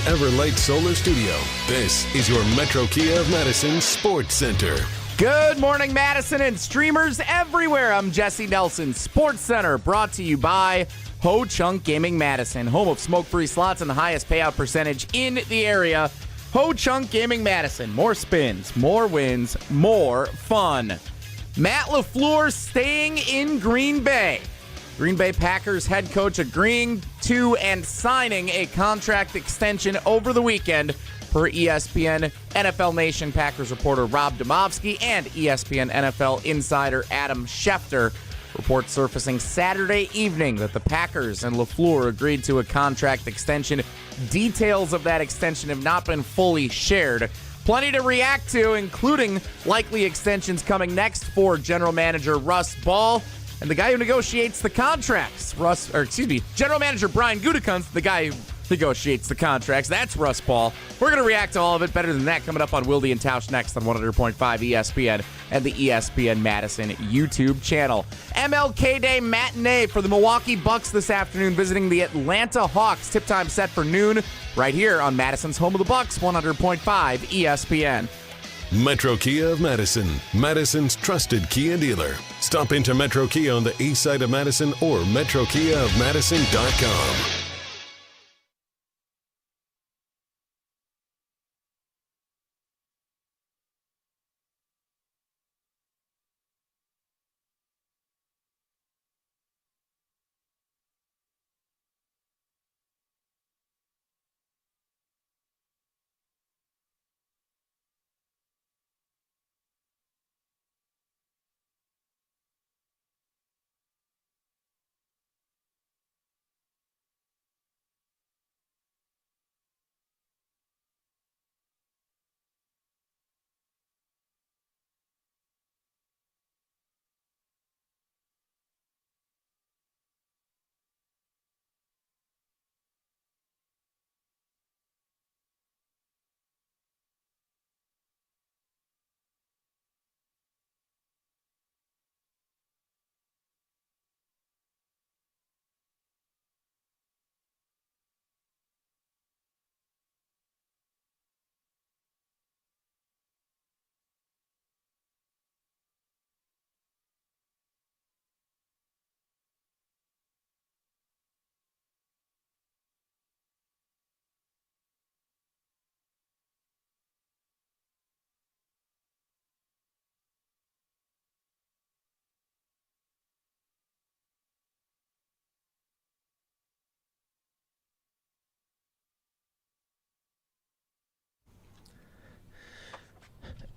Everlight Solar Studio, this is your Metro Kia of Madison Sports Center. Good morning, Madison and streamers everywhere. I'm Jesse Nelson. Sports Center brought to you by Ho Chunk Gaming Madison, home of smoke-free slots and the highest payout percentage in the area. Ho Chunk Gaming Madison. More spins, more wins, more fun. Matt LaFleur staying in Green Bay. Green Bay Packers head coach agreeing to and signing a contract extension over the weekend per ESPN NFL Nation Packers reporter Rob Demovsky and ESPN NFL insider Adam Schefter. Reports surfacing Saturday evening that the Packers and LaFleur agreed to a contract extension. Details of that extension have not been fully shared. Plenty to react to, including likely extensions coming next for general manager Russ Ball and the guy who negotiates the contracts. General manager Brian Gutekunst, the guy who negotiates the contracts. That's Russ Ball. We're going to react to all of it. Better than that, coming up on Wilde and Tausch next on 100.5 ESPN and the ESPN Madison YouTube channel. MLK Day matinee for the Milwaukee Bucks this afternoon, visiting the Atlanta Hawks. Tip time set for noon right here on Madison's home of the Bucks, 100.5 ESPN. Metro Kia of Madison, Madison's trusted Kia dealer. Stop into Metro Kia on the east side of Madison or metrokiaofmadison.com.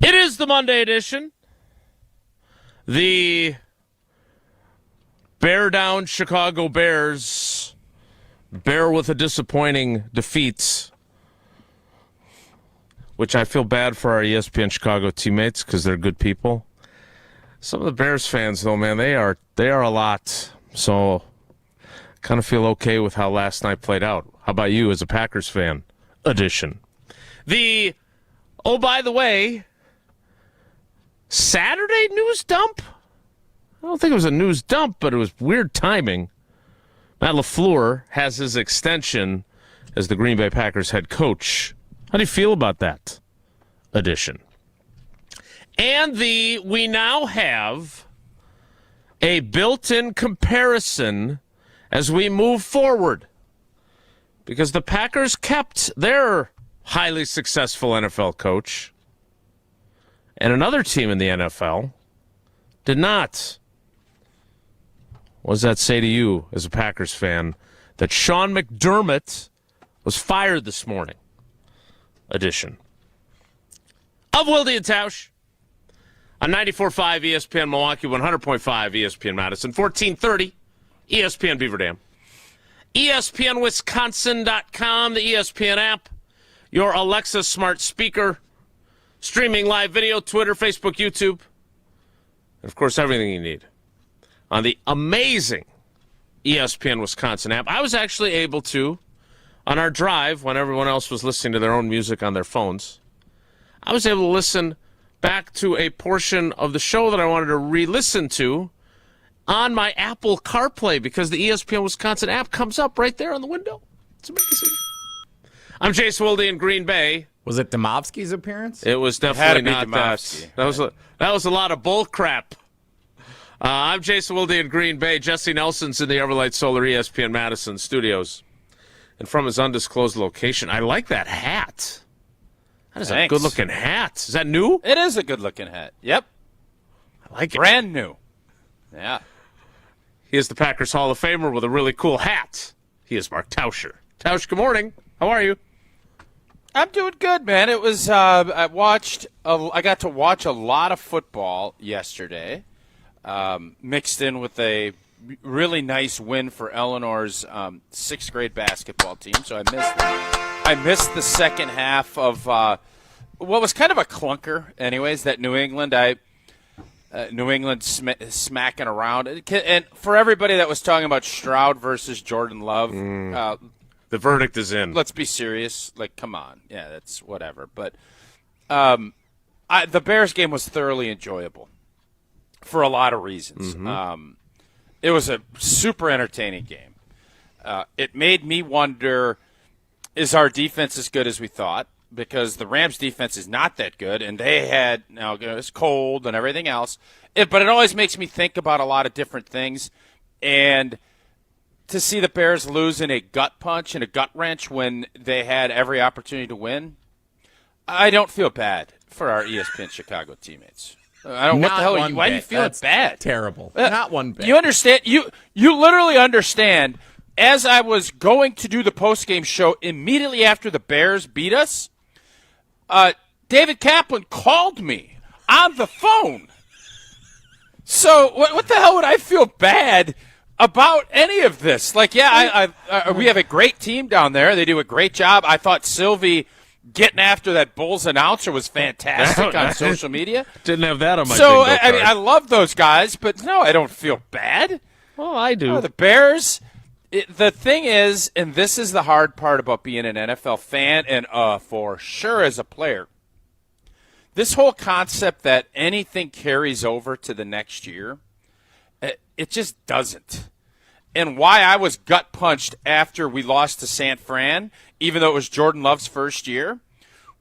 It is the Monday edition. The bear down Chicago Bears bear with a disappointing defeat, which I feel bad for our ESPN Chicago teammates because they're good people. Some of the Bears fans, though, man, they are a lot. So kind of feel okay with how last night played out. How about you as a Packers fan? Edition. Oh, by the way, Saturday news dump? I don't think it was a news dump, but it was weird timing. Matt LaFleur has his extension as the Green Bay Packers head coach. How do you feel about that addition? And we now have a built-in comparison as we move forward, because the Packers kept their highly successful NFL coach, and another team in the NFL did not. What does that say to you as a Packers fan that Sean McDermott was fired this morning? Edition of Wilde and Tausch on 94.5 ESPN Milwaukee, 100.5 ESPN Madison, 1430 ESPN Beaver Dam, ESPNWisconsin.com, the ESPN app, your Alexa smart speaker, streaming live video, Twitter, Facebook, YouTube, and, of course, everything you need on the amazing ESPN Wisconsin app. I was actually able to, on our drive, when everyone else was listening to their own music on their phones, I was able to listen back to a portion of the show that I wanted to re-listen to on my Apple CarPlay, because the ESPN Wisconsin app comes up right there on the window. It's amazing. I'm Jason Wilde in Green Bay. Was it Domovsky's appearance? It was definitely It had to be not Domovsky. that. That was a lot of bull crap. I'm Jason Wilde in Green Bay. Jesse Nelson's in the Everlight Solar ESPN Madison studios. And from his undisclosed location, I like that hat. That is Thanks. a good-looking hat. Is that new? It is a good-looking hat. Yep. I like it. Brand new. Yeah. He is the Packers Hall of Famer with a really cool hat. He is Mark Tauscher. Tausch, good morning. How are you? I'm doing good, man. It was I got to watch a lot of football yesterday, mixed in with a really nice win for Eleanor's sixth grade basketball team. So I missed the second half of what was kind of a clunker, anyways. That New England smacking around, and for everybody that was talking about Stroud versus Jordan Love. The verdict is in. Let's be serious. Like, come on. Yeah, that's whatever. But the Bears game was thoroughly enjoyable for a lot of reasons. It was a super entertaining game. It made me wonder, is our defense as good as we thought? Because the Rams' defense is not that good, and they had, now it's cold and everything else. But it always makes me think about a lot of different things. And to see the Bears lose in a gut punch and a gut wrench when they had every opportunity to win, I don't feel bad for our ESPN Chicago teammates. I don't. What the hell? Why are you feeling bad? Terrible. Not one bit. You understand? You literally understand. As I was going to do the postgame show immediately after the Bears beat us, David Kaplan called me on the phone. So what the hell would I feel bad about any of this? Like, yeah, we have a great team down there. They do a great job. I thought Sylvie getting after that Bulls announcer was fantastic on social media. Didn't have that on my So, bingo I mean, card. I love those guys, but no, I don't feel bad. Well, I do. The Bears, the thing is, and this is the hard part about being an NFL fan and for sure as a player, this whole concept that anything carries over to the next year, it just doesn't. And why I was gut punched after we lost to San Fran, even though it was Jordan Love's first year,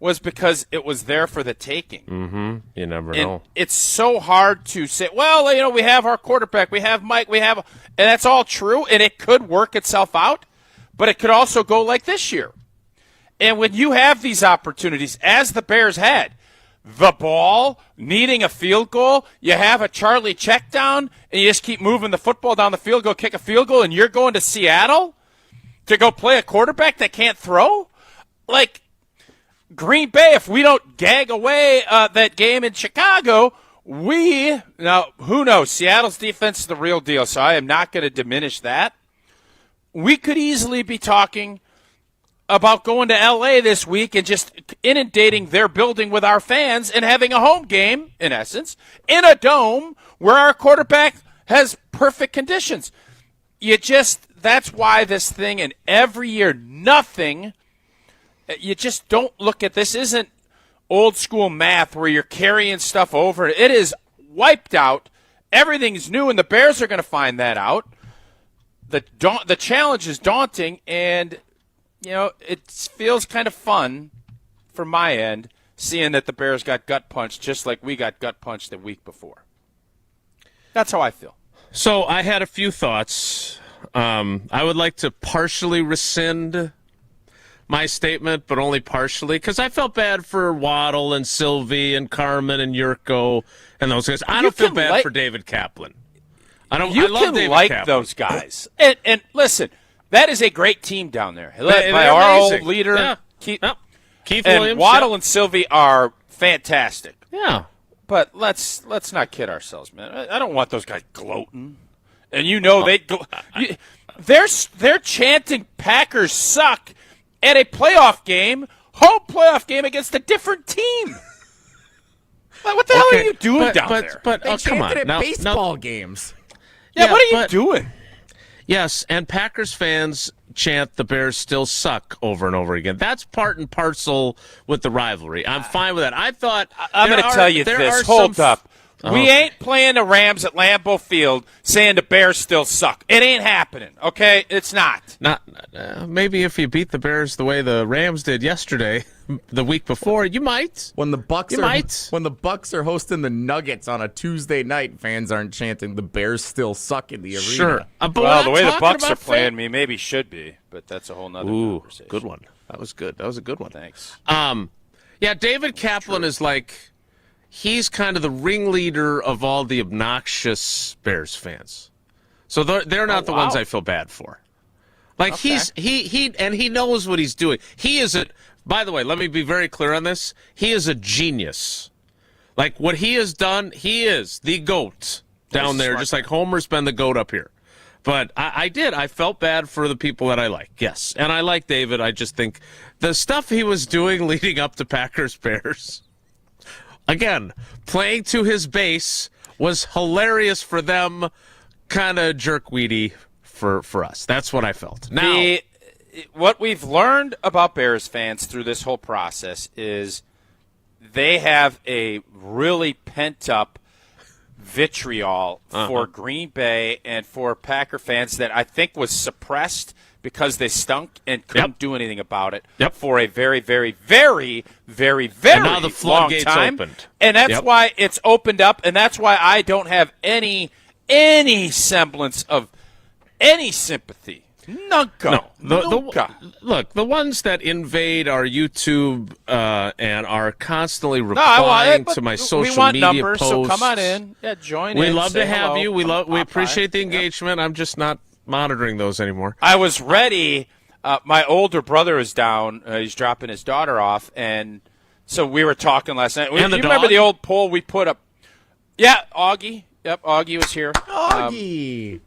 was because it was there for the taking. You never And know. it's so hard to say, well, we have our quarterback, we have Mike, and that's all true, and it could work itself out, but it could also go like this year. And when you have these opportunities, as the Bears had, the ball, needing a field goal, you have a Charlie check down, and you just keep moving the football down the field, go kick a field goal, and you're going to Seattle to go play a quarterback that can't throw? Like, Green Bay, if we don't gag away that game in Chicago, now, who knows? Seattle's defense is the real deal, so I am not going to diminish that. We could easily be talking about going to L.A. this week and just inundating their building with our fans and having a home game, in essence, in a dome where our quarterback has perfect conditions. That's why this thing, and every year, you just don't look at this. Isn't old school math where you're carrying stuff over. It is wiped out. Everything's new, and the Bears are going to find that out. The challenge is daunting, and it feels kind of fun from my end seeing that the Bears got gut punched just like we got gut punched the week before. That's how I feel. So I had a few thoughts. I would like to partially rescind my statement, but only partially, because I felt bad for Waddle and Sylvie and Carmen and Yurko and those guys. I don't feel bad for David Kaplan. I love David Kaplan. Those guys. And listen, that is a great team down there, led by our amazing. old leader, Yeah. Keith Williams. and Waddle and Sylvie are fantastic. Yeah. But let's not kid ourselves, man. I don't want those guys gloating. And they're chanting Packers suck at a playoff game, home playoff game against a different team. What the hell are you doing down there? They come chanted on. at baseball games. Yeah, what are you doing? Yes, and Packers fans chant the Bears still suck over and over again. That's part and parcel with the rivalry. I'm fine with that. I thought I'm going to tell you this. Hold up. We ain't playing the Rams at Lambeau Field saying the Bears still suck. It ain't happening, okay? It's not. Maybe if you beat the Bears the way the Rams did yesterday, the week before, you might. When the Bucks are hosting the Nuggets on a Tuesday night, fans aren't chanting the Bears still suck in the arena. Sure. Well, the way the Bucks are playing me, maybe should be, but that's a whole nother conversation. Good one. That was good. That was a good one. Thanks. Yeah, David Kaplan is like, he's kind of the ringleader of all the obnoxious Bears fans. So they're not the ones I feel bad for. Like he knows what he's doing. He is by the way, let me be very clear on this. He is a genius. Like what he has done, he is the GOAT down there, just like Homer's been the GOAT up here. But I felt bad for the people that I like, yes. And I like David. I just think the stuff he was doing leading up to Packers-Bears, again, playing to his base was hilarious for them, kind of jerkweedy for us. That's what I felt. Now, what we've learned about Bears fans through this whole process is they have a really pent-up vitriol for Green Bay and for Packer fans that I think was suppressed because they stunk and couldn't do anything about it for a very, very, very, very, very now the floodgates long time. Opened. And that's why it's opened up, and that's why I don't have any semblance of any sympathy. Nunca. Look, the ones that invade our YouTube and are constantly replying to my social we want media numbers, posts. So come on in. Yeah, join we in. We love to have hello. you. We appreciate the engagement. I'm just not monitoring those anymore. I was ready. My older brother is down. He's dropping his daughter off, and so we were talking last night. You remember the old poll we put up? Yeah, Augie. Yep, Augie was here. Augie.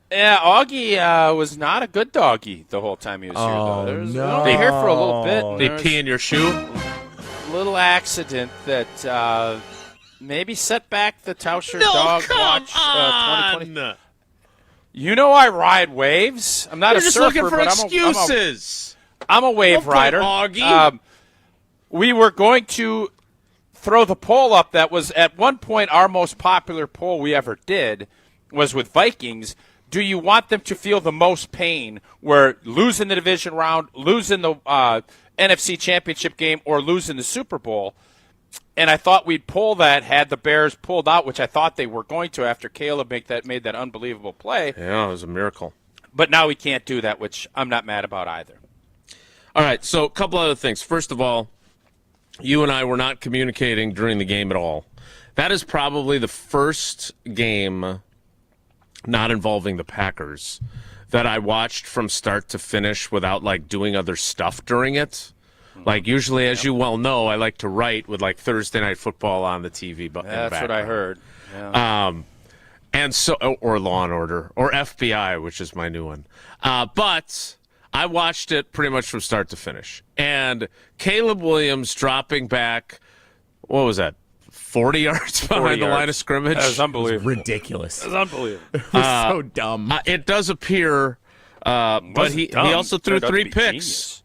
Yeah, Augie was not a good doggy the whole time he was here, though. No. They here for a little bit. They pee in your shoe? A little accident that maybe set back the Tauscher Dog Watch 2020. You know I ride waves. I'm not a surfer, looking for but excuses. I'm a wave rider. Augie. We were going to throw the poll up that was at one point our most popular poll we ever did was with Vikings. Do you want them to feel the most pain where losing the division round, losing the NFC Championship game, or losing the Super Bowl? And I thought we'd pull that had the Bears pulled out, which I thought they were going to after Caleb made that unbelievable play. Yeah, it was a miracle. But now we can't do that, which I'm not mad about either. All right, so a couple other things. First of all, you and I were not communicating during the game at all. That is probably the first game not involving the Packers that I watched from start to finish without like doing other stuff during it. Like usually, as you well know, I like to write with like Thursday Night Football on the TV. But that's what I heard. Yeah. And so, or Law and Order, or FBI, which is my new one. But I watched it pretty much from start to finish. And Caleb Williams dropping back, what was that? 40 yards behind the line of scrimmage. That was unbelievable. Ridiculous. That was unbelievable. It was so dumb. It does appear, but he also threw 3 picks.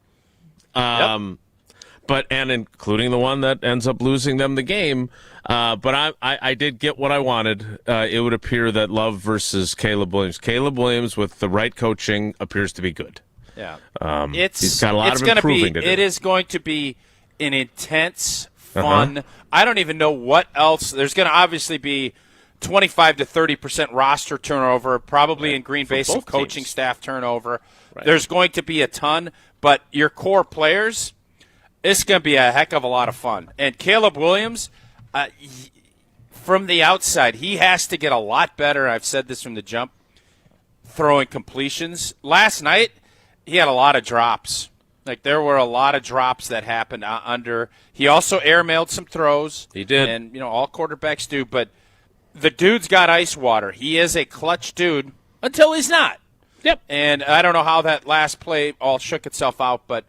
But including the one that ends up losing them the game. But I did get what I wanted. It would appear that Love versus Caleb Williams. Caleb Williams with the right coaching appears to be good. Yeah, he's got a lot of improving to do. It is going to be an intense, fun. I don't even know what else. There's going to obviously be 25 to 30% roster turnover, probably in Green Bay, some coaching staff turnover. Right. There's going to be a ton, but your core players, it's going to be a heck of a lot of fun. And Caleb Williams, from the outside, he has to get a lot better. I've said this from the jump, throwing completions. Last night, he had a lot of drops. Like, there were a lot of drops that happened under. He also airmailed some throws. He did. And, all quarterbacks do. But the dude's got ice water. He is a clutch dude until he's not. Yep. And I don't know how that last play all shook itself out, but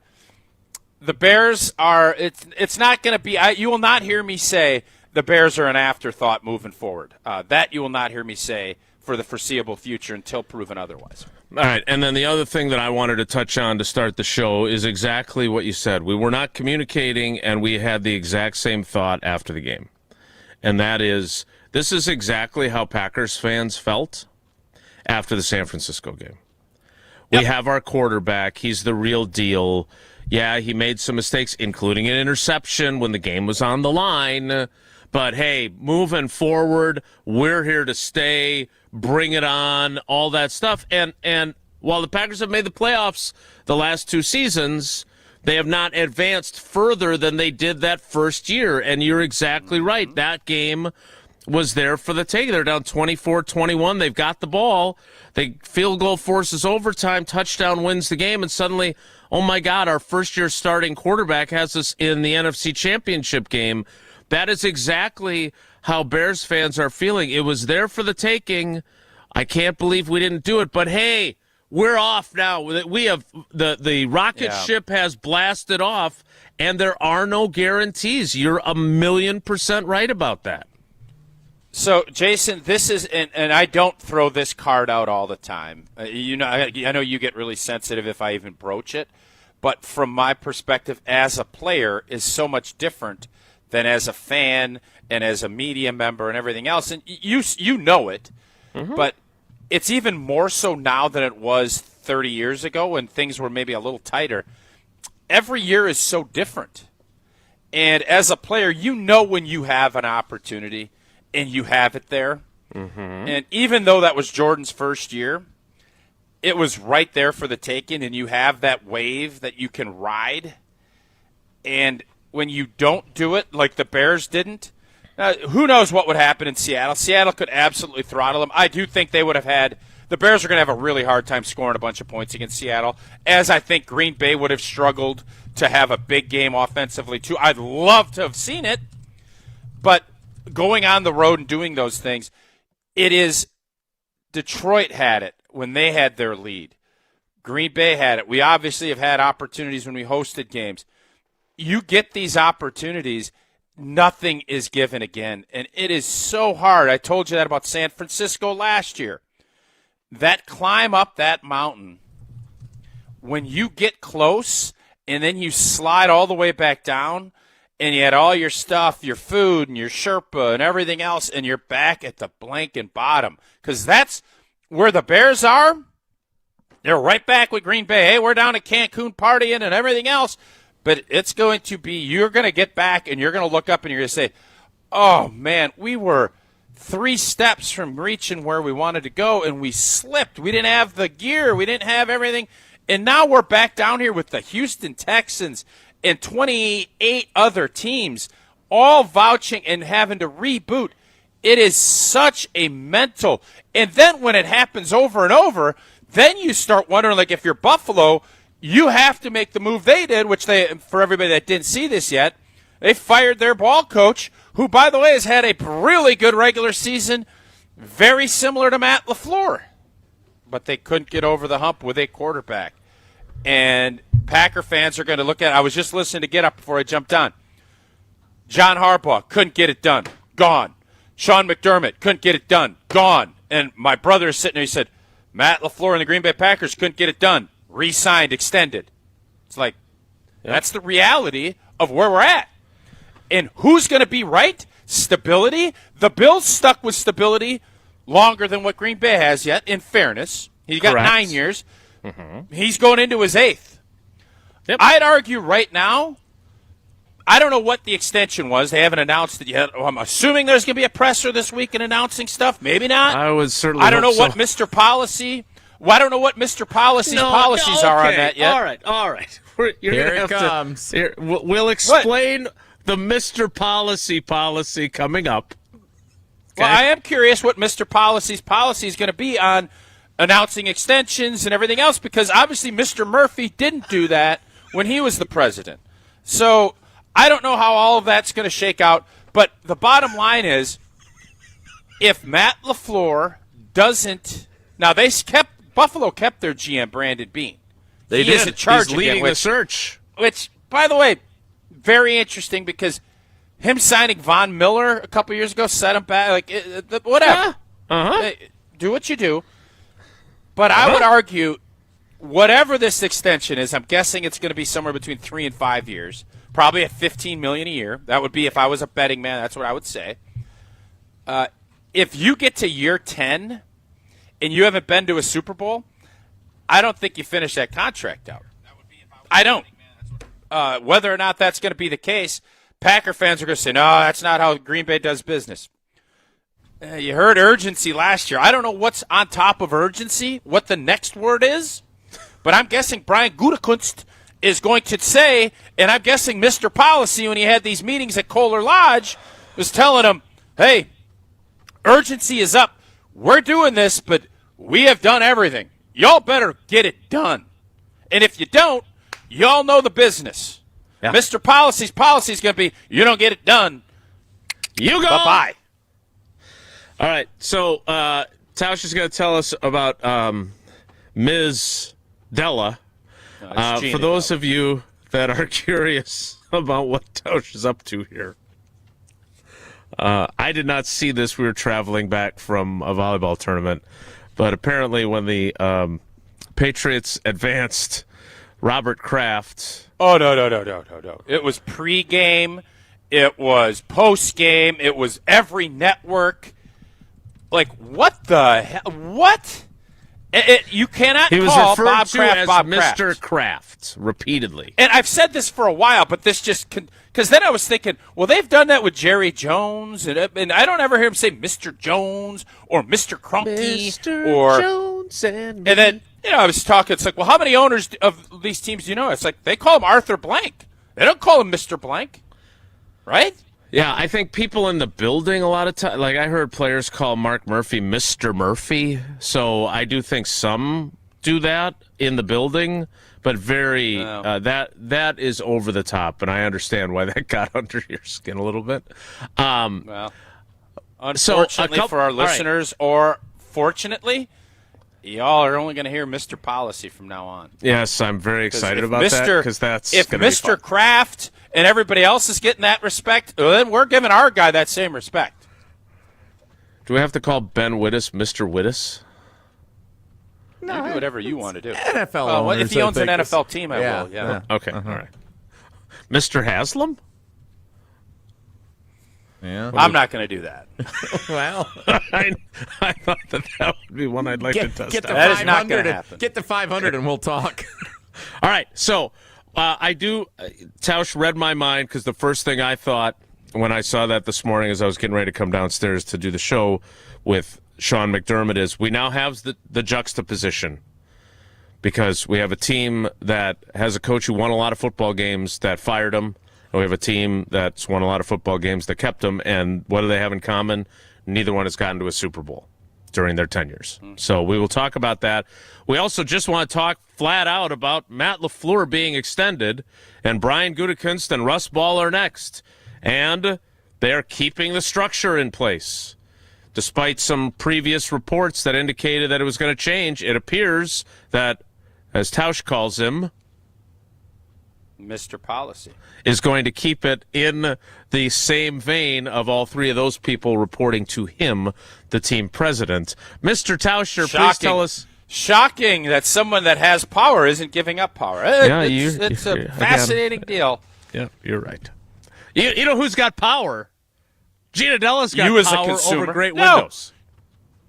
the Bears are – it's not going to be – you will not hear me say the Bears are an afterthought moving forward. That you will not hear me say for the foreseeable future until proven otherwise. All right, and then the other thing that I wanted to touch on to start the show is exactly what you said. We were not communicating, and we had the exact same thought after the game. and that is this is exactly how Packers fans felt after the San Francisco game. We have our quarterback. He's the real deal. Yeah, he made some mistakes, including an interception when the game was on the line. But, hey, moving forward, we're here to stay, bring it on, all that stuff. And while the Packers have made the playoffs the last 2 seasons, they have not advanced further than they did that first year. And you're exactly right. That game was there for the taking. They're down 24-21. They've got the ball. They field goal forces overtime, touchdown wins the game, and suddenly, oh my God, our first-year starting quarterback has us in the NFC Championship game. That is exactly how Bears fans are feeling. It was there for the taking. I can't believe we didn't do it. But, hey, we're off now. We have the rocket ship has blasted off, and there are no guarantees. You're 1,000,000% right about that. So, Jason, this is, and I don't throw this card out all the time. I know you get really sensitive if I even broach it, but from my perspective as a player is so much different than as a fan and as a media member and everything else. And you know it, but it's even more so now than it was 30 years ago when things were maybe a little tighter. Every year is so different. And as a player, you know when you have an opportunity and you have it there. And even though that was Jordan's first year, it was right there for the taking, and you have that wave that you can ride. And when you don't do it, like the Bears didn't, who knows what would happen in Seattle. Seattle could absolutely throttle them. I do think they would have had – the Bears are going to have a really hard time scoring a bunch of points against Seattle, as I think Green Bay would have struggled to have a big game offensively too. I'd love to have seen it, but – going on the road and doing those things, it is Detroit had it when they had their lead. Green Bay had it. We obviously have had opportunities when we hosted games. You get these opportunities, nothing is given again, and it is so hard. I told you that about San Francisco last year. That climb up that mountain, when you get close and then you slide all the way back down, and you had all your stuff, your food and your Sherpa and everything else, and you're back at the blanking bottom. Because that's where the Bears are. They're right back with Green Bay. Hey, we're down at Cancun partying and everything else. But it's going to be, you're going to get back and you're going to look up and you're going to say, oh, man, we were 3 steps from reaching where we wanted to go, and we slipped. We didn't have the gear. We didn't have everything. And now we're back down here with the Houston Texans and 28 other teams all vouching and having to reboot. It is such a mental. And then when it happens over and over, then you start wondering, like, if you're Buffalo, you have to make the move they did, which they, for everybody that didn't see this yet, they fired their ball coach, who, by the way, has had a really good regular season, very similar to Matt LaFleur. But they couldn't get over the hump with a quarterback. And Packer fans are going to look at it. I was just listening to Get Up before I jumped on. John Harbaugh couldn't get it done. Gone. Sean McDermott couldn't get it done. Gone. And my brother is sitting there. He said, Matt LaFleur and the Green Bay Packers couldn't get it done. Re-signed, extended. It's like, that's the reality of where we're at. And who's going to be right? Stability. The Bills stuck with stability longer than what Green Bay has yet, in fairness. He got 9 years. He's going into his 8th. Yep. I'd argue right now, I don't know what the extension was. They haven't announced it yet. I'm assuming there's going to be a presser this week and announcing stuff. Maybe not. I would certainly. I don't know so. what Mr. Policy. Well, I don't know what Mr. Policy's policies are on that yet. All right. Here it comes. We'll explain the Mr. Policy coming up. Okay. Well, I am curious what Mr. Policy's policy is going to be on announcing extensions and everything else, because obviously Mr. Murphy didn't do that when he was the president. So I don't know how all of that's going to shake out, but the bottom line is, if Matt LaFleur doesn't – now Buffalo kept their GM, Brandon Beane. He is in charge He's leading again, the search. Which, by the way, very interesting, because him signing Von Miller a couple years ago set him back. Like, whatever. Do what you do. But I would argue, whatever this extension is, I'm guessing it's going to be somewhere between 3 and 5 years, probably at $15 million a year. That would be, if I was a betting man, that's what I would say. if you get to year 10 and you haven't been to a Super Bowl, I don't think you finish that contract out. I don't. Whether or not that's going to be the case, Packer fans are going to say, no, that's not how Green Bay does business. You heard urgency last year. I don't know what's on top of urgency, what the next word is, but I'm guessing Brian Gutekunst is going to say, and I'm guessing Mr. Policy, when he had these meetings at Kohler Lodge, was telling him, hey, urgency is up. We're doing this, but we have done everything. Y'all better get it done. And if you don't, y'all know the business. Yeah. Mr. Policy's policy is going to be, you don't get it done, you go. Bye-bye. All right, so Tausch is going to tell us about Ms. Della. For those of you that are curious about what Tausch is up to here, I did not see this. We were traveling back from a volleyball tournament, but apparently when the Patriots advanced, Robert Kraft. Oh, no. It was pregame. It was postgame. It was every network. Like, what the hell? What? You cannot call Bob Kraft as Bob Kraft. Mr. Kraft repeatedly. And I've said this for a while, but this just because then I was thinking, well, they've done that with Jerry Jones, and I don't ever hear him say Mr. Jones or Mr. Cronky Mr. Jones and then I was talking. It's like, well, how many owners of these teams do you know? It's like they call him Arthur Blank. They don't call him Mr. Blank, right? Yeah, I think people in the building a lot of times, like I heard players call Mark Murphy Mr. Murphy, so I do think some do that in the building, but that is over the top, and I understand why that got under your skin a little bit. Unfortunately for our listeners, or fortunately, y'all are only going to hear Mr. Policy from now on. Yes, I'm very excited about that because that's if Mr. Kraft and everybody else is getting that respect, then we're giving our guy that same respect. Do we have to call Ben Wittes Mr. Wittes? No, you do whatever you want to do. NFL owners, if he owns an NFL team, I will. Yeah. Okay. All right. Mr. Haslam? Yeah. I'm not going to do that. Well, I thought that would be one I'd like to test out. That is not going to happen. Get to 500 and we'll talk. All right. So Tausch read my mind because the first thing I thought when I saw that this morning as I was getting ready to come downstairs to do the show with Sean McDermott is we now have the juxtaposition because we have a team that has a coach who won a lot of football games that fired him. And we have a team that's won a lot of football games that kept him. And what do they have in common? Neither one has gotten to a Super Bowl during their tenures. So we will talk about that. We also just want to talk flat out about Matt LaFleur being extended and Brian Gutekunst and Russ Ball are next. And they're keeping the structure in place. Despite some previous reports that indicated that it was going to change, it appears that, as Tausch calls him, Mr. Policy is going to keep it in the same vein of all three of those people reporting to him, the team president. Mr. Tauscher, please tell us. Shocking that someone that has power isn't giving up power. It's a fascinating deal. Yeah, you're right. You know who's got power? Gina Della's got power over Great Windows.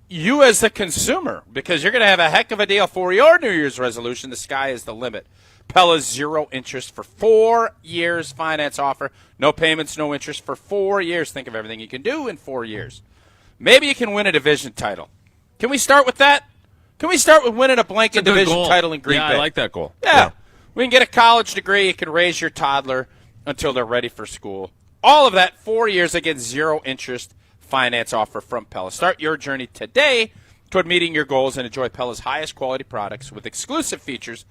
You as the consumer, because you're going to have a heck of a deal for your New Year's resolution. The sky is the limit. Pella's 0 interest for 4 years finance offer. No payments, no interest for 4 years. Think of everything you can do in 4 years. Maybe you can win a division title. Can we start with that? Can we start with winning a blanket division title in Green Bay? I like that goal. Yeah. We can get a college degree. You can raise your toddler until they're ready for school. All of that, 4 years, again, 0 interest finance offer from Pella. Start your journey today toward meeting your goals and enjoy Pella's highest quality products with exclusive features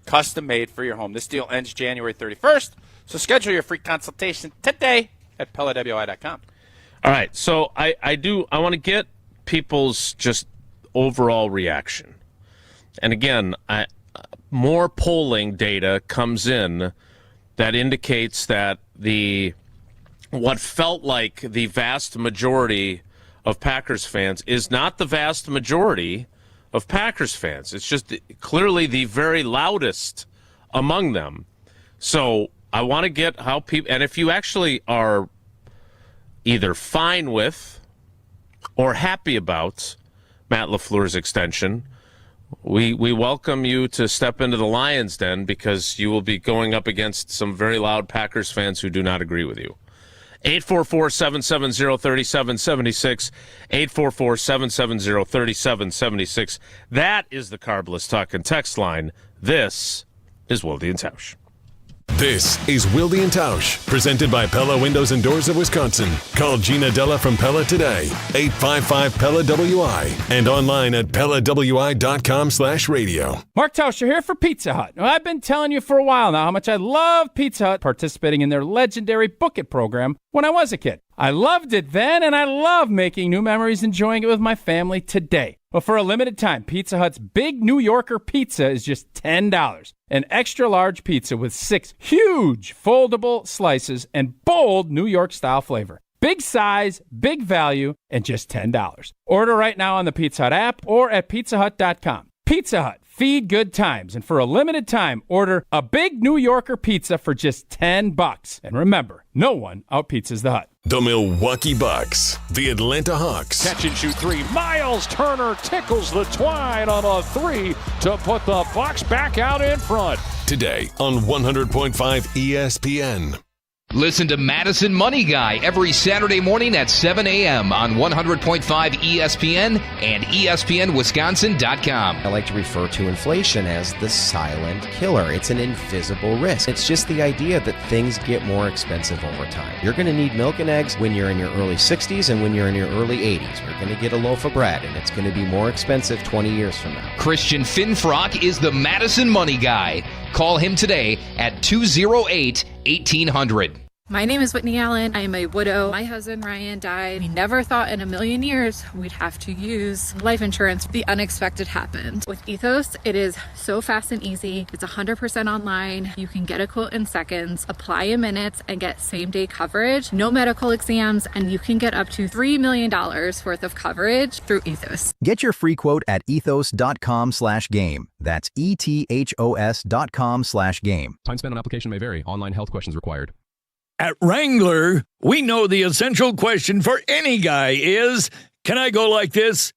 custom made for your home. This deal ends January 31st, so schedule your free consultation today at PellaWI.com. All right, so I want to get people's just overall reaction. And again, more polling data comes in that indicates that what felt like the vast majority of Packers fans is not the vast majority of Packers fans. It's just clearly the very loudest among them. So I want to get how people, and if you actually are either fine with or happy about Matt LaFleur's extension, we welcome you to step into the Lions' Den because you will be going up against some very loud Packers fans who do not agree with you. 844-770-3776, 844-770-3776. That is the Carbless Talk and Text line. This is Wilde and Tausch. This is Wilde and Tausch, presented by Pella Windows and Doors of Wisconsin. Call Gina Della from Pella today, 855-PELLA-WI, and online at PellaWI.com/radio. Mark Tauscher here for Pizza Hut. Now, I've been telling you for a while now how much I love Pizza Hut participating in their legendary Book It program when I was a kid. I loved it then, and I love making new memories enjoying it with my family today. But for a limited time, Pizza Hut's Big New Yorker pizza is just $10. An extra large pizza with 6 huge foldable slices and bold New York-style flavor. Big size, big value, and just $10. Order right now on the Pizza Hut app or at pizzahut.com. Pizza Hut, feed good times. And for a limited time, order a Big New Yorker pizza for just $10. And remember, no one out-pizzas the Hut. The Milwaukee Bucks, the Atlanta Hawks. Catch and shoot three. Miles Turner tickles the twine on a three to put the Bucks back out in front. Today on 100.5 ESPN. Listen to Madison Money Guy every Saturday morning at 7 a.m. on 100.5 ESPN and ESPNWisconsin.com. I like to refer to inflation as the silent killer. It's an invisible risk. It's just the idea that things get more expensive over time. You're going to need milk and eggs when you're in your early 60s and when you're in your early 80s. You're going to get a loaf of bread, and it's going to be more expensive 20 years from now. Christian Finfrock is the Madison Money Guy. Call him today at 208-1800. My name is Whitney Allen. I am a widow. My husband, Ryan, died. We never thought in a million years we'd have to use life insurance. The unexpected happened. With Ethos, it is so fast and easy. It's 100% online. You can get a quote in seconds, apply in minutes, and get same-day coverage. No medical exams, and you can get up to $3 million worth of coverage through Ethos. Get your free quote at ethos.com/game. That's ethos.com/game. Time spent on application may vary. Online health questions required. At Wrangler, we know the essential question for any guy is, can I go like this?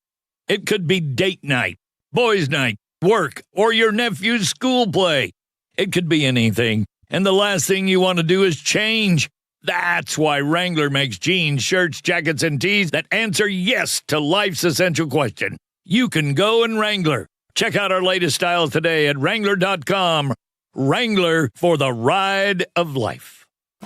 It could be date night, boys' night, work, or your nephew's school play. It could be anything, and the last thing you want to do is change. That's why Wrangler makes jeans, shirts, jackets, and tees that answer yes to life's essential question. You can go in Wrangler. Check out our latest styles today at Wrangler.com. Wrangler for the ride of life.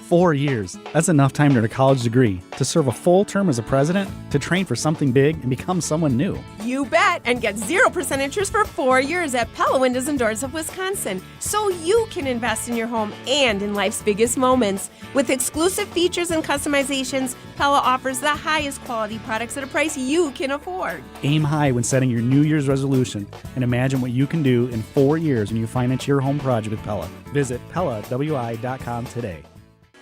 4 years. That's enough time to earn a college degree, to serve a full term as a president, to train for something big and become someone new. You bet, and get 0% interest for 4 years at Pella Windows and Doors of Wisconsin, so you can invest in your home and in life's biggest moments. With exclusive features and customizations, Pella offers the highest quality products at a price you can afford. Aim high when setting your New Year's resolution, and imagine what you can do in 4 years when you finance your home project with Pella. Visit PellaWI.com today.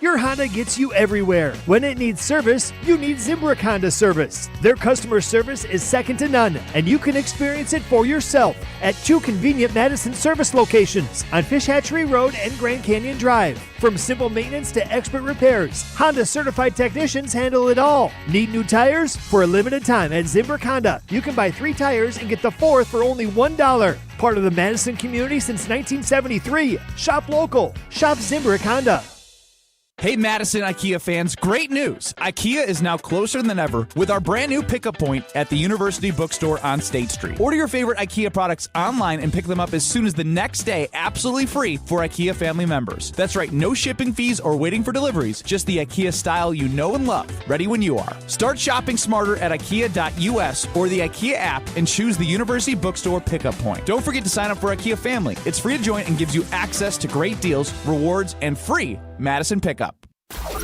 Your Honda gets you everywhere. When it needs service, you need Zimbrick Honda service. Their customer service is second to none, and you can experience it for yourself at 2 convenient Madison service locations on Fish Hatchery Road and Grand Canyon Drive. From simple maintenance to expert repairs, Honda certified technicians handle it all. Need new tires? For a limited time at Zimbrick Honda, you can buy 3 tires and get the 4th for only $1. Part of the Madison community since 1973. Shop local. Shop Zimbrick Honda. Hey Madison IKEA fans, great news! IKEA is now closer than ever with our brand new pickup point at the University Bookstore on State Street. Order your favorite IKEA products online and pick them up as soon as the next day, absolutely free for IKEA family members. That's right, no shipping fees or waiting for deliveries, just the IKEA style you know and love, ready when you are. Start shopping smarter at IKEA.us or the IKEA app and choose the University Bookstore pickup point. Don't forget to sign up for IKEA Family. It's free to join and gives you access to great deals, rewards, and free Madison pickup.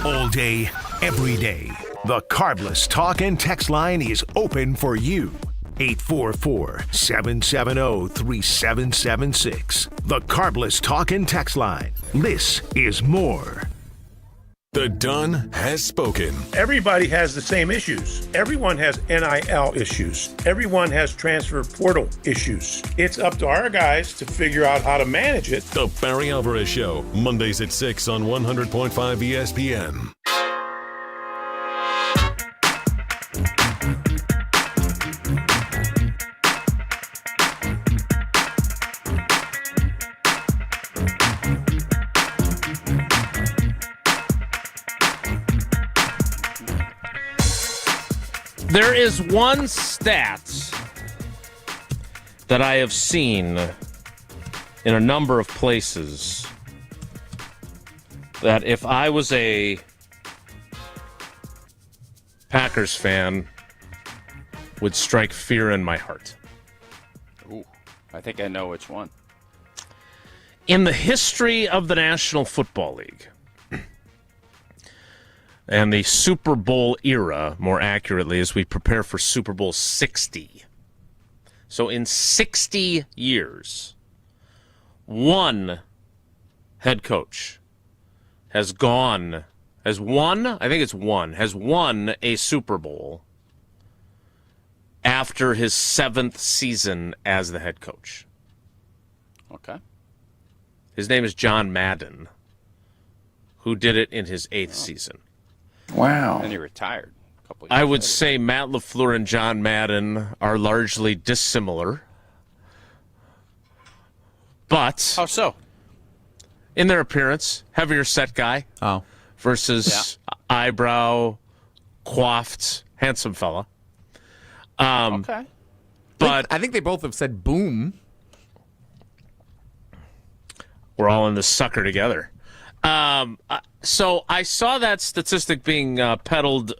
All day, every day, the Carbless Talk and Text line is open for you. 844-770-3776. The Carbless Talk and Text line. This is more. The Don has spoken. Everybody has the same issues. Everyone has NIL issues. Everyone has transfer portal issues. It's up to our guys to figure out how to manage it. The Barry Alvarez Show, Mondays at 6 on 100.5 ESPN. There is one stat that I have seen in a number of places that if I was a Packers fan would strike fear in my heart. Ooh, I think I know which one. In the history of the National Football League and the Super Bowl era, more accurately, as we prepare for Super Bowl 60. So in 60 years, one head coach has won a Super Bowl after his 7th season as the head coach. Okay. His name is John Madden, who did it in his 8th season. Wow. And he retired a couple of years I would later. say Matt LaFleur and John Madden are largely dissimilar. But how so? In their appearance, heavier set guy versus eyebrow, coiffed, handsome fella. Okay. But I think they both have said boom. We're all in this sucker together. So I saw that statistic being peddled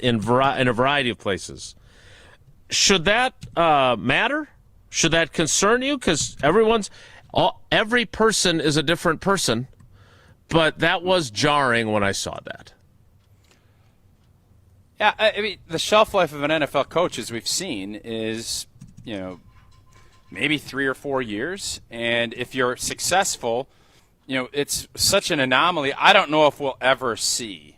in a variety of places. Should that matter? Should that concern you? Because every person is a different person. But that was jarring when I saw that. Yeah, I mean, the shelf life of an NFL coach, as we've seen, is, maybe 3 or 4 years. And if you're successful, it's such an anomaly. I don't know if we'll ever see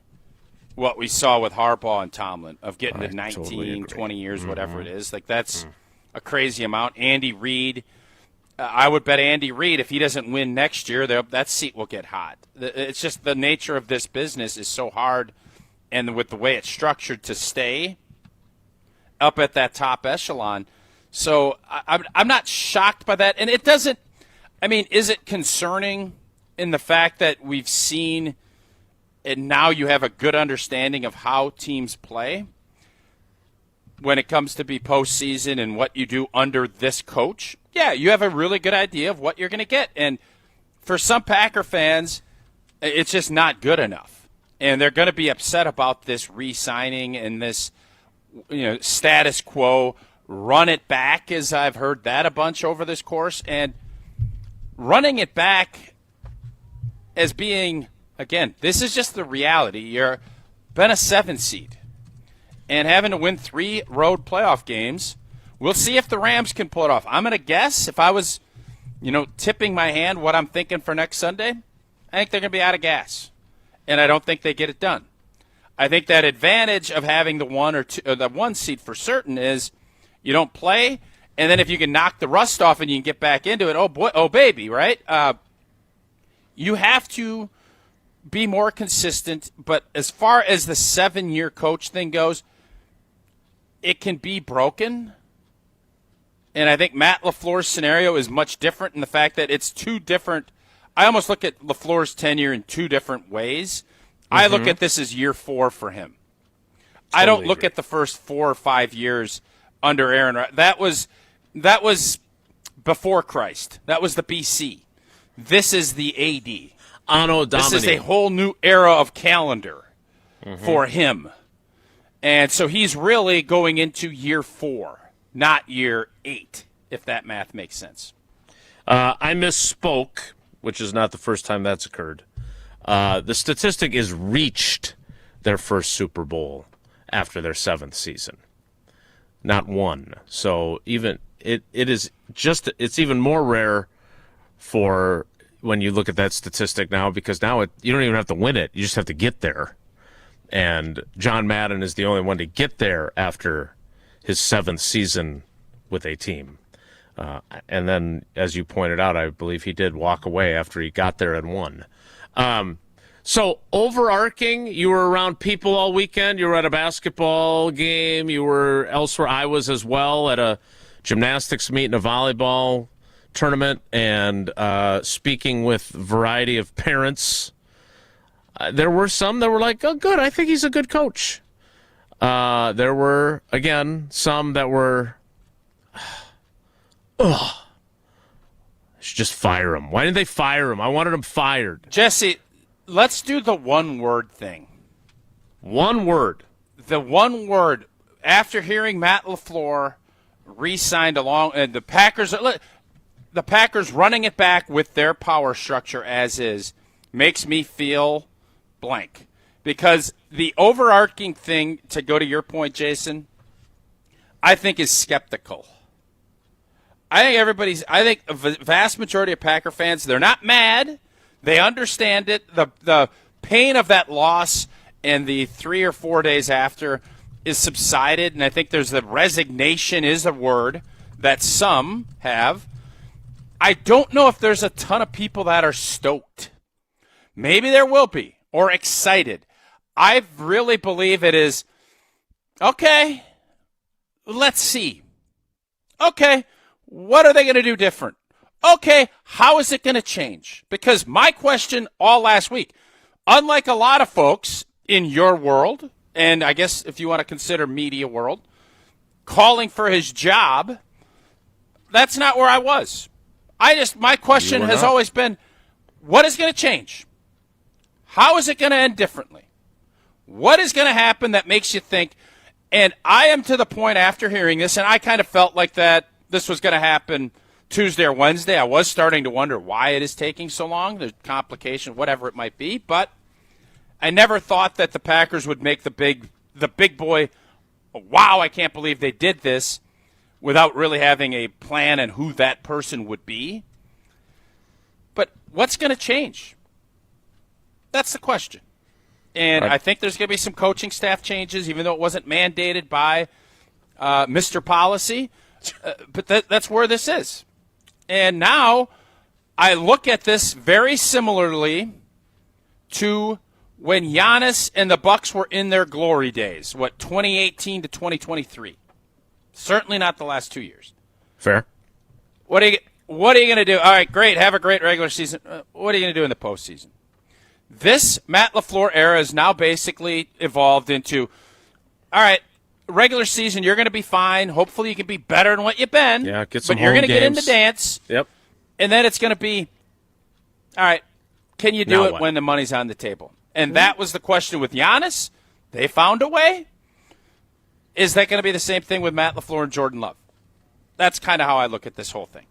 what we saw with Harbaugh and Tomlin of getting to 19, totally 20 years, whatever it is. Like, that's a crazy amount. Andy Reid, I would bet Andy Reid, if he doesn't win next year, that seat will get hot. It's just the nature of this business is so hard, and with the way it's structured to stay up at that top echelon. So I'm not shocked by that. And it doesn't – I mean, is it concerning in the fact that we've seen and now you have a good understanding of how teams play when it comes to be postseason and what you do under this coach? Yeah, you have a really good idea of what you're going to get. And for some Packer fans, it's just not good enough. And they're going to be upset about this re-signing and this, status quo. Run it back, as I've heard that a bunch over this course. And running it back as being, again, this is just the reality. You're been a 7 seed and having to win 3 road playoff games. We'll see if the Rams can pull it off. I'm going to guess, if I was, tipping my hand what I'm thinking for next Sunday, I think they're going to be out of gas. And I don't think they get it done. I think that advantage of having the 1 or 2, or the 1 seed for certain is you don't play, and then if you can knock the rust off and you can get back into it, oh boy, oh baby, right? You have to be more consistent. But as far as the 7-year coach thing goes, it can be broken. And I think Matt LaFleur's scenario is much different in the fact that it's 2 different. I almost look at LaFleur's tenure in 2 different ways. I look at this as year 4 for him. I don't look at the first 4 or 5 years under Aaron Rodgers. That was before Christ. That was the BC. This is the AD. Anno Domini. This is a whole new era of calendar for him. And so he's really going into year 4, not year 8, if that math makes sense. I misspoke, which is not the first time that's occurred. The statistic is reached their first Super Bowl after their 7th season, not won. So even it's even more rare for when you look at that statistic now, because now you don't even have to win it; you just have to get there. And John Madden is the only one to get there after his 7th season with a team. And then, as you pointed out, I believe he did walk away after he got there and won. So, overarching, you were around people all weekend. You were at a basketball game. You were elsewhere. I was as well at a gymnastics meet and a volleyball tournament, and speaking with a variety of parents. There were some that were like, oh, good, I think he's a good coach. there were, again, some that were, should just fire him. Why didn't they fire him? I wanted him fired. Jesse, let's do the one-word thing. One word. The one word. After hearing Matt LaFleur re-signed along, and the Packers running it back with their power structure as is, makes me feel blank. Because the overarching thing, to go to your point, Jason, I think is skeptical. I think a vast majority of Packer fans, they're not mad. They understand it. The pain of that loss and the 3 or 4 days after is subsided, and I think there's the resignation is a word that some have. I don't know if there's a ton of people that are stoked. Maybe there will be, or excited. I really believe it is, okay, let's see. Okay, what are they going to do different? Okay, how is it going to change? Because my question all last week, unlike a lot of folks in your world, and I guess if you want to consider media world, calling for his job, that's not where I was. My question has always been, what is going to change? How is it going to end differently? What is going to happen that makes you think? And I am to the point after hearing this, and I kind of felt like that this was going to happen Tuesday or Wednesday. I was starting to wonder why it is taking so long, the complication, whatever it might be, but I never thought that the Packers would make the big boy, wow, I can't believe they did this, without really having a plan and who that person would be. But what's going to change? That's the question. And I think there's going to be some coaching staff changes, even though it wasn't mandated by Mr. Policy. But that's where this is. And now I look at this very similarly to when Giannis and the Bucks were in their glory days, 2018 to 2023. Certainly not the last 2 years. Fair. What are you going to do? All right, great. Have a great regular season. What are you going to do in the postseason? This Matt LaFleur era is now basically evolved into, all right, regular season, you're going to be fine. Hopefully you can be better than what you've been. Yeah, get some But you're home going to get in the games. dance. Yep. And then it's going to be, all right, can you do Now it what? when the money's on the table? And that was the question with Giannis. They found a way. Is that going to be the same thing with Matt LaFleur and Jordan Love? That's kind of how I look at this whole thing.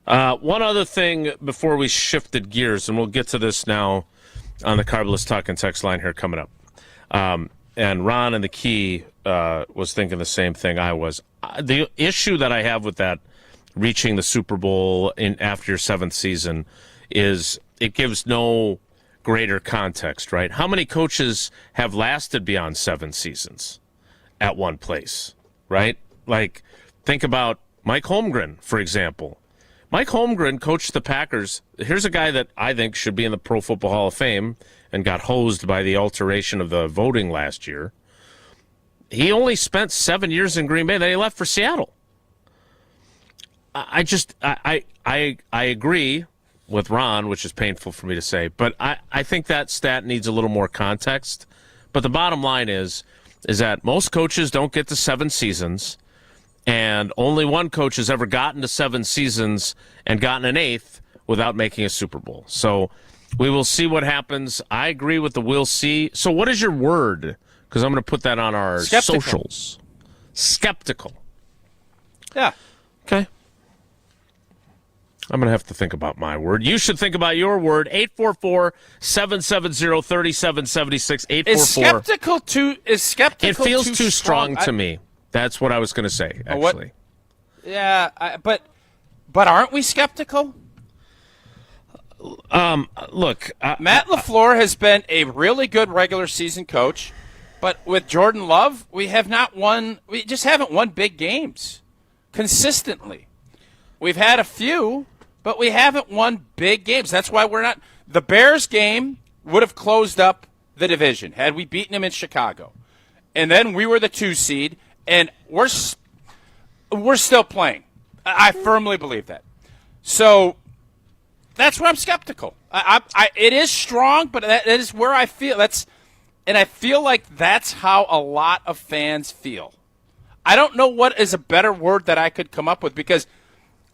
One other thing before we shifted gears, and we'll get to this now on the Carbless Talk and Text line here coming up. And Ron in the Key was thinking the same thing I was. The issue that I have with that reaching the Super Bowl after your seventh season is it gives no greater context, right? How many coaches have lasted beyond 7 seasons at one place, right? Like, think about Mike Holmgren, for example. Mike Holmgren coached the Packers. Here's a guy that I think should be in the Pro Football Hall of Fame and got hosed by the alteration of the voting last year. He only spent 7 years in Green Bay. Then he left for Seattle. I agree with Ron, which is painful for me to say, but I think that stat needs a little more context. But the bottom line is that most coaches don't get to 7 seasons, and only one coach has ever gotten to 7 seasons and gotten an 8th without making a Super Bowl. So we will see what happens. I agree with the we'll see. So what is your word? Because I'm going to put that on our socials. Skeptical. Yeah. Okay. I'm going to have to think about my word. You should think about your word. 844-770-3776. 844. Is skeptical It feels too too strong to me. That's what I was going to say, actually. Yeah, but aren't we skeptical? Look, Matt LaFleur has been a really good regular season coach, but with Jordan Love, we just haven't won big games consistently. We've had a few, but we haven't won big games. That's why we're not. The Bears game would have closed up the division had we beaten them in Chicago. And then we were the 2 seed, and we're still playing. I firmly believe that. So that's where I'm skeptical. It is strong, but that is where I feel. And I feel like that's how a lot of fans feel. I don't know what is a better word that I could come up with, because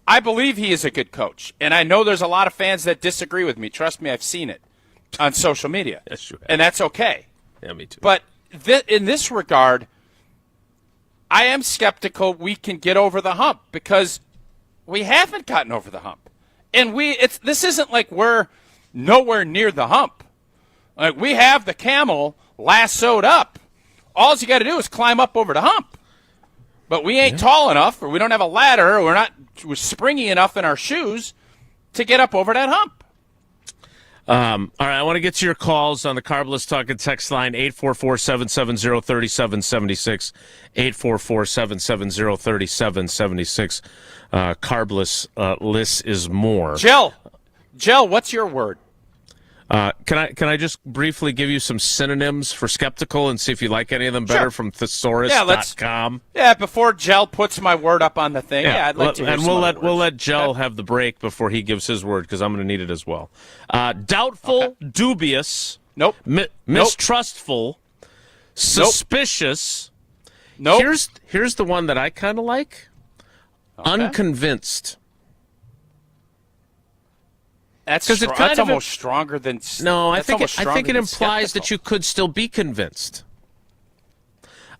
I believe he is a good coach. And I know there's a lot of fans that disagree with me. Trust me, I've seen it on social media. Yes, you have. And that's okay. Yeah, me too. But in this regard, I am skeptical we can get over the hump, because we haven't gotten over the hump. And this isn't like we're nowhere near the hump. Like, we have the camel lassoed up. All you got to do is climb up over the hump. But we ain't tall enough, or we don't have a ladder, or we're springy enough in our shoes to get up over that hump. All right, I want to get to your calls on the Carbless Talk and text line, 844-770-3776, 844-770-3776. Carbless, less is more. Jill, what's your word? Can I just briefly give you some synonyms for skeptical and see if you like any of them better from thesaurus.com? Yeah, before Jell puts my word up on the thing. Yeah, I'd like to hear and we'll let Jell have the break before he gives his word, because I'm going to need it as well. Doubtful, dubious, mistrustful, suspicious. Nope. Here's the one that I kind of like. Unconvinced. That's almost stronger than. No, I think it implies that you could still be convinced.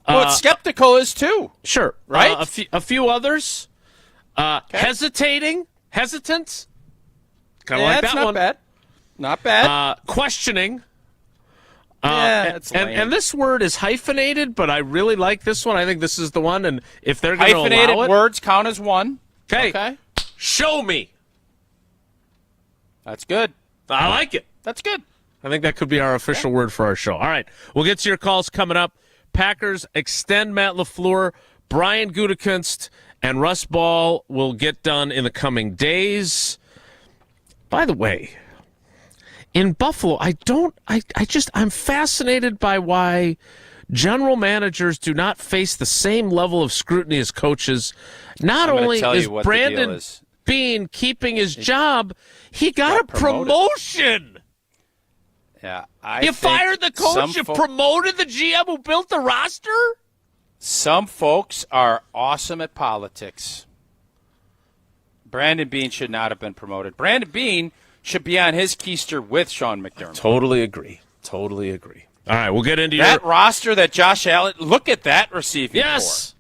Well, skeptical is too. Sure, right? A few others. Hesitating, hesitant. Kind of like that one. Not bad. Questioning. And this word is hyphenated, but I really like this one. I think this is the one. And if they're going to allow it, hyphenated words count as one. Okay. Show me. That's good. I like it. That's good. I think that could be our official word for our show. All right. We'll get to your calls coming up. Packers extend Matt LaFleur. Brian Gutekunst and Russ Ball will get done in the coming days. By the way, in Buffalo, I'm fascinated by why general managers do not face the same level of scrutiny as coaches. Not only is Brandon Bean keeping his job, he got a promotion. Yeah, you fired the coach, you promoted the GM who built the roster? Some folks are awesome at politics. Brandon Bean should not have been promoted. Brandon Bean should be on his keister with Sean McDermott. Totally agree. All right, we'll get into that roster that Josh Allen. Look at that receiving core. Yes.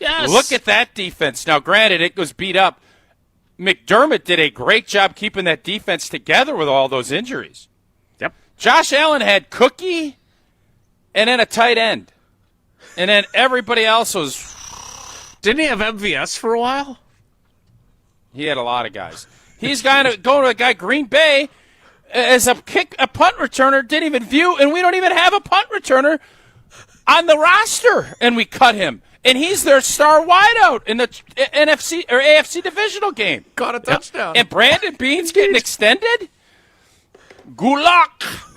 Look at that defense. Now, granted, it was beat up. McDermott did a great job keeping that defense together with all those injuries. Yep. Josh Allen had Cookie and then a tight end. And then everybody else was... Didn't he have MVS for a while? He had a lot of guys. He's going to go to a guy, Green Bay, as a punt returner, didn't even view, and we don't even have a punt returner on the roster, and we cut him. And he's their star wideout in the NFC or AFC divisional game. Got a touchdown. And Brandon Bean's getting extended? Gulak.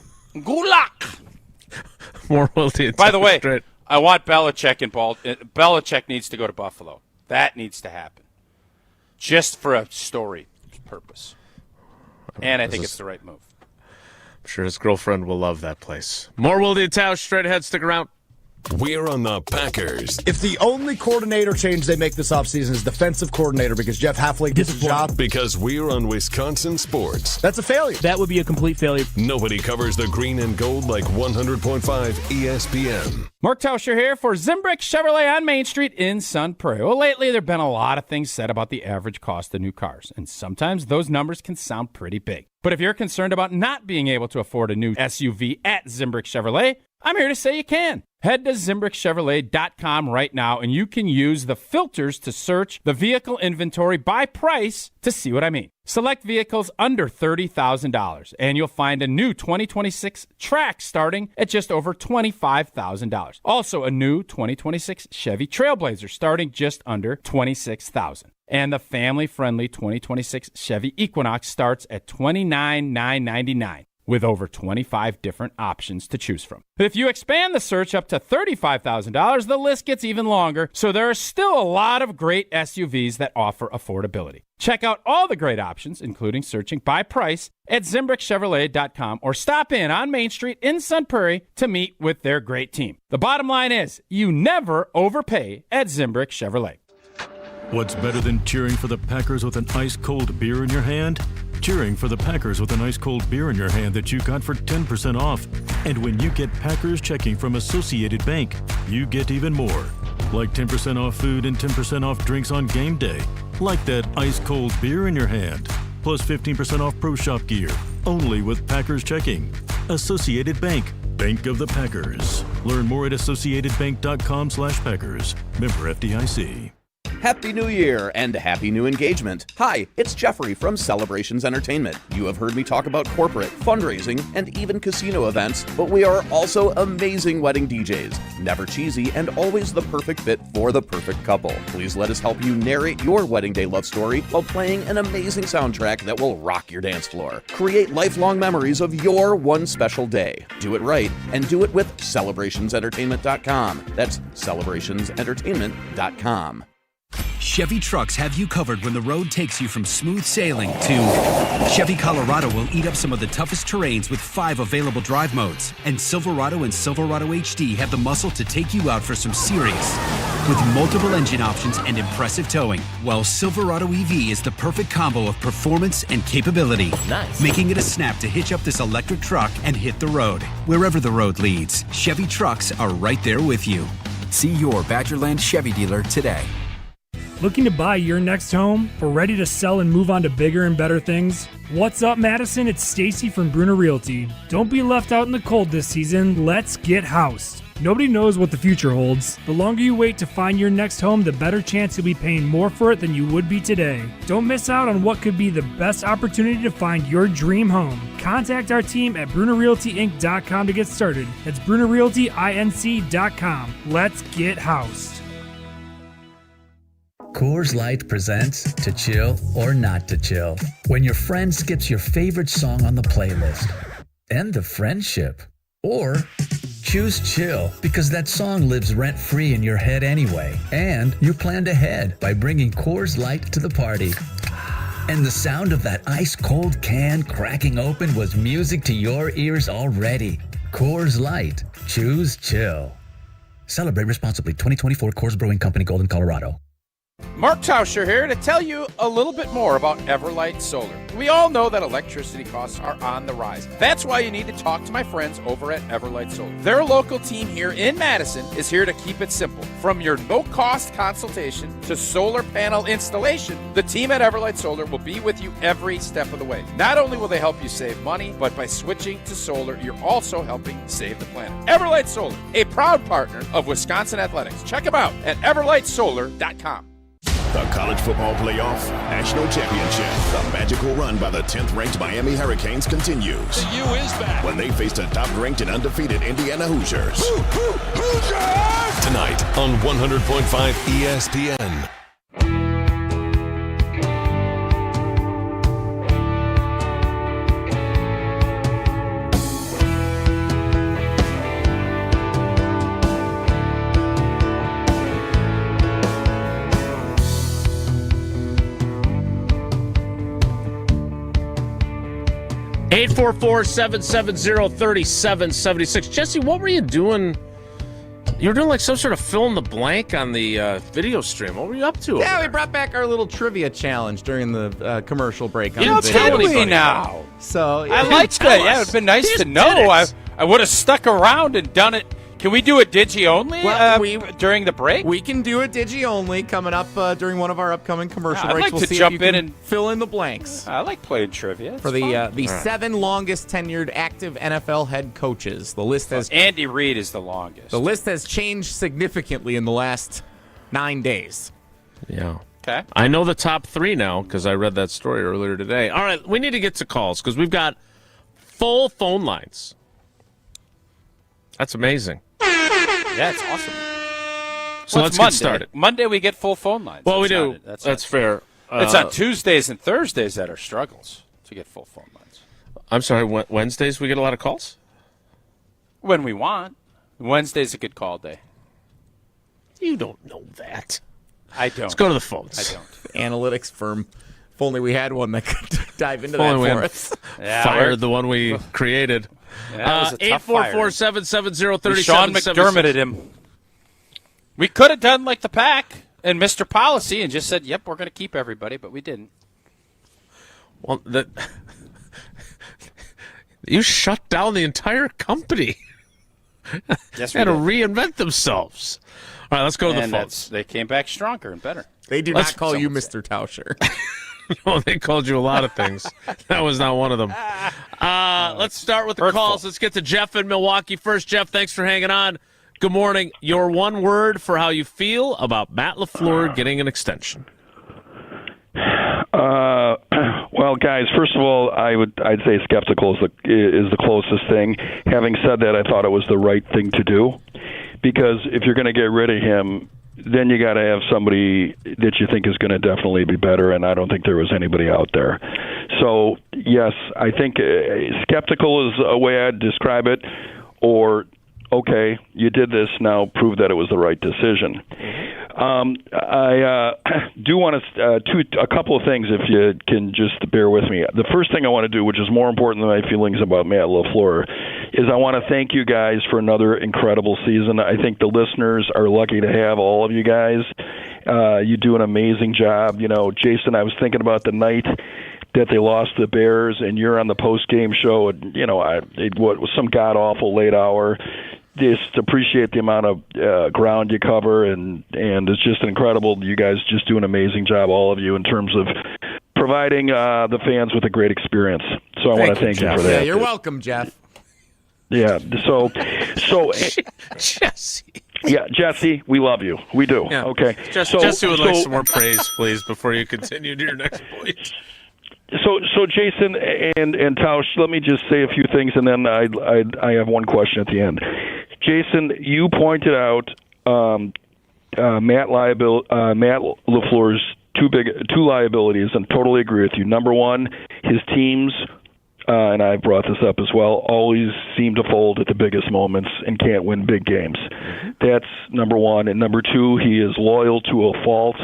More wealthy. By the way, I want Belichick involved. Belichick needs to go to Buffalo. That needs to happen. Just for a story purpose. And I think it's the right move. I'm sure his girlfriend will love that place. More Wilde and Tausch, straight ahead. Stick around. We're on the Packers. If the only coordinator change they make this offseason is defensive coordinator because Jeff Hafley gets a job. Because we're on Wisconsin sports. That's a failure. That would be a complete failure. Nobody covers the green and gold like 100.5 ESPN. Mark Tauscher here for Zimbrick Chevrolet on Main Street in Sun Prairie. Well, lately there have been a lot of things said about the average cost of new cars, and sometimes those numbers can sound pretty big. But if you're concerned about not being able to afford a new SUV at Zimbrick Chevrolet, I'm here to say you can. Head to ZimbrickChevrolet.com right now, and you can use the filters to search the vehicle inventory by price to see what I mean. Select vehicles under $30,000, and you'll find a new 2026 Trax starting at just over $25,000. Also, a new 2026 Chevy Trailblazer starting just under $26,000. And the family-friendly 2026 Chevy Equinox starts at $29,999. with over 25 different options to choose from. If you expand the search up to $35,000, the list gets even longer, so there are still a lot of great SUVs that offer affordability. Check out all the great options, including searching by price, at ZimbrickChevrolet.com or stop in on Main Street in Sun Prairie to meet with their great team. The bottom line is, you never overpay at Zimbrick Chevrolet. What's better than cheering for the Packers with an ice-cold beer in your hand? Cheering for the Packers with an ice-cold beer in your hand that you got for 10% off. And when you get Packers checking from Associated Bank, you get even more. Like 10% off food and 10% off drinks on game day. Like that ice-cold beer in your hand. Plus 15% off Pro Shop gear. Only with Packers checking. Associated Bank. Bank of the Packers. Learn more at associatedbank.com/Packers. Member FDIC. Happy New Year and happy new engagement. Hi, it's Jeffrey from Celebrations Entertainment. You have heard me talk about corporate, fundraising, and even casino events, but we are also amazing wedding DJs. Never cheesy and always the perfect fit for the perfect couple. Please let us help you narrate your wedding day love story while playing an amazing soundtrack that will rock your dance floor. Create lifelong memories of your one special day. Do it right and do it with celebrationsentertainment.com. That's celebrationsentertainment.com. Chevy trucks have you covered when the road takes you from smooth sailing to Chevy Colorado will eat up some of the toughest terrains with 5 available drive modes. And Silverado and Silverado HD have the muscle to take you out for some serious with multiple engine options and impressive towing. While Silverado EV is the perfect combo of performance and capability. Nice. Making it a snap to hitch up this electric truck and hit the road. Wherever the road leads, Chevy trucks are right there with you. See your Badgerland Chevy dealer today. Looking to buy your next home or ready to sell and move on to bigger and better things? What's up, Madison? It's Stacy from Bruner Realty. Don't be left out in the cold this season. Let's get housed. Nobody knows what the future holds. The longer you wait to find your next home, the better chance you'll be paying more for it than you would be today. Don't miss out on what could be the best opportunity to find your dream home. Contact our team at BrunerRealtyInc.com to get started. That's BrunerRealtyInc.com. Let's get housed. Coors Light presents To Chill or Not to Chill. When your friend skips your favorite song on the playlist. End the friendship. Or choose chill because that song lives rent-free in your head anyway. And you planned ahead by bringing Coors Light to the party. And the sound of that ice-cold can cracking open was music to your ears already. Coors Light. Choose chill. Celebrate responsibly. 2024 Coors Brewing Company, Golden, Colorado. Mark Tauscher here to tell you a little bit more about Everlight Solar. We all know that electricity costs are on the rise. That's why you need to talk to my friends over at Everlight Solar. Their local team here in Madison is here to keep it simple. From your no-cost consultation to solar panel installation, the team at Everlight Solar will be with you every step of the way. Not only will they help you save money, but by switching to solar, you're also helping save the planet. Everlight Solar, a proud partner of Wisconsin Athletics. Check them out at everlightsolar.com. The College Football Playoff National Championship. The magical run by the 10th-ranked Miami Hurricanes continues. The U is back. When they face the top-ranked and undefeated Indiana Hoosiers. Hoosiers! Tonight on 100.5 ESPN. 844-770-3776. Jesse, what were you doing? You were doing like some sort of fill in the blank on the video stream. What were you up to? Yeah, we brought back our little trivia challenge during the commercial break. You tell me now. So I liked that. Yeah, it'd been nice to know. I would have stuck around and done it. Can we do a Digi only during the break? We can do a Digi only coming up during one of our upcoming commercial I'd breaks. like to jump in and fill in the blanks. I like playing trivia. For the 7 longest tenured active NFL head coaches. The list has Andy Reid is the longest. The list has changed significantly in the last 9 days. Yeah. Okay. I know the top 3 now because I read that story earlier today. All right, we need to get to calls because we've got full phone lines. That's amazing. Yeah, it's awesome. So let's get started. Monday we get full phone lines. Well, we do. That's fair. It's on Tuesdays and Thursdays that are struggles to get full phone lines. I'm sorry, Wednesdays we get a lot of calls? When we want. Wednesday's a good call day. You don't know that. I don't. Let's go to the phones. I don't. Analytics firm If only we had one that could dive into If only that we for had us. fired the one we created. That was a tough fire. 844-770-3776. Sean McDermott at him. We could have done like the Pack and Mr. Policy and just said, yep, we're going to keep everybody, but we didn't. Well, you shut down the entire company. Yes, they had to reinvent themselves. All right, let's go to the phones. They came back stronger and better. They do not call you Mr. Tauscher. No, they called you a lot of things. That was not one of them. Let's start with the calls. Let's get to Jeff in Milwaukee first. Jeff, thanks for hanging on. Good morning. Your one word for how you feel about Matt LaFleur getting an extension. Well, guys, first of all, I'd say skeptical is the closest thing. Having said that, I thought it was the right thing to do, because if you're going to get rid of him, then you got to have somebody that you think is going to definitely be better, and I don't think there was anybody out there. So, yes, I think skeptical is a way I'd describe it, or, okay, you did this, now prove that it was the right decision. I do want to a couple of things, if you can just bear with me. The first thing I want to do, which is more important than my feelings about Matt LaFleur, is I want to thank you guys for another incredible season. I think the listeners are lucky to have all of you guys. You do an amazing job. You know, Jason, I was thinking about the night that they lost to the Bears, and you're on the post-game show, and, you know, it was some god-awful late hour. Just appreciate the amount of ground you cover, and it's just incredible. You guys just do an amazing job, all of you, in terms of providing the fans with a great experience. So I want to thank you for that. Yeah, you're welcome, Jeff. Yeah. So Jesse. Yeah, Jesse, we love you. We do. Yeah. Okay. Jesse would like some more praise, please, before you continue to your next point. So Jason and Tausch, let me just say a few things, and then I have one question at the end. Jason, you pointed out Matt LaFleur's two liabilities, and totally agree with you. Number one, his teams, and I brought this up as well, always seem to fold at the biggest moments and can't win big games. That's number one. And number two, he is loyal to a fault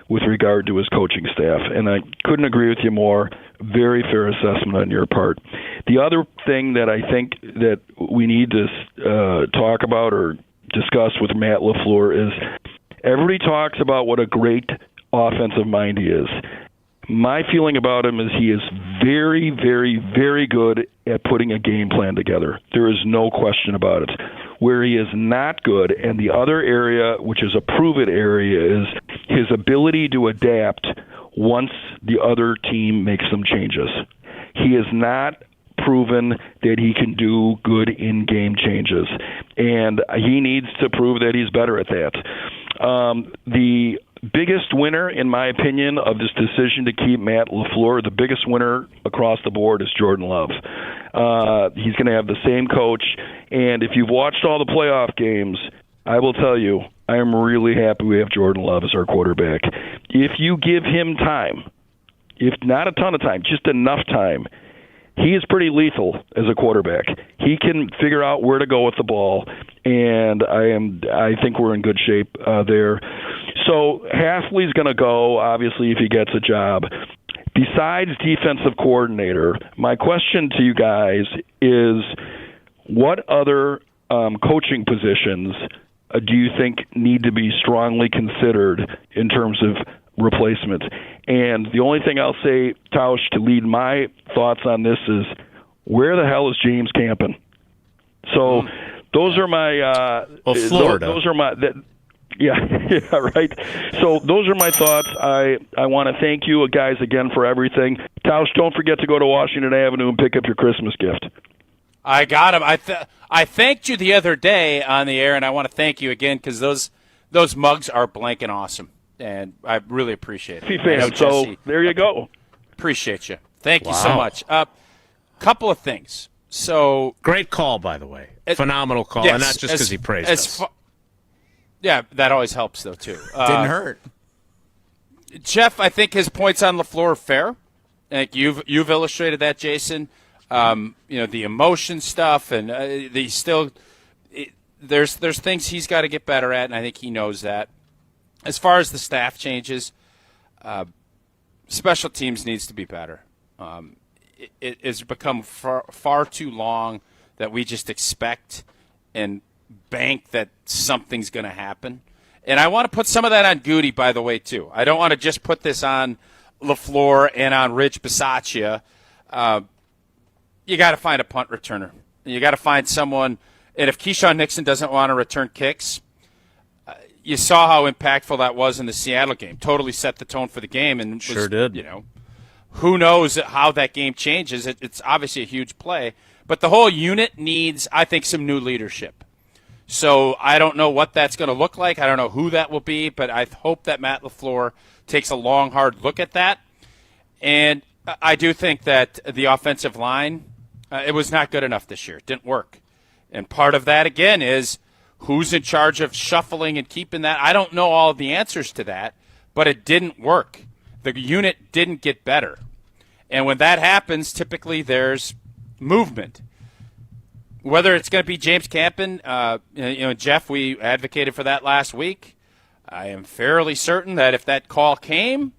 with regard to his coaching staff, and I couldn't agree with you more. Very fair assessment on your part. The other thing that I think that we need to talk about or discuss with Matt LaFleur is everybody talks about what a great offensive mind he is. My feeling about him is he is very, very, very good at putting a game plan together. There is no question about it. Where he is not good, and the other area, which is a prove-it area, is his ability to adapt once the other team makes some changes. He has not proven that he can do good in-game changes, and he needs to prove that he's better at that. The biggest winner, in my opinion, of this decision to keep Matt LaFleur, the biggest winner across the board is Jordan Love. He's going to have the same coach, and if you've watched all the playoff games, I will tell you, I am really happy we have Jordan Love as our quarterback. If you give him time, if not a ton of time, just enough time, he is pretty lethal as a quarterback. He can figure out where to go with the ball, and I think we're in good shape there. So Hafley's going to go, obviously, if he gets a job. Besides defensive coordinator, my question to you guys is, what other coaching positions do you think need to be strongly considered in terms of replacements? And the only thing I'll say, Tausch, to lead my thoughts on this is, where the hell is James Campen? So those are my Florida. Those are my yeah, right. So those are my thoughts. I want to thank you guys again for everything. Tausch, don't forget to go to Washington Avenue and pick up your Christmas gift. I got him. I thanked you the other day on the air, and I want to thank you again because those mugs are blanking awesome, and I really appreciate it. So there you go. Appreciate you. Thank you so much. Couple of things. So great call, by the way. Phenomenal call, yes, and not just because he praised us. Yeah, that always helps, though, too. Didn't hurt. Jeff, I think his points on LaFleur are fair. I think you've illustrated that, Jason. The emotion stuff, and there's things he's got to get better at, and I think he knows that. As far as the staff changes, special teams needs to be better. It has become far too long that we just expect and bank that something's going to happen. And I want to put some of that on Goody, by the way, too. I don't want to just put this on LaFleur and on Rich Bisaccia. You got to find a punt returner. You got to find someone. And if Keyshawn Nixon doesn't want to return kicks, you saw how impactful that was in the Seattle game. Totally set the tone for the game. And sure did. You know, who knows how that game changes. It's obviously a huge play. But the whole unit needs, I think, some new leadership. So I don't know what that's going to look like. I don't know who that will be. But I hope that Matt LaFleur takes a long, hard look at that. And I do think that the offensive line, it was not good enough this year. It didn't work. And part of that, again, is who's in charge of shuffling and keeping that. I don't know all of the answers to that, but it didn't work. The unit didn't get better. And when that happens, typically there's movement. Whether it's going to be James Campen, Jeff, we advocated for that last week. I am fairly certain that if that call came,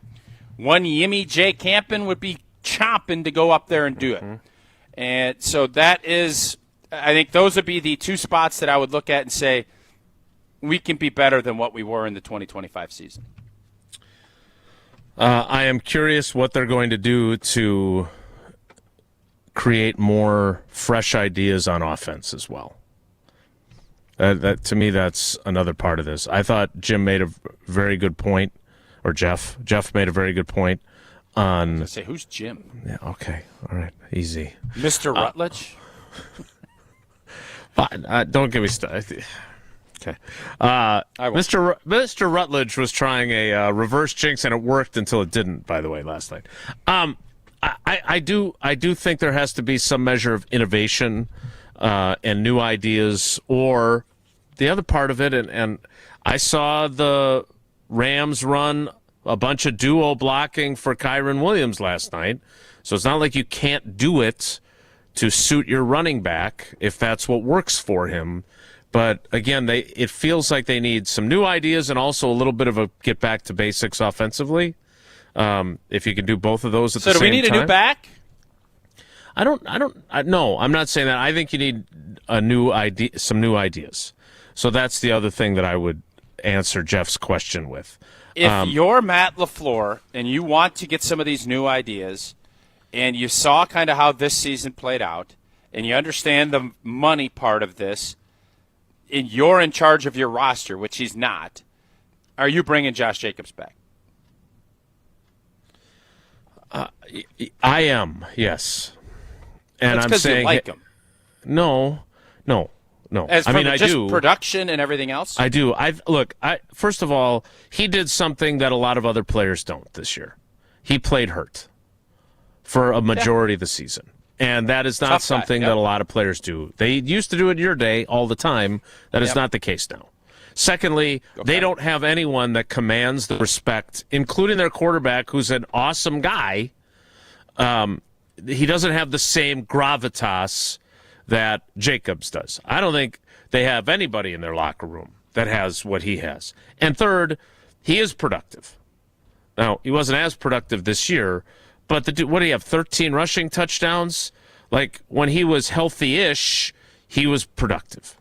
one Yimmy J. Campen would be chomping to go up there and do it. And so that is, I think those would be the two spots that I would look at and say, we can be better than what we were in the 2025 season. I am curious what they're going to do to create more fresh ideas on offense as well. That to me, that's another part of this. I thought Jim made a very good point, or Jeff made a very good point on. I say, who's Jim? Yeah, okay, all right, easy. Mr. Rutledge. Don't get me started. Okay. Mr. Rutledge was trying a reverse jinx, and it worked until it didn't, by the way, last night. I do think there has to be some measure of innovation and new ideas, or the other part of it, and I saw the Rams run a bunch of duo blocking for Kyron Williams last night, so it's not like you can't do it to suit your running back if that's what works for him. But again, it feels like they need some new ideas and also a little bit of a get back to basics offensively. If you can do both of those at the same time. So do we need a new back? No, I'm not saying that. I think you need some new ideas. So that's the other thing that I would answer Jeff's question with. If you're Matt LaFleur and you want to get some of these new ideas, and you saw kind of how this season played out, and you understand the money part of this, and you're in charge of your roster, which he's not, are you bringing Josh Jacobs back? I am, yes. And that's I'm because saying you like him. No. As for I just do. Production and everything else? I do. First of all, he did something that a lot of other players don't this year. He played hurt for a majority of the season. And that is not something that a lot of players do. They used to do it in your day all the time. That is not the case now. Secondly, they don't have anyone that commands the respect, including their quarterback, who's an awesome guy. He doesn't have the same gravitas that Jacobs does. I don't think they have anybody in their locker room that has what he has. And third, he is productive. Now, he wasn't as productive this year, but what do you have, 13 rushing touchdowns? Like, when he was healthy-ish, he was productive.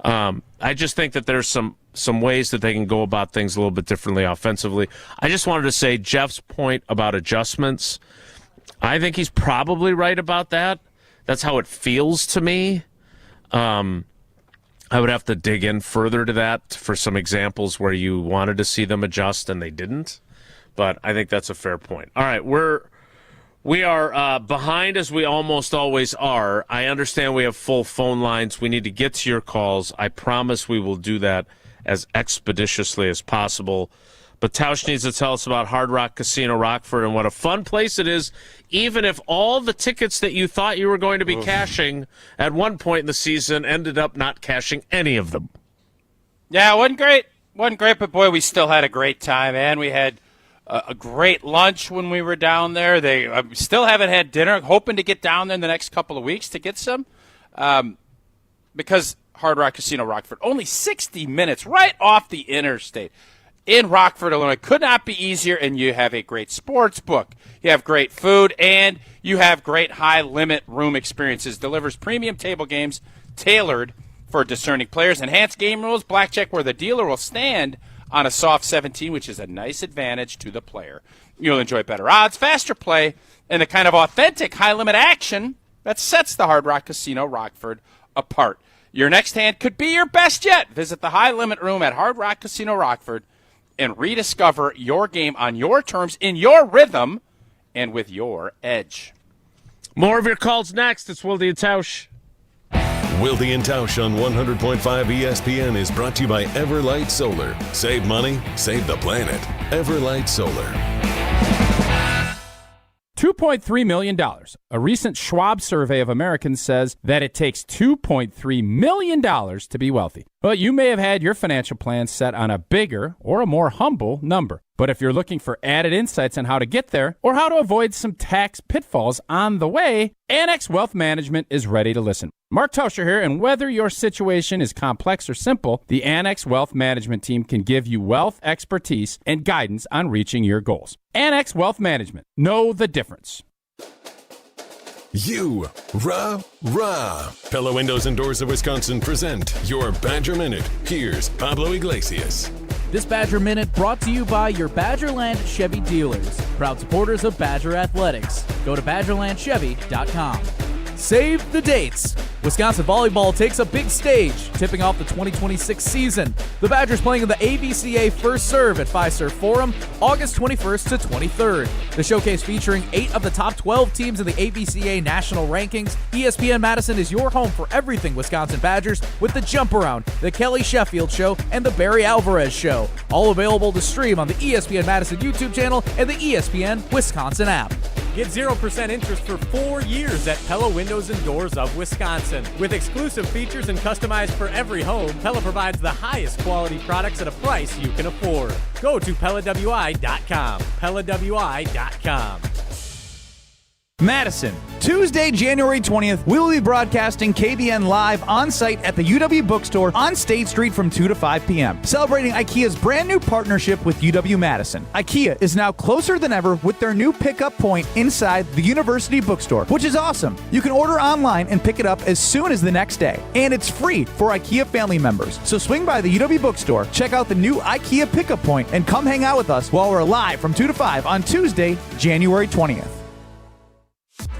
I just think that there's some ways that they can go about things a little bit differently offensively. I just wanted to say Jeff's point about adjustments, I think he's probably right about that. That's how it feels to me. I would have to dig in further to that for some examples where you wanted to see them adjust and they didn't. But I think that's a fair point. All right, we are behind as we almost always are. I understand we have full phone lines. We need to get to your calls. I promise we will do that as expeditiously as possible. But Tausch needs to tell us about Hard Rock Casino Rockford and what a fun place it is, even if all the tickets that you thought you were going to be cashing at one point in the season ended up not cashing any of them. Yeah, it wasn't great. But boy, we still had a great time, and we had a great lunch when we were down there. They still haven't had dinner. Hoping to get down there in the next couple of weeks to get some, because Hard Rock Casino Rockford, only 60 minutes right off the interstate. in Rockford, Illinois. Could not be easier, and you have a great sports book. You have great food, and you have great high-limit room experiences. Delivers premium table games tailored for discerning players. Enhanced game rules, blackjack where the dealer will stand on a soft 17, which is a nice advantage to the player. You'll enjoy better odds, faster play, and the kind of authentic high-limit action that sets the Hard Rock Casino Rockford apart. Your next hand could be your best yet. Visit the high-limit room at Hard Rock Casino Rockford and rediscover your game on your terms, in your rhythm, and with your edge. More of your calls next. It's Wilde and Tausch. Wilde and Tausch on 100.5 ESPN is brought to you by Everlight Solar. Save money, save the planet. Everlight Solar. $2.3 million. A recent Schwab survey of Americans says that it takes $2.3 million to be wealthy. Well, you may have had your financial plan set on a bigger or a more humble number. But if you're looking for added insights on how to get there or how to avoid some tax pitfalls on the way, Annex Wealth Management is ready to listen. Mark Tauscher here, and whether your situation is complex or simple, the Annex Wealth Management team can give you wealth expertise and guidance on reaching your goals. Annex Wealth Management. Know the difference. You, rah. Pella Windows and Doors of Wisconsin present your Badger Minute. Here's Pablo Iglesias. This Badger Minute brought to you by your Badgerland Chevy dealers, proud supporters of Badger Athletics. Go to BadgerlandChevy.com. Save the dates. Wisconsin volleyball takes a big stage, tipping off the 2026 season. The Badgers playing in the ABCA First Serve at Fiserv Forum, August 21st to 23rd. The showcase featuring 8 of the top 12 teams in the ABCA national rankings. ESPN Madison is your home for everything Wisconsin Badgers with the Jump Around, the Kelly Sheffield Show, and the Barry Alvarez Show. All available to stream on the ESPN Madison YouTube channel and the ESPN Wisconsin app. Get 0% interest for 4 years at Pella Windows and Doors of Wisconsin. With exclusive features and customized for every home, Pella provides the highest quality products at a price you can afford. Go to PellaWI.com. PellaWI.com. Madison, Tuesday, January 20th, we will be broadcasting KBN live on site at the UW Bookstore on State Street from 2 to 5 p.m., celebrating IKEA's brand new partnership with UW-Madison. IKEA is now closer than ever with their new pickup point inside the University Bookstore, which is awesome. You can order online and pick it up as soon as the next day, and it's free for IKEA family members. So swing by the UW Bookstore, check out the new IKEA pickup point, and come hang out with us while we're live from 2 to 5 on Tuesday, January 20th.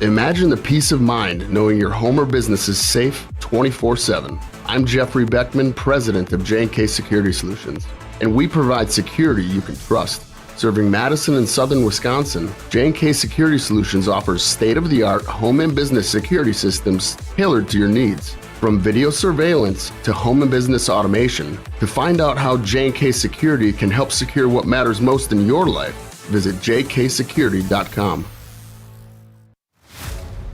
Imagine the peace of mind knowing your home or business is safe 24/7. I'm Jeffrey Beckman, president of J&K Security Solutions, and we provide security you can trust. Serving Madison and southern Wisconsin, J&K Security Solutions offers state-of-the-art home and business security systems tailored to your needs. From video surveillance to home and business automation, to find out how J&K Security can help secure what matters most in your life, visit jksecurity.com.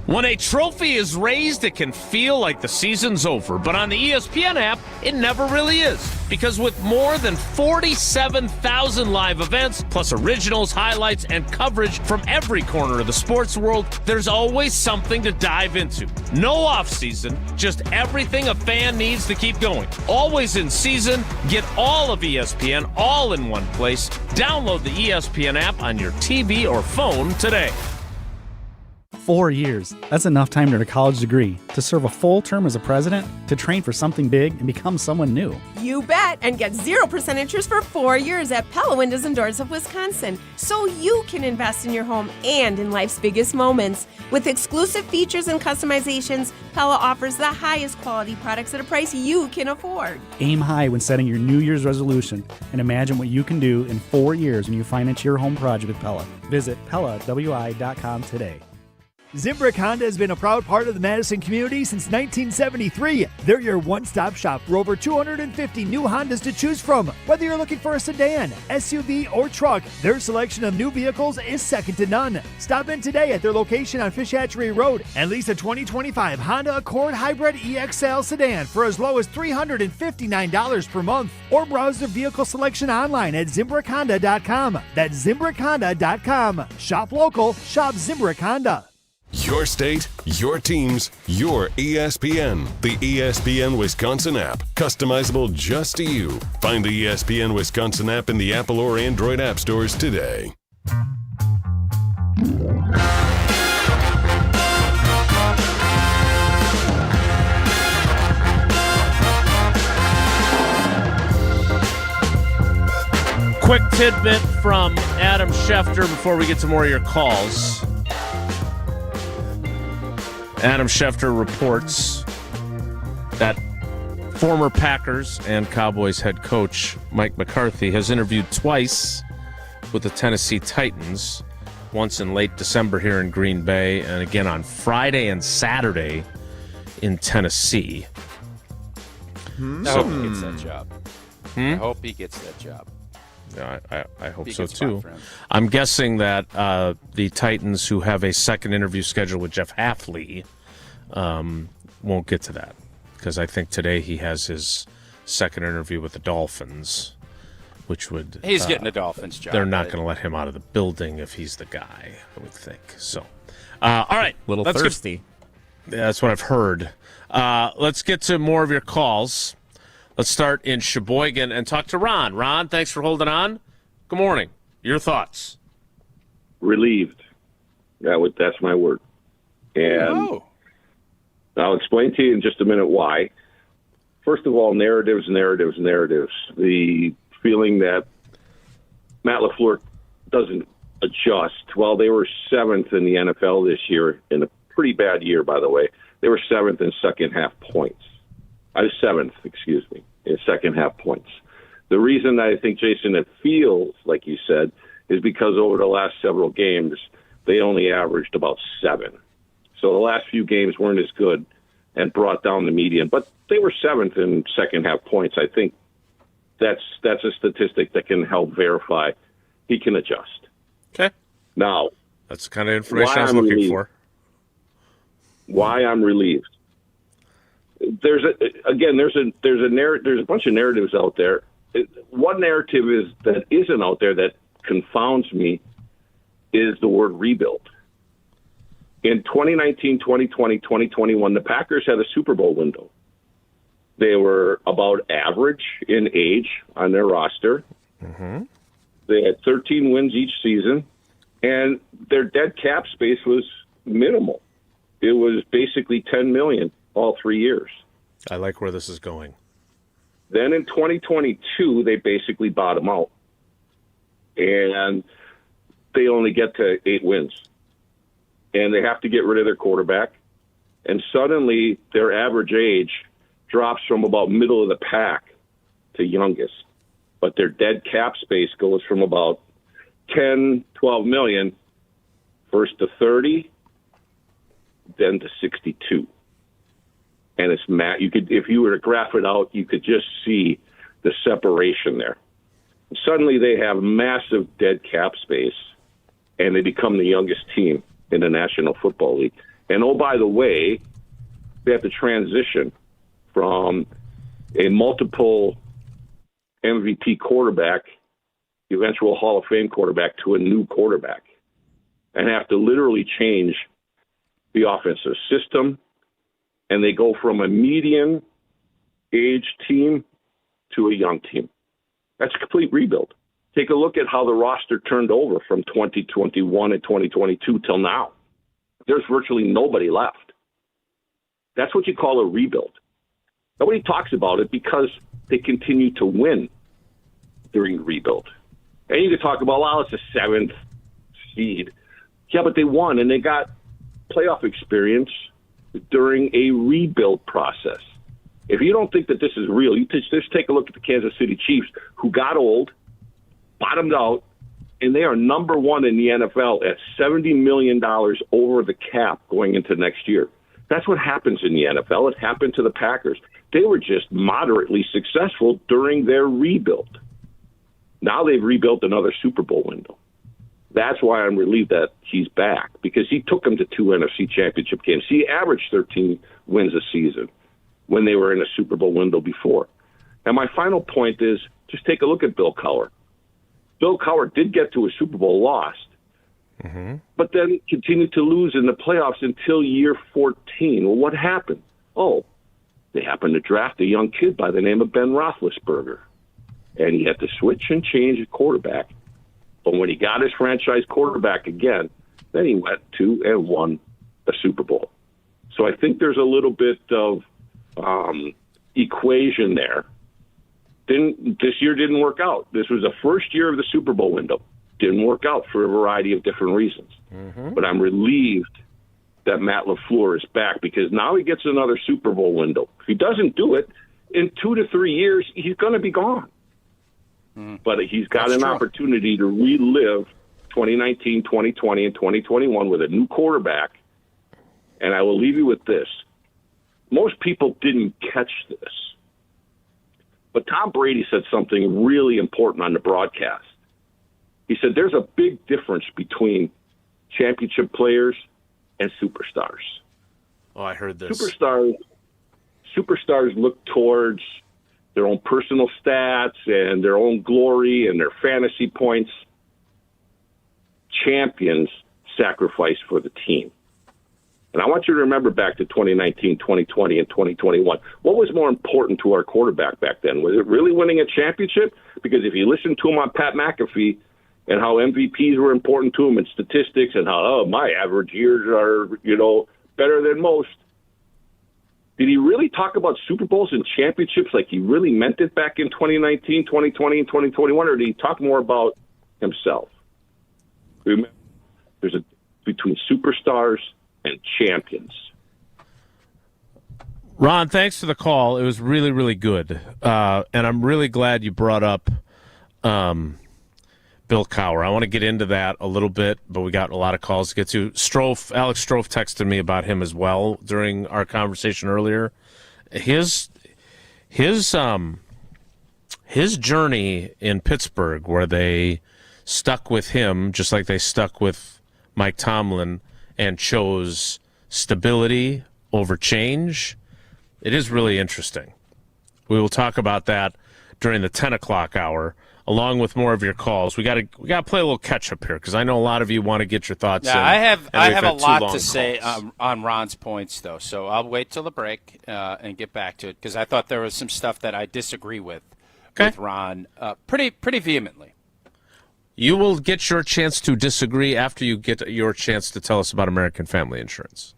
When a trophy is raised, it can feel like the season's over. But on the ESPN app, it never really is. Because with more than 47,000 live events, plus originals, highlights, and coverage from every corner of the sports world, there's always something to dive into. No off-season, just everything a fan needs to keep going. Always in season, get all of ESPN all in one place. Download the ESPN app on your TV or phone today. 4 years. That's enough time to earn a college degree, to serve a full term as a president, to train for something big and become someone new. You bet, and get 0% interest for 4 years at Pella Windows and Doors of Wisconsin, so you can invest in your home and in life's biggest moments. With exclusive features and customizations, Pella offers the highest quality products at a price you can afford. Aim high when setting your New Year's resolution, and imagine what you can do in 4 years when you finance your home project with Pella. Visit PellaWI.com today. Zimbrick Honda has been a proud part of the Madison community since 1973. They're your one-stop shop for over 250 new Hondas to choose from. Whether you're looking for a sedan, SUV, or truck, their selection of new vehicles is second to none. Stop in today at their location on Fish Hatchery Road and lease a 2025 Honda Accord Hybrid EXL sedan for as low as $359 per month. Or browse their vehicle selection online at ZimbrickHonda.com. That's ZimbrickHonda.com. Shop local, shop Zimbrick Honda. Your state, your teams, your ESPN. The ESPN Wisconsin app. Customizable just to you. Find the ESPN Wisconsin app in the Apple or Android app stores today. Quick tidbit from Adam Schefter before we get to more of your calls. Adam Schefter reports that former Packers and Cowboys head coach Mike McCarthy has interviewed twice with the Tennessee Titans, once in late December here in Green Bay, and again on Friday and Saturday in Tennessee. I hope he gets that job. I hope he gets that job. Yeah, I hope so too. I'm guessing that the Titans, who have a second interview scheduled with Jeff Hafley, won't get to that, because I think today he has his second interview with the Dolphins, which would... He's getting the Dolphins job. They're not going to let him out of the building if he's the guy, I would think. So, all right. Little thirsty. That's what I've heard. Let's get to more of your calls. Let's start in Sheboygan and talk to Ron. Ron, thanks for holding on. Good morning. Your thoughts? Relieved. That's my word. And I'll explain to you in just a minute why. First of all, narratives. The feeling that Matt LaFleur doesn't adjust. Well, they were 7th in the NFL this year, in a pretty bad year, by the way. They were 7th in second half points. I was 7th, in second half points. The reason I think, Jason, it feels like you said is because over the last several games, they only averaged about 7. So the last few games weren't as good and brought down the median, but they were 7th in second half points. I think that's a statistic that can help verify he can adjust. Okay. Now, that's the kind of information I was looking for. Why I'm relieved. There's a bunch of narratives out there. One narrative that isn't out there that confounds me is the word rebuild. In 2019, 2020, 2021, the Packers had a Super Bowl window. They were about average in age on their roster. Mm-hmm. They had 13 wins each season, and their dead cap space was minimal. It was basically $10 million all 3 years. I like where this is going. Then in 2022, they basically bottom out, and they only get to 8 wins. And they have to get rid of their quarterback, and suddenly their average age drops from about middle of the pack to youngest. But their dead cap space goes from about 10, 12 million, first to 30, then to 62. And it's if you were to graph it out, you could just see the separation there. And suddenly they have massive dead cap space, and they become the youngest team in the National Football League. And oh, by the way, they have to transition from a multiple MVP quarterback, eventual Hall of Fame quarterback, to a new quarterback, and have to literally change the offensive system. And they go from a median age team to a young team. That's a complete rebuild. Take a look at how the roster turned over from 2021 and 2022 till now. There's virtually nobody left. That's what you call a rebuild. Nobody talks about it because they continue to win during the rebuild. And you can talk about, well, it's a 7th seed. Yeah, but they won, and they got playoff experience during a rebuild process. If you don't think that this is real, you just take a look at the Kansas City Chiefs, who got old, bottomed out, and they are number 1 in the NFL at $70 million over the cap going into next year. That's what happens in the NFL. It happened to the Packers. They were just moderately successful during their rebuild. Now they've rebuilt another Super Bowl window. That's why I'm relieved that he's back, because he took them to 2 NFC championship games. He averaged 13 wins a season when they were in a Super Bowl window before. And my final point is, just take a look at Bill Cowher. Bill Cowher did get to a Super Bowl, lost, but then continued to lose in the playoffs until year 14. Well, what happened? Oh, they happened to draft a young kid by the name of Ben Roethlisberger, and he had to switch and change his quarterback. But when he got his franchise quarterback again, then he went to and won a Super Bowl. So I think there's a little bit of equation there. This year didn't work out. This was the first year of the Super Bowl window. Didn't work out for a variety of different reasons. But I'm relieved that Matt LaFleur is back because now he gets another Super Bowl window. If he doesn't do it, in 2 to 3 years, he's going to be gone. But he's got an opportunity to relive 2019, 2020, and 2021 with a new quarterback. And I will leave you with this. Most people didn't catch this. But Tom Brady said something really important on the broadcast. He said there's a big difference between championship players and superstars. Oh, I heard this. Superstars look towards their own personal stats and their own glory and their fantasy points. Champions sacrifice for the team. And I want you to remember back to 2019, 2020, and 2021. What was more important to our quarterback back then? Was it really winning a championship? Because if you listen to him on Pat McAfee and how MVPs were important to him and statistics and how, my average years are, better than most. Did he really talk about Super Bowls and championships like he really meant it back in 2019, 2020, and 2021? Or did he talk more about himself? Remember, there's a between superstars and champions. Ron, thanks for the call. It was really, really good. And I'm really glad you brought up Bill Cowher. I want to get into that a little bit, but we got a lot of calls to get to. Alex Strofe texted me about him as well during our conversation earlier. His journey in Pittsburgh, where they stuck with him just like they stuck with Mike Tomlin and chose stability over change, it is really interesting. We will talk about that during the 10 o'clock hour, along with more of your calls. We got to play a little catch up here because I know a lot of you want to get your thoughts. Yeah, in. I have a lot to say on Ron's points though, so I'll wait till the break and get back to it because I thought there was some stuff that I disagree with Ron pretty vehemently. You will get your chance to disagree after you get your chance to tell us about American Family Insurance.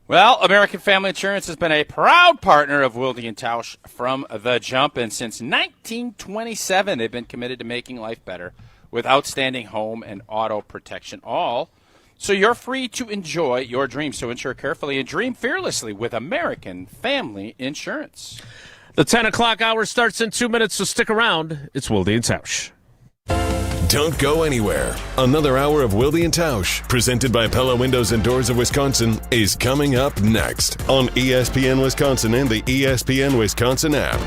Well, American Family Insurance has been a proud partner of Wilde and Tausch from the jump, and since 1927, they've been committed to making life better with outstanding home and auto protection, all so you're free to enjoy your dreams. So insure carefully and dream fearlessly with American Family Insurance. The 10 o'clock hour starts in 2 minutes, so stick around. It's Wilde and Tausch. Don't go anywhere. Another hour of Wilde and Tausch, presented by Pella Windows and Doors of Wisconsin, is coming up next on ESPN Wisconsin and the ESPN Wisconsin app.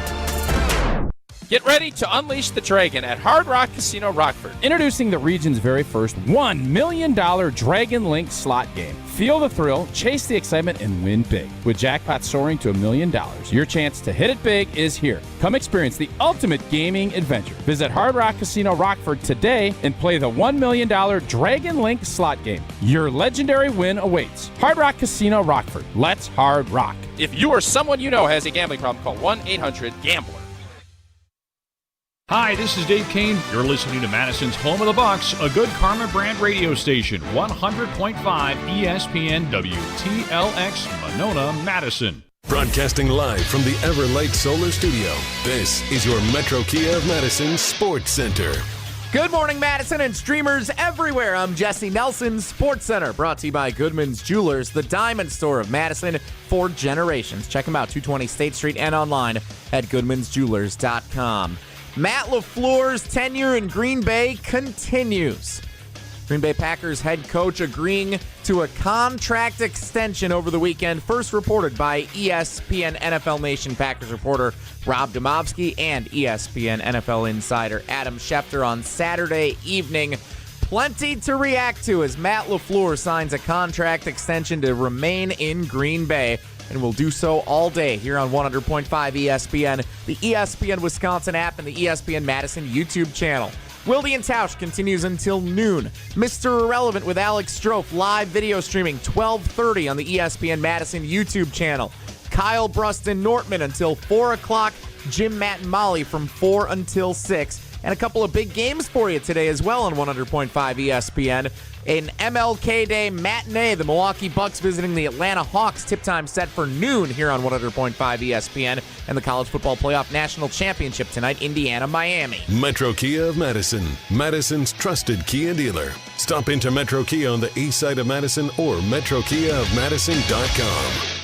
Get ready to unleash the dragon at Hard Rock Casino Rockford. Introducing the region's very first $1 million Dragon Link slot game. Feel the thrill, chase the excitement, and win big. With jackpots soaring to $1 million, your chance to hit it big is here. Come experience the ultimate gaming adventure. Visit Hard Rock Casino Rockford today and play the $1 million Dragon Link slot game. Your legendary win awaits. Hard Rock Casino Rockford. Let's hard rock. If you or someone you know has a gambling problem, call 1-800-GAMBLER. Hi, this is Dave Kane. You're listening to Madison's Home of the Bucks, a good Karma brand radio station, 100.5 ESPN WTLX, Monona, Madison. Broadcasting live from the Everlight Solar Studio, this is your Metro Kia of Madison Sports Center. Good morning, Madison and streamers everywhere. I'm Jesse Nelson, Sports Center, brought to you by Goodman's Jewelers, the diamond store of Madison for generations. Check them out, 220 State Street and online at goodmansjewelers.com. Matt LaFleur's tenure in Green Bay continues. Green Bay Packers head coach agreeing to a contract extension over the weekend, first reported by ESPN NFL Nation Packers reporter Rob Demovsky and ESPN NFL insider Adam Schefter on Saturday evening. Plenty to react to as Matt LaFleur signs a contract extension to remain in Green Bay, and will do so all day here on 100.5 ESPN, the ESPN Wisconsin app, and the ESPN Madison YouTube channel. Wilde and Tausch continues until noon. Mr. Irrelevant with Alex Strofe, live video streaming 12:30 on the ESPN Madison YouTube channel. Kyle Bruston Nortman until 4 o'clock. Jim, Matt, and Molly from 4 until 6. And a couple of big games for you today as well on 100.5 ESPN. An MLK Day matinee, the Milwaukee Bucks visiting the Atlanta Hawks. Tip time set for noon here on 100.5 ESPN. And the College Football Playoff National Championship tonight, Indiana, Miami. Metro Kia of Madison, Madison's trusted Kia dealer. Stop into Metro Kia on the east side of Madison or metrokiaofmadison.com.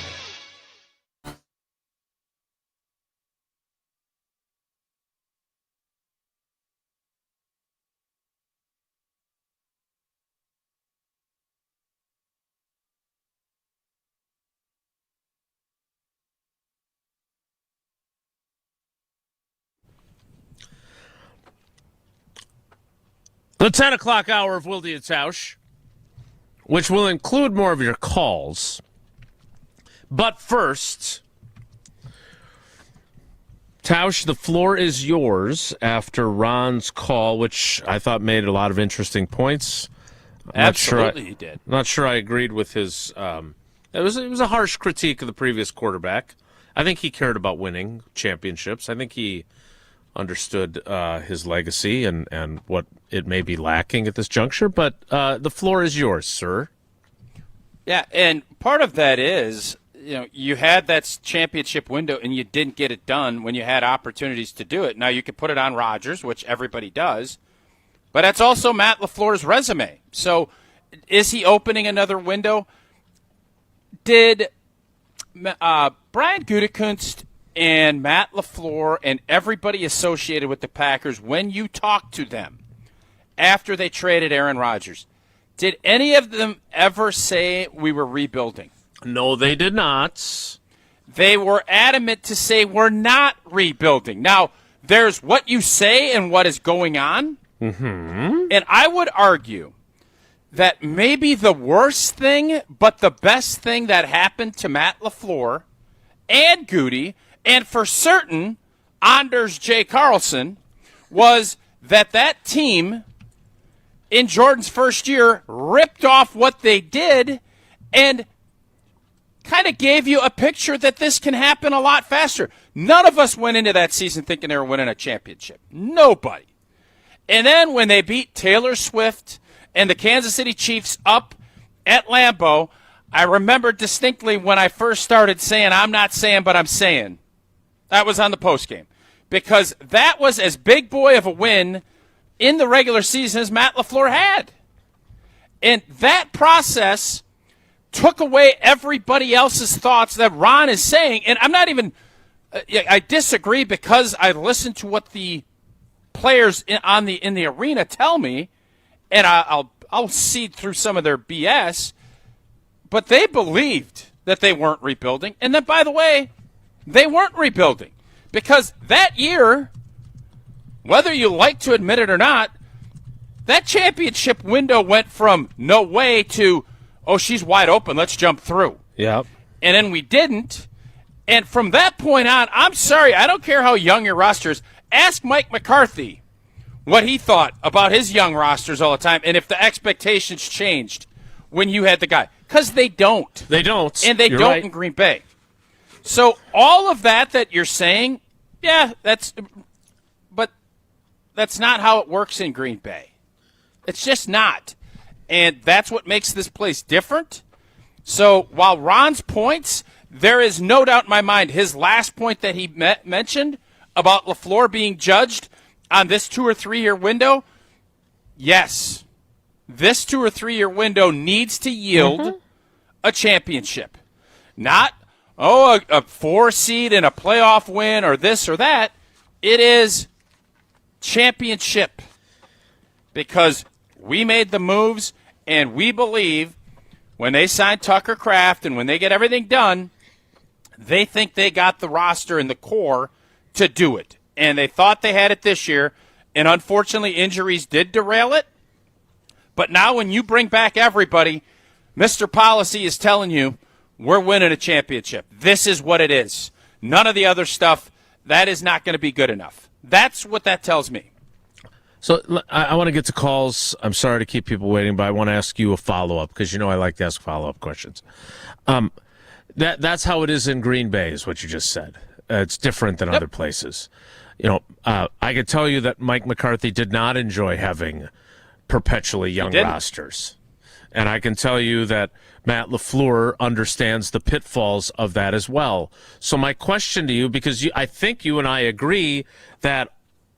The 10 o'clock hour of Wilde and Tausch, which will include more of your calls. But first, Tausch, the floor is yours after Ron's call, which I thought made a lot of interesting points. Absolutely, he did. I'm not sure I agreed with his. It was a harsh critique of the previous quarterback. I think he cared about winning championships. I think he understood his legacy and what it may be lacking at this juncture. But the floor is yours, sir. Yeah, and part of that is, you had that championship window and you didn't get it done when you had opportunities to do it. Now, you could put it on Rodgers, which everybody does, but that's also Matt LaFleur's resume. So is he opening another window? Did Brian Gutekunst and Matt LaFleur and everybody associated with the Packers, when you talked to them after they traded Aaron Rodgers, did any of them ever say we were rebuilding? No, they did not. They were adamant to say we're not rebuilding. Now, there's what you say and what is going on. Mm-hmm. And I would argue that maybe the worst thing, but the best thing that happened to Matt LaFleur and Goody, and for certain, Anders J. Carlson, was that team in Jordan's first year ripped off what they did and kind of gave you a picture that this can happen a lot faster. None of us went into that season thinking they were winning a championship. Nobody. And then when they beat Taylor Swift and the Kansas City Chiefs up at Lambeau, I remember distinctly when I first started saying, I'm not saying, but I'm saying. That was on the postgame. Because that was as big boy of a win in the regular season as Matt LaFleur had. And that process took away everybody else's thoughts that Ron is saying. And I'm not even, I disagree because I listened to what the players in the arena tell me, and I'll seed through some of their BS. But they believed that they weren't rebuilding. And then, by the way, they weren't rebuilding. Because that year, whether you like to admit it or not, that championship window went from no way to, oh, she's wide open, let's jump through. Yeah. And then we didn't. And from that point on, I'm sorry, I don't care how young your roster is. Ask Mike McCarthy what he thought about his young rosters all the time and if the expectations changed when you had the guy. Because they don't. They don't. And they You're don't right. in Green Bay. So all of that you're saying, yeah, but that's not how it works in Green Bay. It's just not. And that's what makes this place different. So while Ron's points, there is no doubt in my mind, his last point that he mentioned about LaFleur being judged on this 2 or 3 year window, yes, this 2 or 3 year window needs to yield a championship. Not, a 4 seed and a playoff win or this or that. It is championship because we made the moves and we believe when they sign Tucker Kraft and when they get everything done, they think they got the roster and the core to do it. And they thought they had it this year, and unfortunately injuries did derail it. But now when you bring back everybody, Mr. Policy is telling you, we're winning a championship. This is what it is. None of the other stuff, that is not going to be good enough. That's what that tells me. So I want to get to calls. I'm sorry to keep people waiting, but I want to ask you a follow-up because I like to ask follow-up questions. That's how it is in Green Bay, is what you just said. It's different than other places. I can tell you that Mike McCarthy did not enjoy having perpetually young rosters. And I can tell you that Matt LaFleur understands the pitfalls of that as well. So my question to you, because I think you and I agree that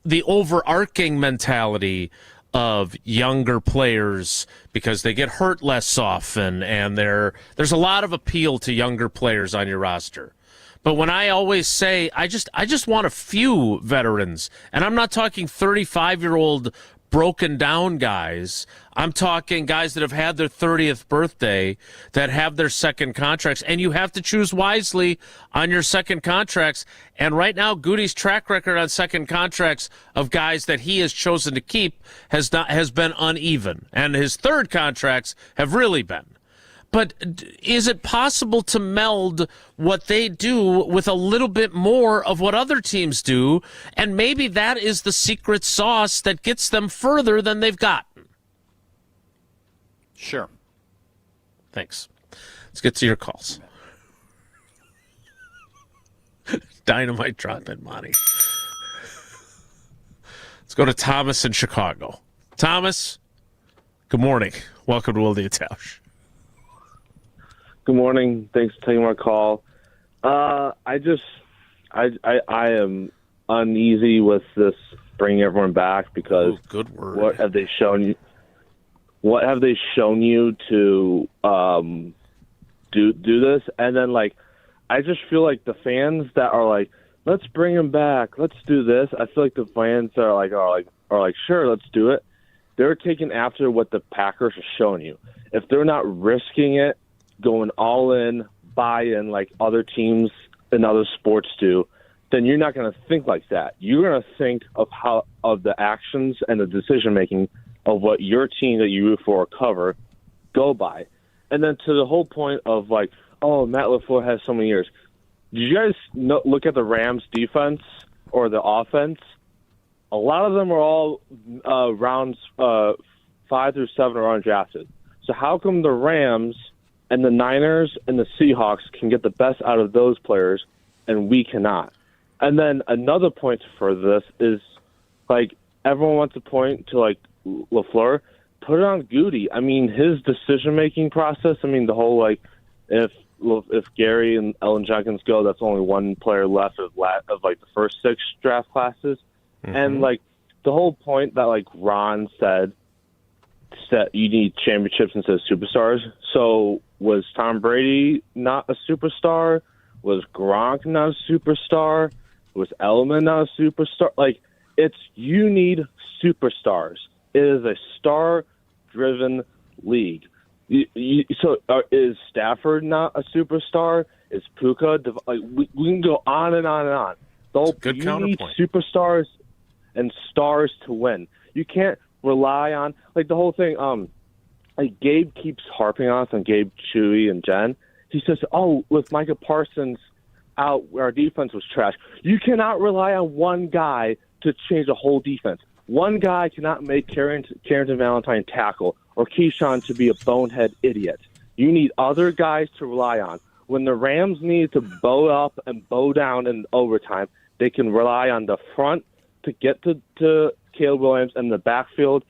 the overarching mentality of younger players, because they get hurt less often, and there's a lot of appeal to younger players on your roster. But when I always say I just want a few veterans, and I'm not talking 35-year-old broken down guys. I'm talking guys that have had their 30th birthday, that have their second contracts, and you have to choose wisely on your second contracts. And right now, Goody's track record on second contracts of guys that he has chosen to keep has been uneven, and his third contracts have really been. But is it possible to meld what they do with a little bit more of what other teams do? And maybe that is the secret sauce that gets them further than they've gotten. Sure. Thanks. Let's get to your calls. Dynamite drop in, Monty. Let's go to Thomas in Chicago. Thomas, good morning. Welcome to Wilde and Tausch. Good morning. Thanks for taking my call. I am uneasy with this bringing everyone back because good word. What have they shown you? What have they shown you to do this? And then I just feel like the fans that are like, let's bring him back, let's do this. I feel like the fans are like, sure, let's do it. They're taking after what the Packers are showing you. If they're not risking it, going all in, buy-in like other teams in other sports do, then you're not going to think like that. You're going to think of the actions and the decision-making of what your team that you root for or cover go by. And then to the whole point of Matt LaFleur has so many years. Did you guys look at the Rams' defense or the offense? A lot of them are all rounds 5 through 7 are undrafted. So how come the Rams and the Niners and the Seahawks can get the best out of those players and we cannot? And then another point for this is, everyone wants to point to, LaFleur. Put it on Goody. I mean, his decision-making process, the whole, if Gary and Ellen Jenkins go, that's only one player left of the first 6 draft classes. Mm-hmm. And, the whole point that, Ron said you need championships instead of superstars. So was Tom Brady not a superstar? Was Gronk not a superstar? Was Edelman not a superstar? You need superstars. It is a star-driven league. Is Stafford not a superstar? Is Puka? We can go on and on and on. Good you need superstars and stars to win. You can't rely on the whole thing. Gabe keeps harping on us on Gabe, Chewy, and Jen. He says, with Micah Parsons out, our defense was trash. You cannot rely on one guy to change a whole defense. One guy cannot make Carrington Valentine tackle or Keyshawn to be a bonehead idiot. You need other guys to rely on. When the Rams need to bow up and bow down in overtime, they can rely on the front to get to Caleb Williams and the backfield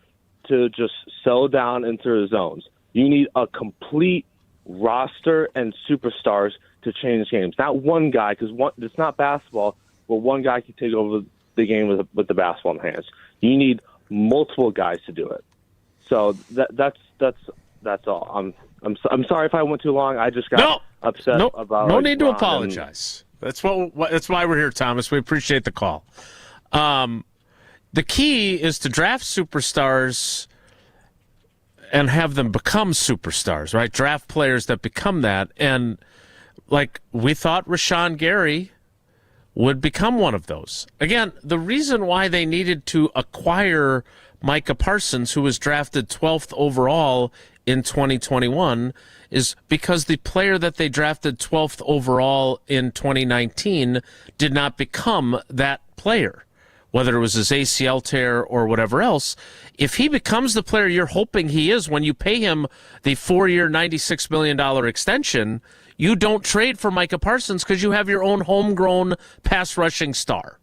to just settle down into the zones. You need a complete roster and superstars to change games. Not one guy, because it's not basketball where one guy can take over the game with the basketball in hands. You need multiple guys to do it. So that's all. I'm sorry if I went too long. I just got upset about. No need to apologize. That's why we're here, Thomas. We appreciate the call. The key is to draft superstars and have them become superstars, right? Draft players that become that. And we thought Rashawn Gary would become one of those. Again, the reason why they needed to acquire Micah Parsons, who was drafted 12th overall in 2021, is because the player that they drafted 12th overall in 2019 did not become that player. whether it was his ACL tear or whatever else, if he becomes the player you're hoping he is when you pay him the 4-year, $96 million extension, you don't trade for Micah Parsons because you have your own homegrown pass rushing star.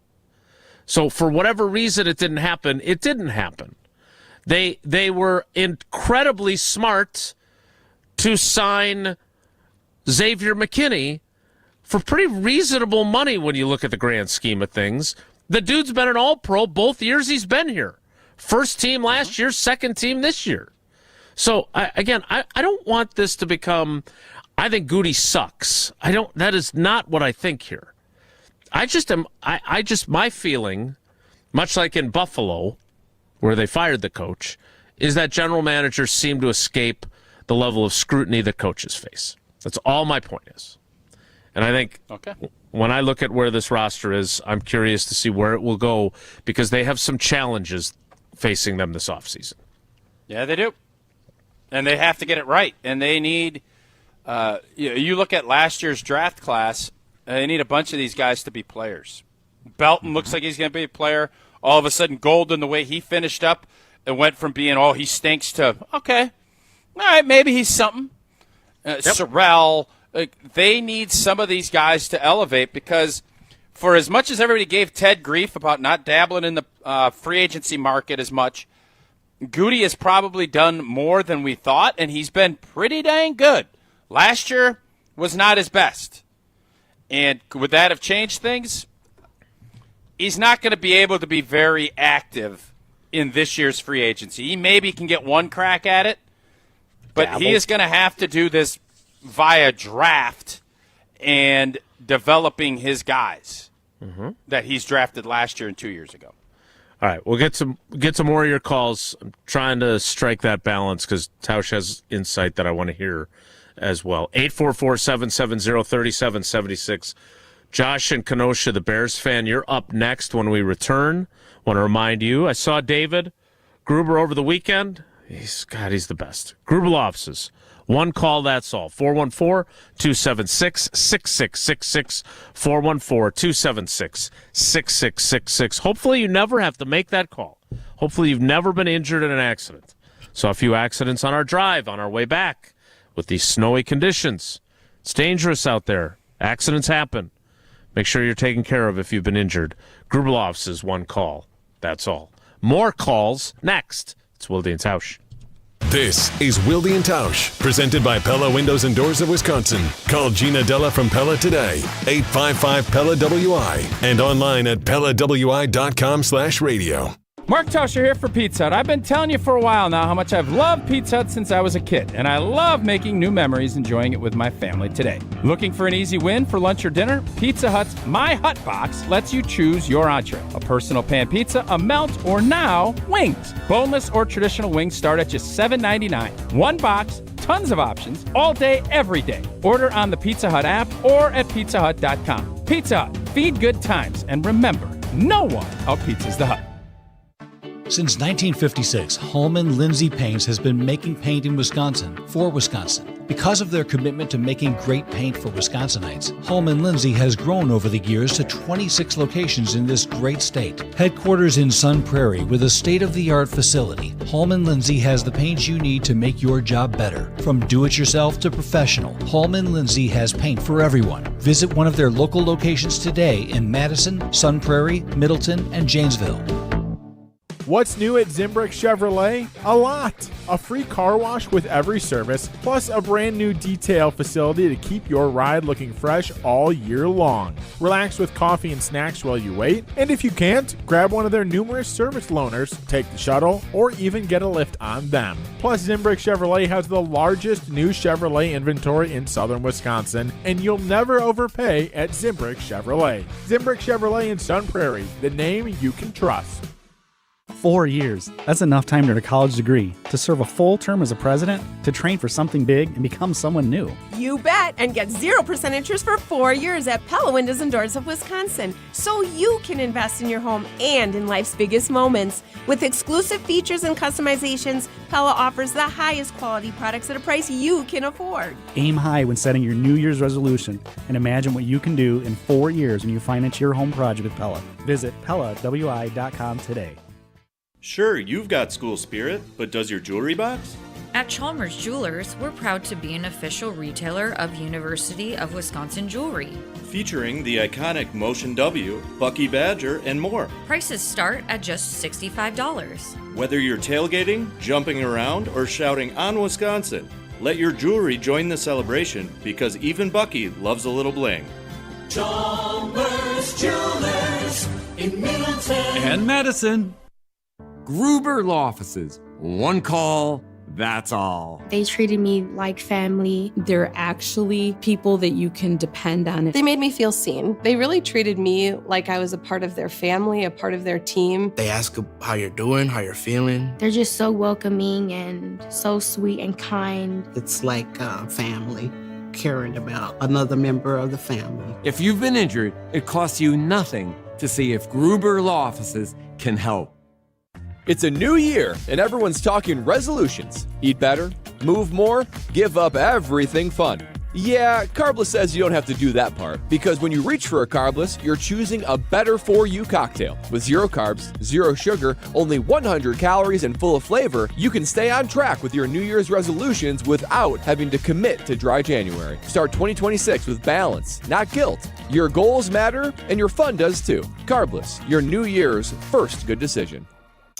So for whatever reason it didn't happen, it didn't happen. They were incredibly smart to sign Xavier McKinney for pretty reasonable money when you look at the grand scheme of things. The dude's been an All-Pro both years he's been here. First team last year, second team this year. So, I don't want this to become, I think Goody sucks. That is not what I think here. My feeling, much like in Buffalo, where they fired the coach, is that general managers seem to escape the level of scrutiny that coaches face. That's all my point is. And I think when I look at where this roster is, I'm curious to see where it will go because they have some challenges facing them this offseason. Yeah, they do. And they have to get it right. And they need you look at last year's draft class, they need a bunch of these guys to be players. Belton looks like he's going to be a player. All of a sudden, Golden, the way he finished up, it went from being, he stinks to, okay, all right, maybe he's something. Sorrell, they need some of these guys to elevate because for as much as everybody gave Ted grief about not dabbling in the free agency market as much, Goody has probably done more than we thought, and he's been pretty dang good. Last year was not his best. And would that have changed things? He's not going to be able to be very active in this year's free agency. He maybe can get one crack at it, but he is going to have to do this via draft and developing his guys that he's drafted last year and 2 years ago. All right, we'll get some more of your calls. I'm trying to strike that balance because Tausch has insight that I want to hear as well. 844-770-3776. Josh in Kenosha, the Bears fan, you're up next when we return. Want to remind you, I saw David Gruber over the weekend. He's the best. Gruber offices. One call, that's all. 414-276-6666. 414-276-6666. Hopefully you never have to make that call. Hopefully you've never been injured in an accident. Saw a few accidents on our drive, on our way back, with these snowy conditions. It's dangerous out there. Accidents happen. Make sure you're taken care of if you've been injured. Gruber offices, one call. That's all. More calls next. It's Wilde and Tausch. This is Wilde and Tausch, presented by Pella Windows and Doors of Wisconsin. Call Gina Della from Pella today, 855-PELLA-WI, and online at PellaWI.com/radio. Mark Tauscher here for Pizza Hut. I've been telling you for a while now how much I've loved Pizza Hut since I was a kid, and I love making new memories enjoying it with my family today. Looking for an easy win for lunch or dinner? Pizza Hut's My Hut Box lets you choose your entree. A personal pan pizza, a melt, or now, wings. Boneless or traditional wings start at just $7.99. One box, tons of options, all day, every day. Order on the Pizza Hut app or at pizzahut.com. Pizza Hut, feed good times, and remember, no one outpizzas the Hut. Since 1956, Holman Lindsay Paints has been making paint in Wisconsin for Wisconsin. Because of their commitment to making great paint for Wisconsinites, Holman Lindsay has grown over the years to 26 locations in this great state. Headquarters in Sun Prairie with a state-of-the-art facility, Holman Lindsay has the paint you need to make your job better. From do-it-yourself to professional, Holman Lindsay has paint for everyone. Visit one of their local locations today in Madison, Sun Prairie, Middleton, and Janesville. What's new at Zimbrick Chevrolet? A lot! A free car wash with every service, plus a brand new detail facility to keep your ride looking fresh all year long. Relax with coffee and snacks while you wait, and if you can't, grab one of their numerous service loaners, take the shuttle, or even get a lift on them. Plus, Zimbrick Chevrolet has the largest new Chevrolet inventory in southern Wisconsin, and you'll never overpay at Zimbrick Chevrolet. Zimbrick Chevrolet in Sun Prairie, the name you can trust. 4 years. That's enough time to earn a college degree, to serve a full term as a president, to train for something big and become someone new. You bet, and get 0% interest for 4 years at Pella Windows and Doors of Wisconsin, so you can invest in your home and in life's biggest moments. With exclusive features and customizations, Pella offers the highest quality products at a price you can afford. Aim high when setting your New Year's resolution and imagine what you can do in 4 years when you finance your home project with Pella. Visit PellaWI.com today. Sure, you've got school spirit, but does your jewelry box? At Chalmers Jewelers, we're proud to be an official retailer of University of Wisconsin jewelry. Featuring the iconic Motion W, Bucky Badger, and more. Prices start at just $65. Whether you're tailgating, jumping around, or shouting on Wisconsin, let your jewelry join the celebration because even Bucky loves a little bling. Chalmers Jewelers in Middleton and Madison. Gruber Law Offices. One call, that's all. They treated me like family. They're actually people that you can depend on. They made me feel seen. They really treated me like I was a part of their family, a part of their team. They ask how you're doing, how you're feeling. They're just so welcoming and so sweet and kind. It's like family, caring about another member of the family. If you've been injured, it costs you nothing to see if Gruber Law Offices can help. It's a new year, and everyone's talking resolutions. Eat better, move more, give up everything fun. Yeah, Carbless says you don't have to do that part, because when you reach for a Carbless, you're choosing a better-for-you cocktail. With 0 carbs, 0 sugar, only 100 calories, and full of flavor, you can stay on track with your New Year's resolutions without having to commit to dry January. Start 2026 with balance, not guilt. Your goals matter, and your fun does too. Carbless, your New Year's first good decision.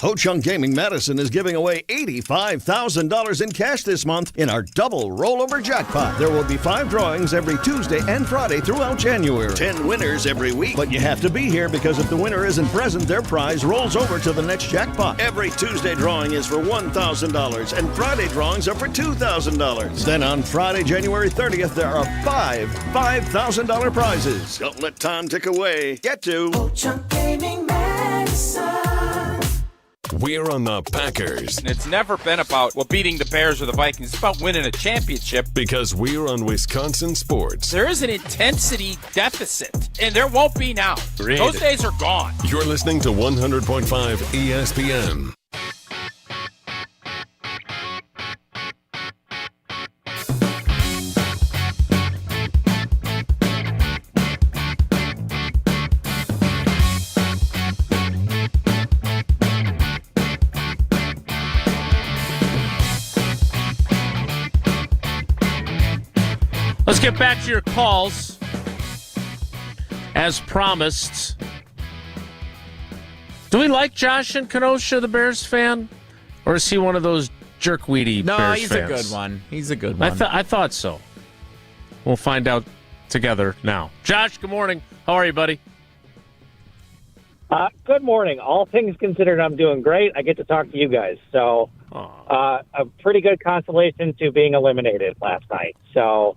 Ho Chunk Gaming Madison is giving away $85,000 in cash this month in our double rollover jackpot. There will be 5 drawings every Tuesday and Friday throughout January. 10 winners every week. But you have to be here because if the winner isn't present, their prize rolls over to the next jackpot. Every Tuesday drawing is for $1,000 and Friday drawings are for $2,000. Then on Friday, January 30th, there are 5 $5,000 prizes. Don't let time tick away. Get to Ho Chunk Gaming Madison. We're on the Packers. It's never been about beating the Bears or the Vikings. It's about winning a championship. Because we're on Wisconsin sports. There is an intensity deficit, and there won't be now. Those days are gone. You're listening to 100.5 ESPN. Let's get back to your calls. As promised. Do we like Josh in Kenosha, the Bears fan? Or is he one of those jerkweedy Bears fans? No, he's a good one. He's a good one. I thought so. We'll find out together now. Josh, good morning. How are you, buddy? Good morning. All things considered, I'm doing great. I get to talk to you guys. So a pretty good consolation to being eliminated last night. So...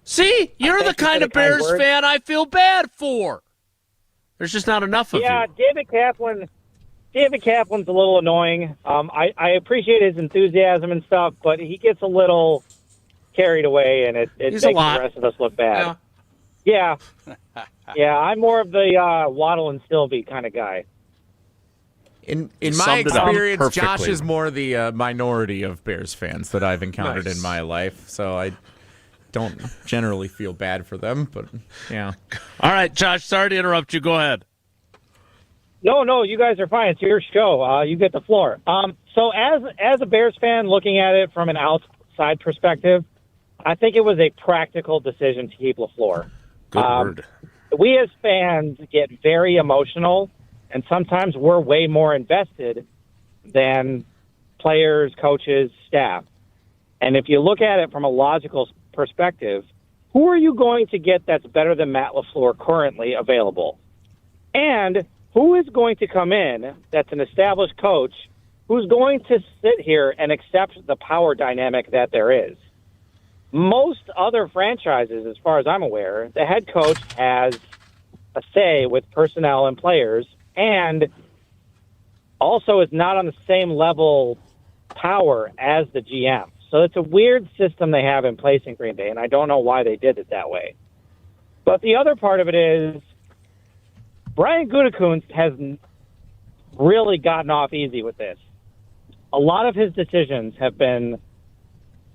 See, you're the kind of Bears fan I feel bad for. There's just not enough of you. Yeah, David Kaplan's a little annoying. I appreciate his enthusiasm and stuff, but he gets a little carried away, and it makes the rest of us look bad. Yeah. Yeah, I'm more of the Waddle and Sylvie kind of guy. In my experience, Josh is more the minority of Bears fans that I've encountered in my life, so I don't generally feel bad for them, but yeah. All right, Josh, sorry to interrupt you. Go ahead. No, you guys are fine. It's your show. You get the floor. So as a Bears fan looking at it from an outside perspective, I think it was a practical decision to keep LaFleur. Good word. We as fans get very emotional, and sometimes we're way more invested than players, coaches, staff. And if you look at it from a logical perspective, who are you going to get that's better than Matt LaFleur currently available? And who is going to come in that's an established coach who's going to sit here and accept the power dynamic that there is? Most other franchises, as far as I'm aware, the head coach has a say with personnel and players, and also is not on the same level power as the GM. So it's a weird system they have in place in Green Bay, and I don't know why they did it that way. But the other part of it is Brian Gutekunst has really gotten off easy with this. A lot of his decisions have been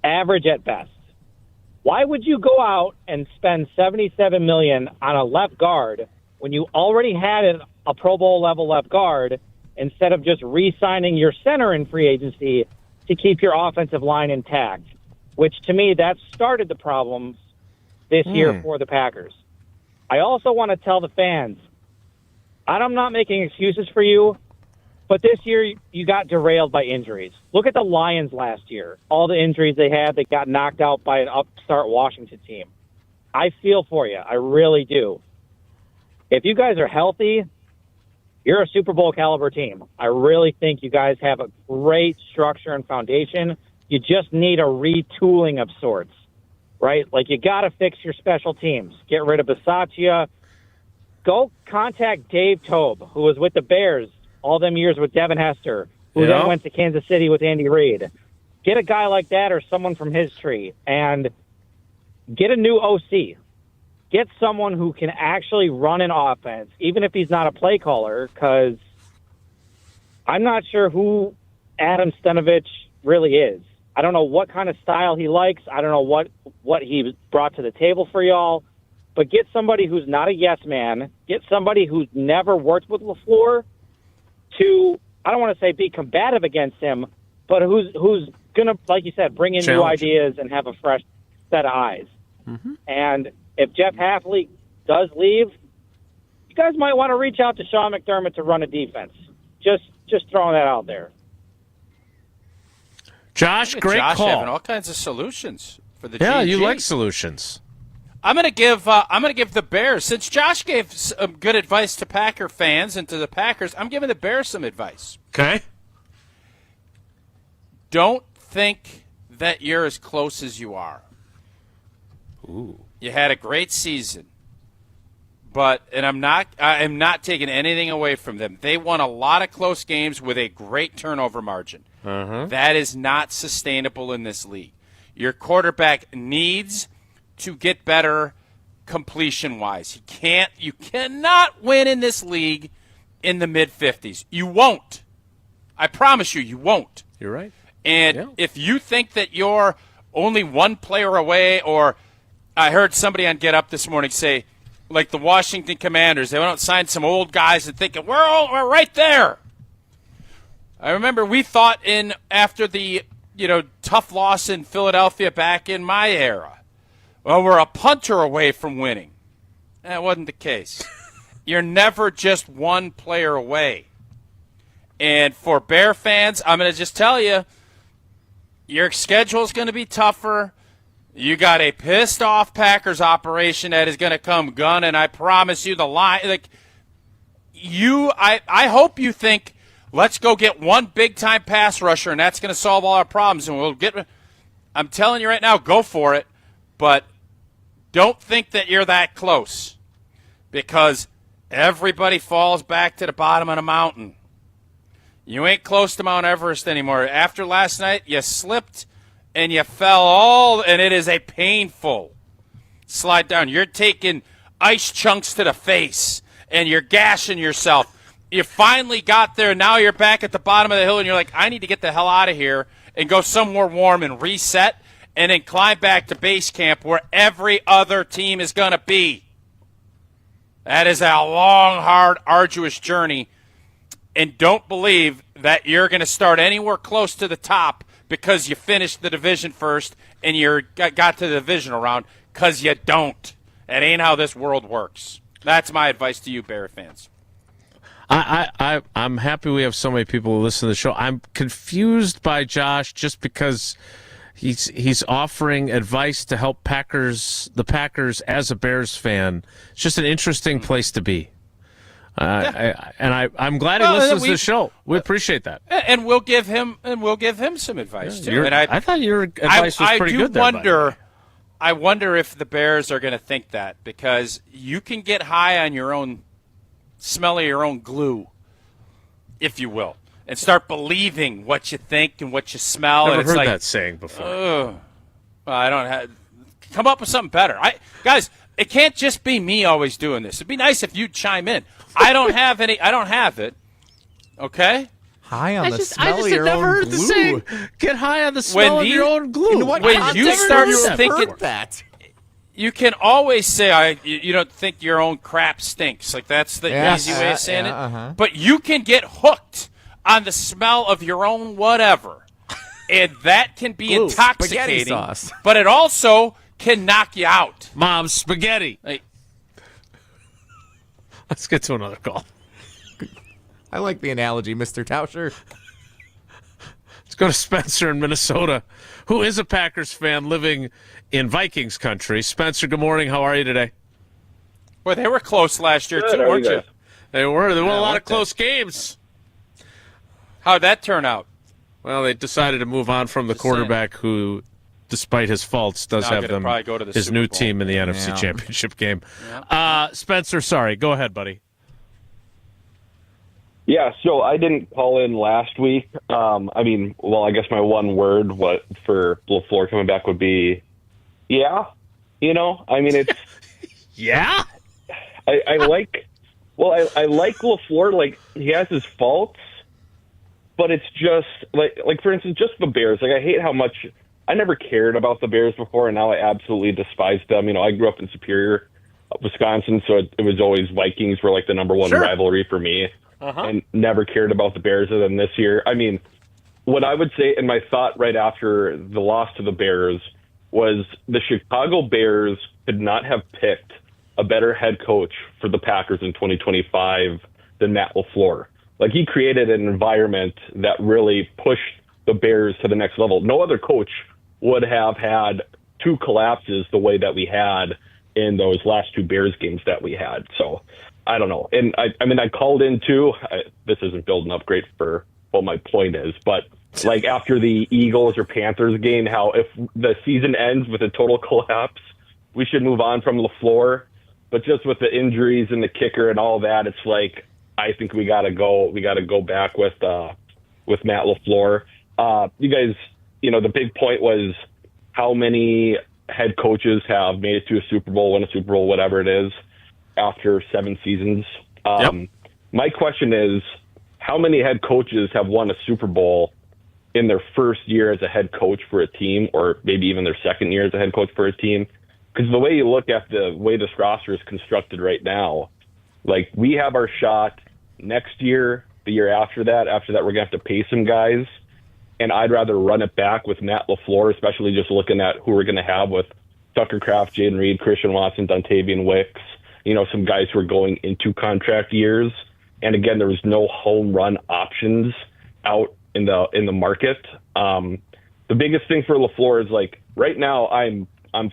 average at best. Why would you go out and spend $77 million on a left guard when you already had a Pro Bowl level left guard instead of just re-signing your center in free agency to keep your offensive line intact? Which, to me, that started the problems this year for the Packers. I also want to tell the fans, I'm not making excuses for you, but this year you got derailed by injuries. Look at the Lions last year. All the injuries they had, they got knocked out by an upstart Washington team. I feel for you. I really do. If you guys are healthy, you're a Super Bowl caliber team. I really think you guys have a great structure and foundation. You just need a retooling of sorts, right? Like, you got to fix your special teams. Get rid of Bisaccia. Go contact Dave Tobe, who was with the Bears all them years with Devin Hester, who then went to Kansas City with Andy Reid. Get a guy like that or someone from his tree, and get a new OC. Get someone who can actually run an offense, even if he's not a play caller, because I'm not sure who Adam Stenavich really is. I don't know what kind of style he likes. I don't know what he brought to the table for y'all. But get somebody who's not a yes man. Get somebody who's never worked with LaFleur to, I don't want to say be combative against him, but who's going to, like you said, bring in new ideas and have a fresh set of eyes. Mm-hmm. And if Jeff Hafley does leave, you guys might want to reach out to Sean McDermott to run a defense. Just throwing that out there. Josh, great Josh call. having all kinds of solutions for the Yeah, GG. you like solutions. I'm gonna give the Bears, since Josh gave some good advice to Packer fans and to the Packers, I'm giving the Bears some advice. Okay. Don't think that you're as close as you are. Ooh. You had a great season, but I'm not taking anything away from them. They won a lot of close games with a great turnover margin. Uh-huh. That is not sustainable in this league. Your quarterback needs to get better completion-wise. You cannot win in this league in the mid-50s. You won't. I promise you won't. You're right. And if you think that you're only one player away, or I heard somebody on Get Up this morning say, like the Washington Commanders, they went out and signed some old guys and thinking, we're right there. I remember we thought after the tough loss in Philadelphia back in my era, well, we're a punter away from winning. That wasn't the case. You're never just one player away. And for Bear fans, I'm going to just tell you, your schedule is going to be tougher. You got a pissed-off Packers operation that is going to come gunning. I promise you, the line. I hope you think, let's go get one big-time pass rusher, and that's going to solve all our problems. And we'll get. I'm telling you right now, go for it. But don't think that you're that close, because everybody falls back to the bottom of the mountain. You ain't close to Mount Everest anymore. After last night, you slipped and you fell and it is a painful slide down. You're taking ice chunks to the face and you're gashing yourself. You finally got there. Now you're back at the bottom of the hill and you're like, I need to get the hell out of here and go somewhere warm and reset, and then climb back to base camp where every other team is going to be. That is a long, hard, arduous journey. And don't believe that you're going to start anywhere close to the top because you finished the division first and you got to the divisional round, because you don't. That ain't how this world works. That's my advice to you, Bear fans. I'm happy we have so many people who listen to the show. I'm confused by Josh just because he's offering advice to help the Packers as a Bears fan. It's just an interesting place to be. I'm glad he listens to the show. We appreciate that, and we'll give him some advice too. And I thought your advice was pretty good. I wonder if the Bears are going to think that, because you can get high on your own smell of your own glue, if you will. and start believing what you think and what you smell. Never and it's heard like, that saying before. I don't have. Come up with something better. Guys, it can't just be me always doing this. It'd be nice if you'd chime in. I don't have any. I don't have it. Okay. High on the smell I of just your never own heard glue. the saying, get high on the smell of your own glue. When you start thinking that, you can always say you don't think your own crap stinks. Like that's the easy way of saying it. But you can get hooked on the smell of your own whatever, and that can be Glue, intoxicating. spaghetti sauce. But it also can knock you out. Mom's spaghetti. Like, let's get to another call. I like the analogy, Mr. Tauscher. Let's go to Spencer in Minnesota, who is a Packers fan living in Vikings country. Spencer, good morning. How are you today? Boy, they were close last year, Good, too, weren't you? They were. They won a lot of like that. close games. How'd that turn out? Well, they decided to move on from the quarterback who, despite his faults, does Now have gonna them probably go to the his Super new Bowl. team in the NFC Championship game. Spencer, sorry. Go ahead, buddy. Yeah, so I didn't call in last week. I guess my one word for LaFleur coming back would be, yeah. It's yeah. I like LaFleur. Like he has his faults, but it's just like for instance, just the Bears. Like I hate how much I never cared about the Bears before, and now I absolutely despise them. I grew up in Superior, Wisconsin, so it was always Vikings were like the number one rivalry for me. And never cared about the Bears other than this year. What I would say, and my thought right after the loss to the Bears, was the Chicago Bears could not have picked a better head coach for the Packers in 2025 than Matt LaFleur. Like, he created an environment that really pushed the Bears to the next level. No other coach would have had two collapses the way that we had in those last two Bears games that we had. So, I don't know. And I called in too. This isn't building up great for what my point is, but like after the Eagles or Panthers game, how if the season ends with a total collapse, we should move on from LaFleur. But just with the injuries and the kicker and all that, it's like, I think we got to go back with Matt LaFleur. You guys, the big point was how many head coaches have made it to a Super Bowl, win a Super Bowl, whatever it is, after 7 seasons. My question is, how many head coaches have won a Super Bowl in their first year as a head coach for a team, or maybe even their second year as a head coach for a team? Because the way you look at the way this roster is constructed right now, like, we have our shot next year, the year after that we're going to have to pay some guys. And I'd rather run it back with Matt LaFleur, especially just looking at who we're going to have with Tucker Kraft, Jaden Reed, Christian Watson, Dontavian Wicks, some guys who are going into contract years. And again, there was no home run options out in the market. The biggest thing for LaFleur is, like, right now I'm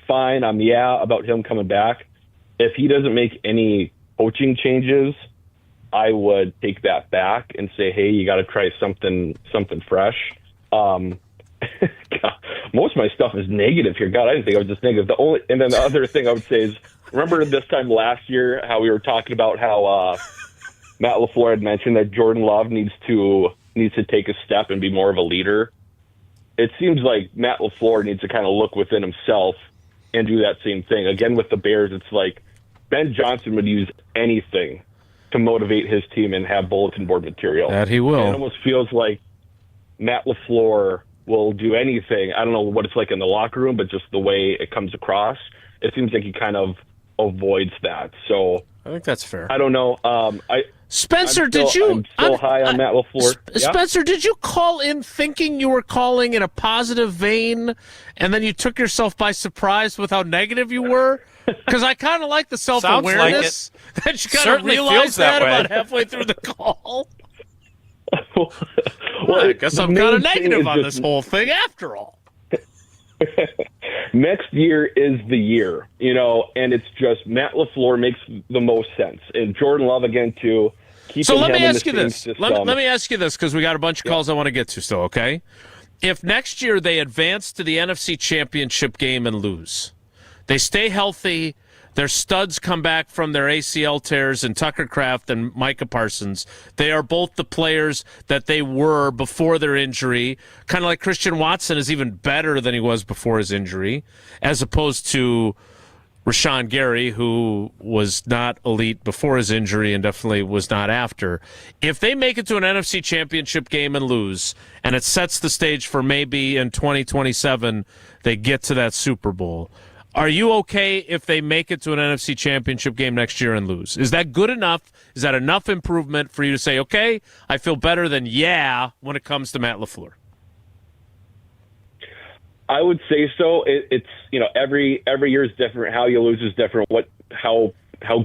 fine. I'm about him coming back. If he doesn't make any coaching changes, I would take that back and say, hey, you got to try something fresh. God, most of my stuff is negative here. God, I didn't think I was just negative. And then the other thing I would say is, remember this time last year how we were talking about how Matt LaFleur had mentioned that Jordan Love needs to take a step and be more of a leader? It seems like Matt LaFleur needs to kind of look within himself and do that same thing. Again, with the Bears, it's like Ben Johnson would use anything to motivate his team and have bulletin board material. That he will. And it almost feels like Matt LaFleur will do anything. I don't know what it's like in the locker room, but just the way it comes across, it seems like he kind of avoids that. So I think that's fair. I don't know. Spencer, I'm high on Matt LaFleur. Spencer, did you call in thinking you were calling in a positive vein, and then you took yourself by surprise with how negative you were? Because I kind of like the self-awareness that you kind of realized that about halfway through the call. Well, I guess I'm kind of negative on this whole thing after all. Next year is the year, and it's just Matt LaFleur makes the most sense. And Jordan Love again, too. So let me ask you this. Let me ask you this, because we got a bunch of calls I want to get to still, okay? If next year they advance to the NFC Championship game and lose, they stay healthy, Their studs come back from their ACL tears and Tucker Kraft and Micah Parsons. They are both the players that they were before their injury. Kind of like Christian Watson is even better than he was before his injury, as opposed to Rashawn Gary, who was not elite before his injury and definitely was not after. If they make it to an NFC Championship game and lose, and it sets the stage for maybe in 2027 they get to that Super Bowl, are you okay if they make it to an NFC Championship game next year and lose? Is that good enough? Is that enough improvement for you to say, okay, I feel better than when it comes to Matt LaFleur? I would say so. It's every year is different. How you lose is different. How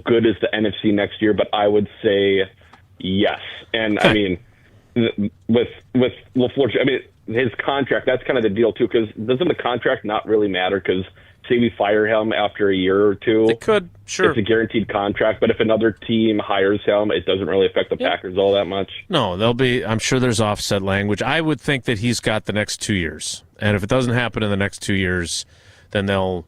good is the NFC next year? But I would say yes. And I mean, with LaFleur, I mean his contract. That's kind of the deal too. Because doesn't the contract not really matter? Because say we fire him after a year or two, it could. Sure, it's a guaranteed contract. But if another team hires him, it doesn't really affect the Packers all that much. No, I'm sure there's offset language. I would think that he's got the next 2 years. And if it doesn't happen in the next 2 years, then they'll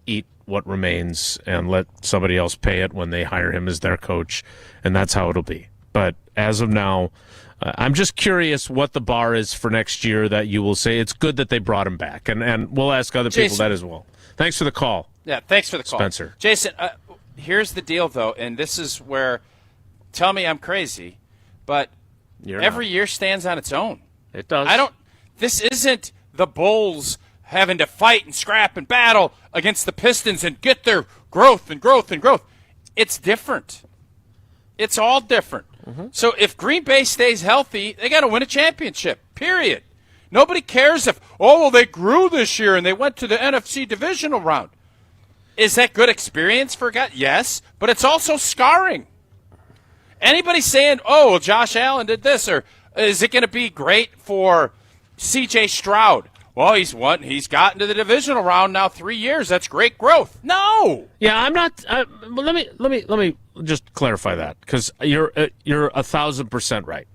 eat what remains and let somebody else pay it when they hire him as their coach. And that's how it'll be. But as of now, I'm just curious what the bar is for next year that you will say it's good that they brought him back. And we'll ask other people that as well. Thanks for the call. Yeah, thanks for the call. Spencer. Jason, here's the deal, though, and this is where, tell me I'm crazy, but every year stands on its own. It does. This isn't the Bulls having to fight and scrap and battle against the Pistons and get their growth and growth and growth. It's different. It's all different. Mm-hmm. So if Green Bay stays healthy, they got to win a championship, period. Nobody cares if, they grew this year and they went to the NFC divisional round. Is that good experience for a guy? Yes, but it's also scarring. Anybody saying, Josh Allen did this, or is it going to be great for C.J. Stroud? Well, he's gotten to the divisional round now 3 years. That's great growth. No. Yeah, I'm not. Let me just clarify that, because you're 1,000% right.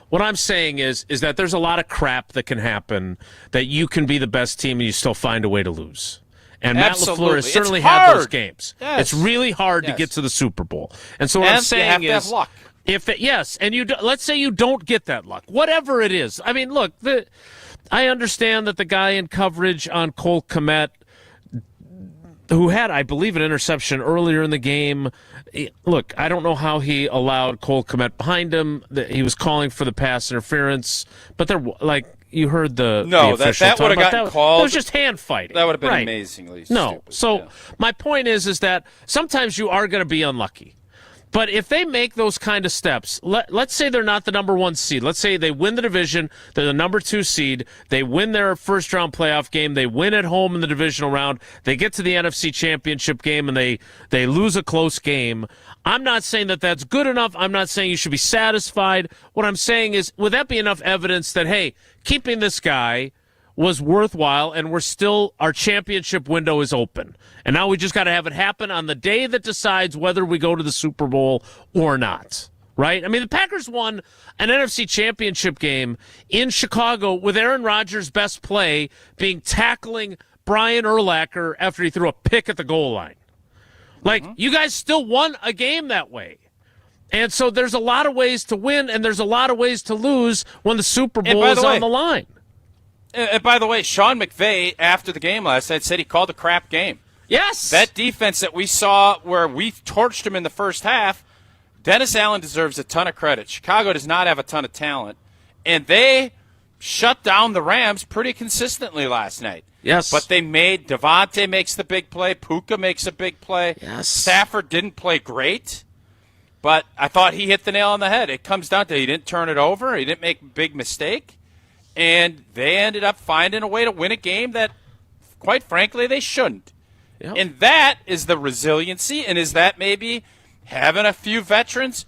What I'm saying is that there's a lot of crap that can happen that you can be the best team and you still find a way to lose. And Absolutely. Matt LaFleur has certainly had those games. Yes. It's really hard to get to the Super Bowl. And so what I'm saying you have to have luck. Let's say you don't get that luck, whatever it is. I mean, look, I understand that the guy in coverage on Cole Kmet, who had, I believe, an interception earlier in the game. Look, I don't know how he allowed Cole Kmet behind him. He was calling for the pass interference, but you heard the official that would have gotten called. It was just hand fighting. That would have been amazingly stupid. So my point is that sometimes you are going to be unlucky. But if they make those kind of steps, let's say they're not the number 1 seed. Let's say they win the division, they're the number 2 seed, they win their first-round playoff game, they win at home in the divisional round, they get to the NFC Championship game, and they lose a close game. I'm not saying that that's good enough. I'm not saying you should be satisfied. What I'm saying is, would that be enough evidence that, hey, keeping this guy was worthwhile, and our championship window is open. And now we just got to have it happen on the day that decides whether we go to the Super Bowl or not. Right? I mean, the Packers won an NFC championship game in Chicago with Aaron Rodgers' best play being tackling Brian Urlacher after he threw a pick at the goal line. You guys still won a game that way. And so there's a lot of ways to win, and there's a lot of ways to lose when the Super Bowl is on the line. And by the way, Sean McVay, after the game last night, said he called a crap game. Yes. That defense that we saw where we torched him in the first half, Dennis Allen deserves a ton of credit. Chicago does not have a ton of talent, and they shut down the Rams pretty consistently last night. Yes. But they made – Devontae makes the big play. Puka makes a big play. Yes. Stafford didn't play great, but I thought he hit the nail on the head. It comes down to he didn't turn it over. He didn't make a big mistake. And they ended up finding a way to win a game that, quite frankly, they shouldn't. Yep. And that is the resiliency, and is that maybe having a few veterans?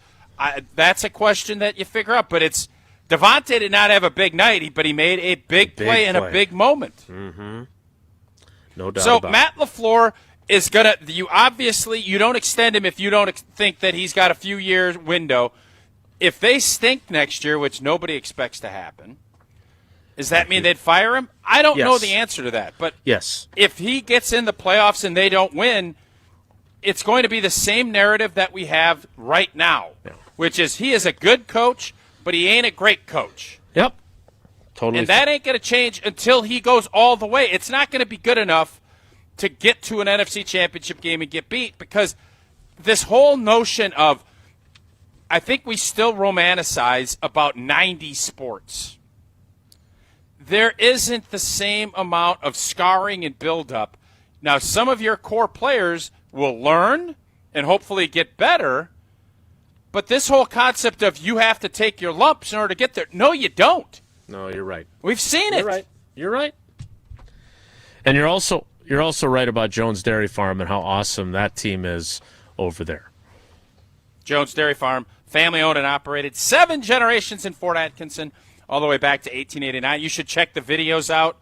That's a question that you figure out. But it's Devontae did not have a big night, but he made a big play in a big moment. Mm-hmm. No doubt so about Matt LaFleur is going to – you don't extend him if you don't think that he's got a few years window. If they stink next year, which nobody expects to happen, does that mean they'd fire him? I don't know the answer to that. But yes, if he gets in the playoffs and they don't win, it's going to be the same narrative that we have right now, which is he is a good coach, but he ain't a great coach. Yep. Totally. And that ain't going to change until he goes all the way. It's not going to be good enough to get to an NFC Championship game and get beat, because this whole notion of, I think we still romanticize about 90 sports. There isn't the same amount of scarring and buildup. Now, some of your core players will learn and hopefully get better, but this whole concept of you have to take your lumps in order to get there, no, you don't. No, you're right. We've seen it. You're right. You're right. And you're also right about Jones Dairy Farm and how awesome that team is over there. Jones Dairy Farm, family-owned and operated, 7 generations in Fort Atkinson, all the way back to 1889. You should check the videos out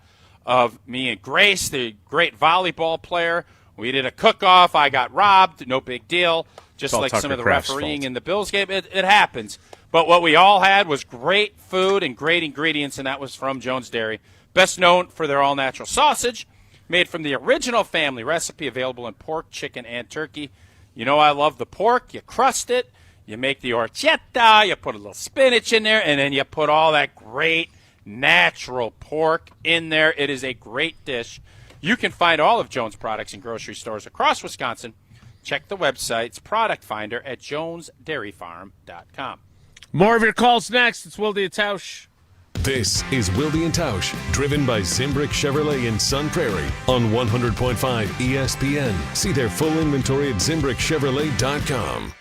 of me and Grace, the great volleyball player. We did a cook-off. I got robbed. No big deal. Just like some of the refereeing in the Bills game. It happens. But what we all had was great food and great ingredients, and that was from Jones Dairy. Best known for their all-natural sausage, made from the original family recipe, available in pork, chicken, and turkey. You know I love the pork. You crust it. You make the orchetta. You put a little spinach in there, and then you put all that great natural pork in there. It is a great dish. You can find all of Jones products in grocery stores across Wisconsin. Check the website's product finder at jonesdairyfarm.com. More of your calls next. It's Wilde and Tausch. This is Wilde and Tausch, driven by Zimbrick Chevrolet in Sun Prairie on 100.5 ESPN. See their full inventory at ZimbrickChevrolet.com.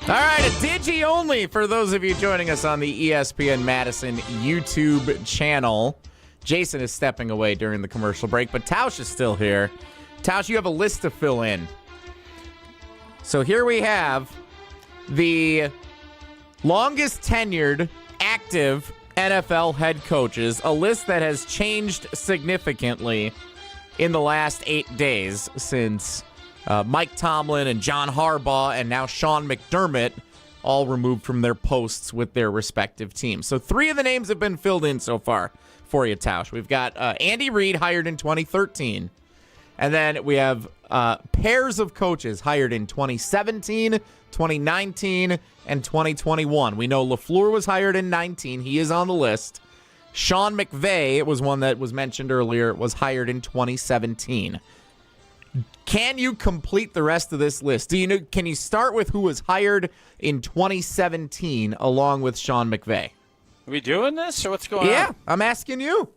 All right, a Digi only for those of you joining us on the ESPN Madison YouTube channel. Jason is stepping away during the commercial break, but Tausch is still here. Tausch, you have a list to fill in. So here we have the longest tenured active NFL head coaches, a list that has changed significantly in the last 8 days since Mike Tomlin and John Harbaugh and now Sean McDermott all removed from their posts with their respective teams. So 3 of the names have been filled in so far for you, Tausch. We've got Andy Reid, hired in 2013. And then we have pairs of coaches hired in 2017, 2019, and 2021. We know LaFleur was hired in 19. He is on the list. Sean McVay was one that was mentioned earlier, was hired in 2017. Can you complete the rest of this list? Can you start with who was hired in 2017 along with Sean McVay? Are we doing this, or what's going on? Yeah, I'm asking you.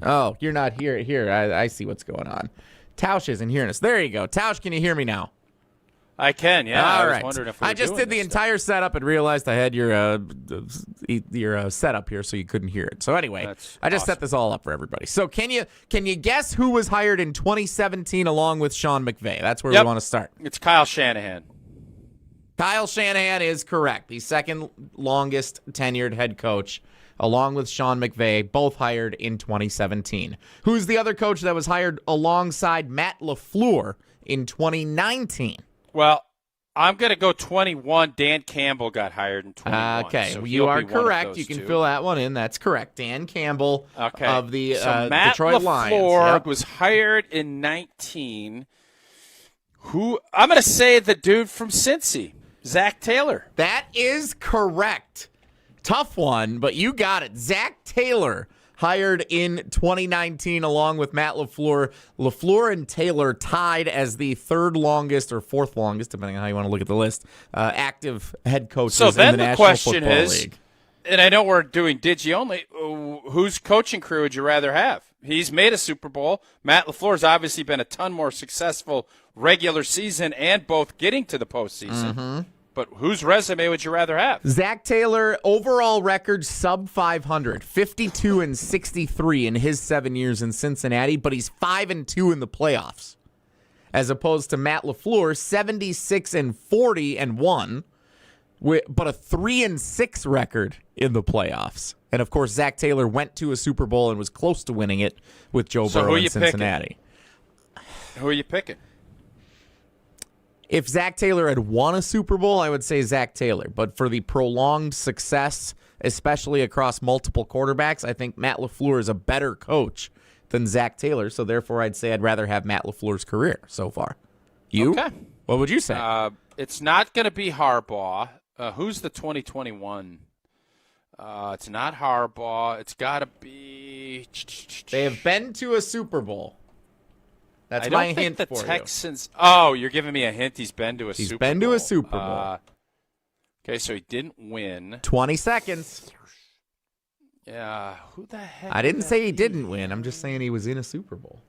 Oh, you're not here. Here, I see what's going on. Tausch isn't hearing us. There you go. Tausch, can you hear me now? I can, yeah. All I was right. wondering if we were I just doing did the this entire setup and realized I had your setup here, so you couldn't hear it. So anyway, That's I just set this all up for everybody. So can you guess who was hired in 2017 along with Sean McVay? That's where we want to start. It's Kyle Shanahan. Kyle Shanahan is correct. The second longest tenured head coach, along with Sean McVay, both hired in 2017. Who's the other coach that was hired alongside Matt LaFleur in 2019? Well, I'm going to go 21. Dan Campbell got hired in 21. Okay, so you are correct. You can can fill that one in. That's correct. Dan Campbell of the Matt Detroit Lions. LaFleur was hired in 19. I'm going to say the dude from Cincy, Zach Taylor. That is correct. Tough one, but you got it. Zach Taylor, hired in 2019 along with Matt LaFleur. LaFleur and Taylor tied as the third longest or fourth longest, depending on how you want to look at the list, active head coaches in the National Football League. And I know we're doing Digi only, whose coaching crew would you rather have? He's made a Super Bowl. Matt LaFleur's obviously been a ton more successful regular season and both getting to the postseason. Mm-hmm. But whose resume would you rather have? Zach Taylor, overall record sub 500, 52-63 in his 7 years in Cincinnati, but he's 5-2 in the playoffs. As opposed to Matt LaFleur, 76-40-1, but a 3-6 record in the playoffs. And of course, Zach Taylor went to a Super Bowl and was close to winning it with Joe Burrow in Cincinnati. Who are you picking? If Zach Taylor had won a Super Bowl, I would say Zach Taylor. But for the prolonged success especially across multiple quarterbacks. I think Matt LaFleur is a better coach than Zach Taylor, so therefore I'd say I'd rather have Matt LaFleur's career so far. You? Okay. What would you say? It's not going to be Harbaugh. Who's the 2021? It's not Harbaugh. It's got to be. They have been to a Super Bowl. That's I my don't think hint the for Texans. Oh, you're giving me a hint. He's been to a you. He's Super been Bowl. to a Super Bowl. Okay, so he didn't win. 20 seconds. Yeah, who the heck? I didn't say he didn't win. I'm just saying he was in a Super Bowl.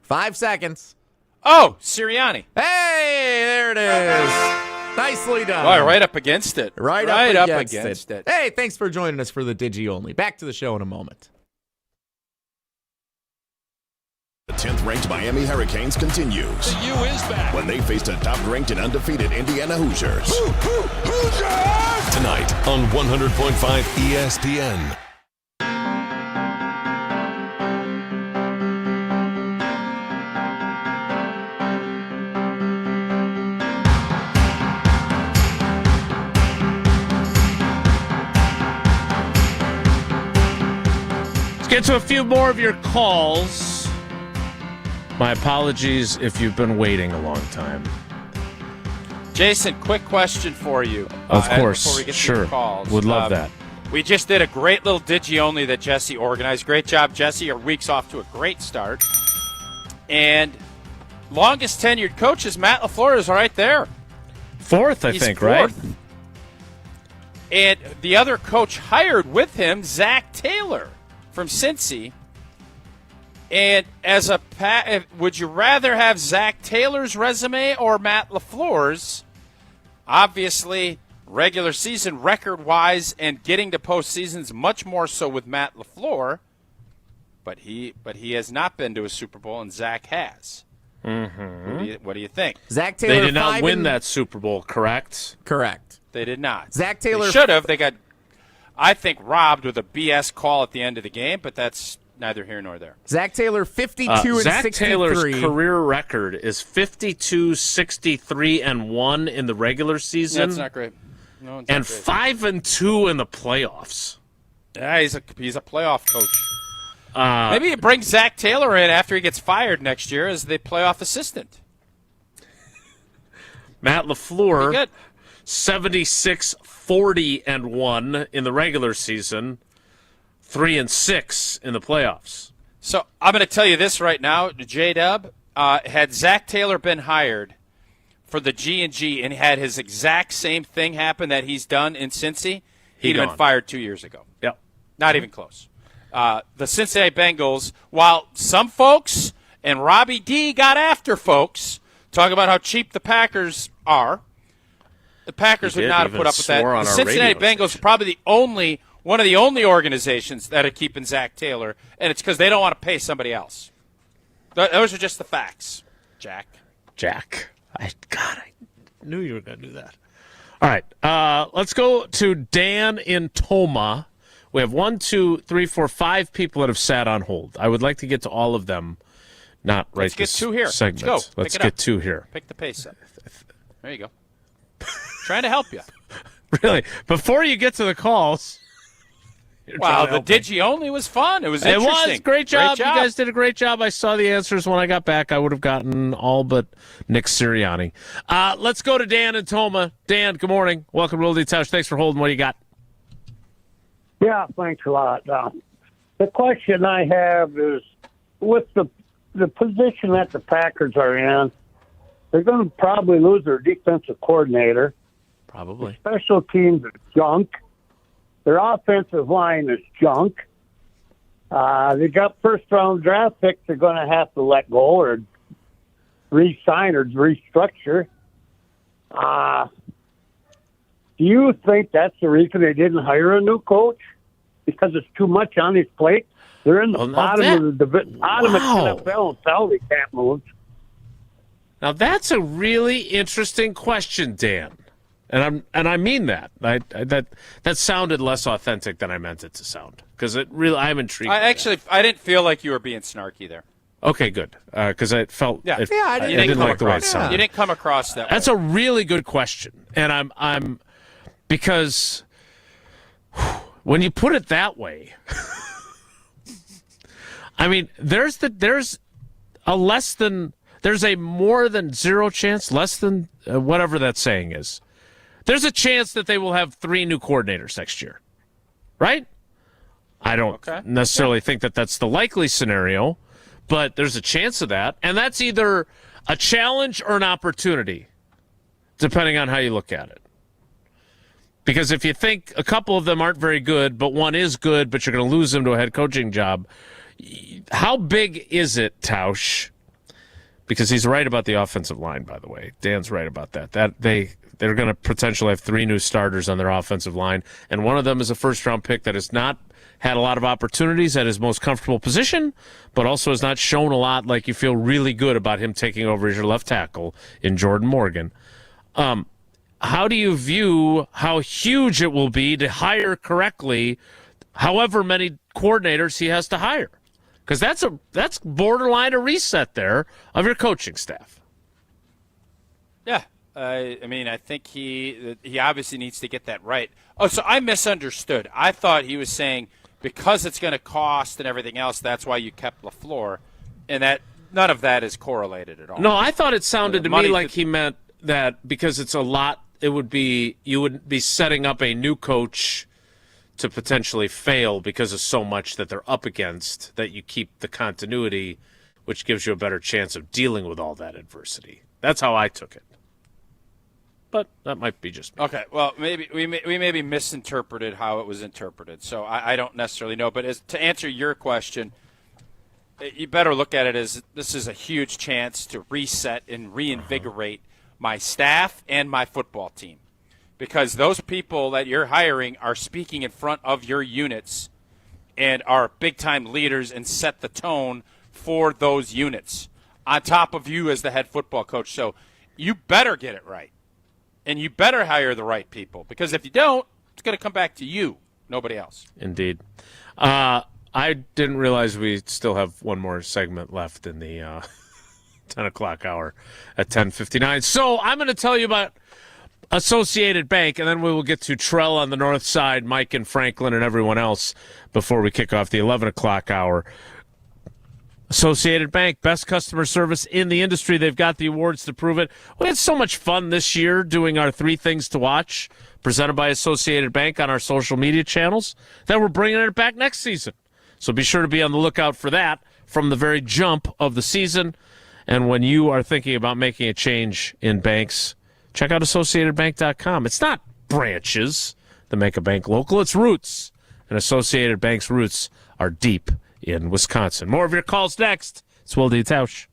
5 seconds. Oh, Sirianni. Hey, there it is. Nicely done. Oh, right up against it. Right up against it. Hey, thanks for joining us for the Digi Only. Back to the show in a moment. The 10th-ranked Miami Hurricanes continues. The U is back. When they face the top-ranked and undefeated Indiana Hoosiers. Hoosiers! Tonight on 100.5 ESPN. Let's get to a few more of your calls. My apologies if you've been waiting a long time. Jason, quick question for you. Of course, before we get to sure. your calls. Would love that. We just did a great little Digi-Only that Jesse organized. Great job, Jesse. Your week's off to a great start. And longest tenured coach is Matt LaFleur is right there. Fourth, I He's think, fourth. right? And the other coach hired with him, Zach Taylor from Cincy. And as a would you rather have Zach Taylor's resume or Matt LaFleur's? Obviously, regular season record-wise and getting to postseasons much more so with Matt LaFleur. But he has not been to a Super Bowl, and Zach has. Mm-hmm. What do you think? Zach Taylor. They did not win that Super Bowl, correct? Correct. They did not. Zach Taylor They should have. They got, I think, robbed with a BS call at the end of the game, but that's neither here nor there. Zach Taylor, 52 and 63. Zach Taylor's career record is 52, 63, and 1 in the regular season. That's not great. No, it's and not great. 5 and 2 in the playoffs. Yeah, he's a playoff coach. Maybe you bring Zach Taylor in after he gets fired next year as the playoff assistant. Matt LaFleur, 76, 40, and 1 in the regular season, 3 and 6 in the playoffs. So I'm going to tell you this right now, J-Dub. Had Zach Taylor been hired for the G&G and had his exact same thing happen that he's done in Cincy, he'd have been fired 2 years ago. Yep. Not even close. The Cincinnati Bengals, while some folks and Robbie D got after folks, talk about how cheap the Packers are, the Packers would not have put up with that. The Cincinnati Bengals are probably one of the only organizations that are keeping Zach Taylor, and it's because they don't want to pay somebody else. Those are just the facts, Jack. I knew you were going to do that. All right, let's go to Dan in Toma. We have 1, 2, 3, 4, 5 people that have sat on hold. I would like to get to all of them. Not right Let's get this 2 here. segment. Let's go. Let's get 2 here. Pick the pace up. There you go. Trying to help you. Really? Before you get to the calls. Wow, the Digi-Only was fun. It was interesting. It was. Great job. You guys did a great job. I saw the answers when I got back. I would have gotten all but Nick Sirianni. Let's go to Dan and Toma. Dan, good morning. Welcome to Wilde and Tausch. Thanks for holding. What do you got? Yeah, thanks a lot. The question I have is, with the position that the Packers are in, they're going to probably lose their defensive coordinator. Probably. Their special teams are junk. Their offensive line is junk. They got first-round draft picks they're going to have to let go or re-sign or restructure. Do you think that's the reason they didn't hire a new coach? Because it's too much on his plate? They're in the bottom of the NFL and salary cap moves. Now that's a really interesting question, Dan, and I mean that. That sounded less authentic than I meant it to sound because I'm intrigued. I didn't feel like you were being snarky there. Okay, good, because I felt I didn't like the way it sounded. You didn't come across that. That's way. a really good question, and I'm Because when you put it that way, I mean, there's a more than zero chance, less than whatever that saying is. There's a chance that they will have 3 new coordinators next year, right? I don't necessarily think that that's the likely scenario, but there's a chance of that. And that's either a challenge or an opportunity, depending on how you look at it. Because if you think a couple of them aren't very good, but one is good, but you're going to lose them to a head coaching job, how big is it, Tausch? Because he's right about the offensive line, by the way. Dan's right about that. They're going to potentially have 3 new starters on their offensive line, and one of them is a first-round pick that has not had a lot of opportunities at his most comfortable position, but also has not shown a lot like you feel really good about him taking over as your left tackle in Jordan Morgan. How do you view how huge it will be to hire correctly however many coordinators he has to hire? Because that's borderline a reset there of your coaching staff. Yeah. I mean, I think he obviously needs to get that right. Oh, so I misunderstood. I thought he was saying because it's going to cost and everything else, that's why you kept LaFleur, and that none of that is correlated at all. No, I thought it sounded to me like he meant that because it's a lot, you would be setting up a new coach to potentially fail because of so much that they're up against, that you keep the continuity, which gives you a better chance of dealing with all that adversity. That's how I took it. But that might be just me. Okay, well, maybe we maybe misinterpreted how it was interpreted, so I don't necessarily know. But to answer your question, you better look at it as this is a huge chance to reset and reinvigorate my staff and my football team. Because those people that you're hiring are speaking in front of your units and are big-time leaders and set the tone for those units on top of you as the head football coach. So you better get it right, and you better hire the right people, because if you don't, it's going to come back to you, nobody else. Indeed. I didn't realize we still have one more segment left in the 10 o'clock hour at 10:59. So I'm going to tell you about Associated Bank, and then we will get to Trell on the north side, Mike and Franklin and everyone else before we kick off the 11 o'clock hour. Associated Bank, best customer service in the industry. They've got the awards to prove it. We had so much fun this year doing our 3 things to watch, presented by Associated Bank on our social media channels, that we're bringing it back next season. So be sure to be on the lookout for that from the very jump of the season. And when you are thinking about making a change in banks, check out AssociatedBank.com. It's not branches that make a bank local. It's roots. And Associated Bank's roots are deep in Wisconsin. More of your calls next. It's Wilde and Tausch.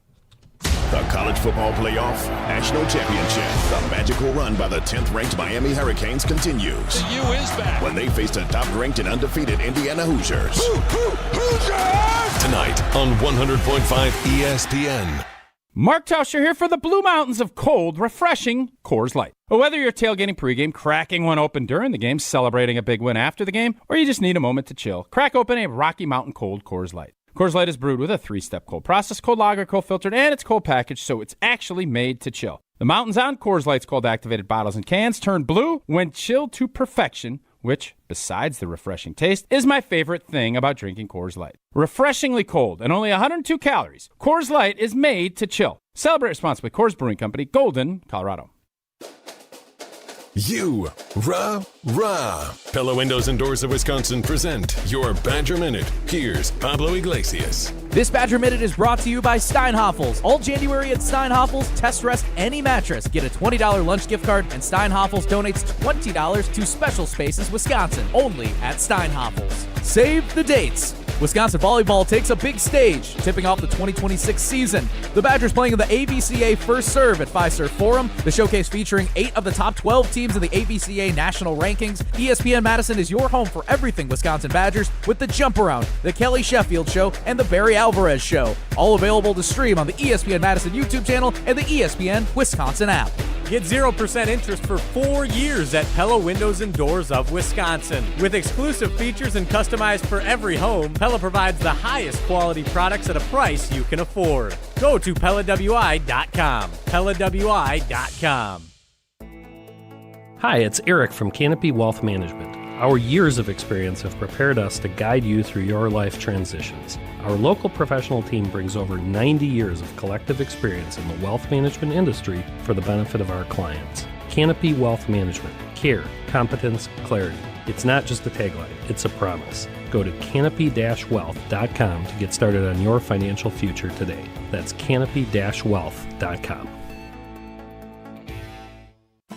The College Football Playoff National Championship. The magical run by the 10th-ranked Miami Hurricanes continues. The U is back. When they face the top-ranked and undefeated Indiana Hoosiers. Hoosiers! Tonight on 100.5 ESPN. Mark Tauscher here for the Blue Mountains of cold, refreshing Coors Light. Whether you're tailgating pregame, cracking one open during the game, celebrating a big win after the game, or you just need a moment to chill, crack open a Rocky Mountain Cold Coors Light. Coors Light is brewed with a 3-step cold process, cold lager, cold filtered, and it's cold packaged, so it's actually made to chill. The mountains on Coors Light's cold activated bottles and cans turn blue when chilled to perfection, which, besides the refreshing taste, is my favorite thing about drinking Coors Light. Refreshingly cold and only 102 calories, Coors Light is made to chill. Celebrate responsibly. Coors Brewing Company, Golden, Colorado. Rah. Pella Windows and Doors of Wisconsin present your Badger Minute. Here's Pablo Iglesias. This Badger Minute is brought to you by Steinhoffels. All January at Steinhoffels, test rest any mattress. Get a $20 lunch gift card, and Steinhoffels donates $20 to Special Spaces Wisconsin, only at Steinhoffels. Save the dates. Wisconsin volleyball takes a big stage, tipping off the 2026 season. The Badgers playing in the AVCA First Serve at Fiserv Forum. The showcase featuring 8 of the top 12 teams in the AVCA national rankings. ESPN Madison is your home for everything Wisconsin Badgers with the Jump Around, the Kelly Sheffield Show, and the Barry Alvarez Show. All available to stream on the ESPN Madison YouTube channel and the ESPN Wisconsin app. Get 0% interest for 4 years at Pella Windows and Doors of Wisconsin. With exclusive features and customized for every home, Pella provides the highest quality products at a price you can afford. Go to PellaWI.com. PellaWI.com. Hi, it's Eric from Canopy Wealth Management. Our years of experience have prepared us to guide you through your life transitions. Our local professional team brings over 90 years of collective experience in the wealth management industry for the benefit of our clients. Canopy Wealth Management. Care, competence, clarity. It's not just a tagline, it's a promise. Go to canopy-wealth.com to get started on your financial future today. That's canopy-wealth.com.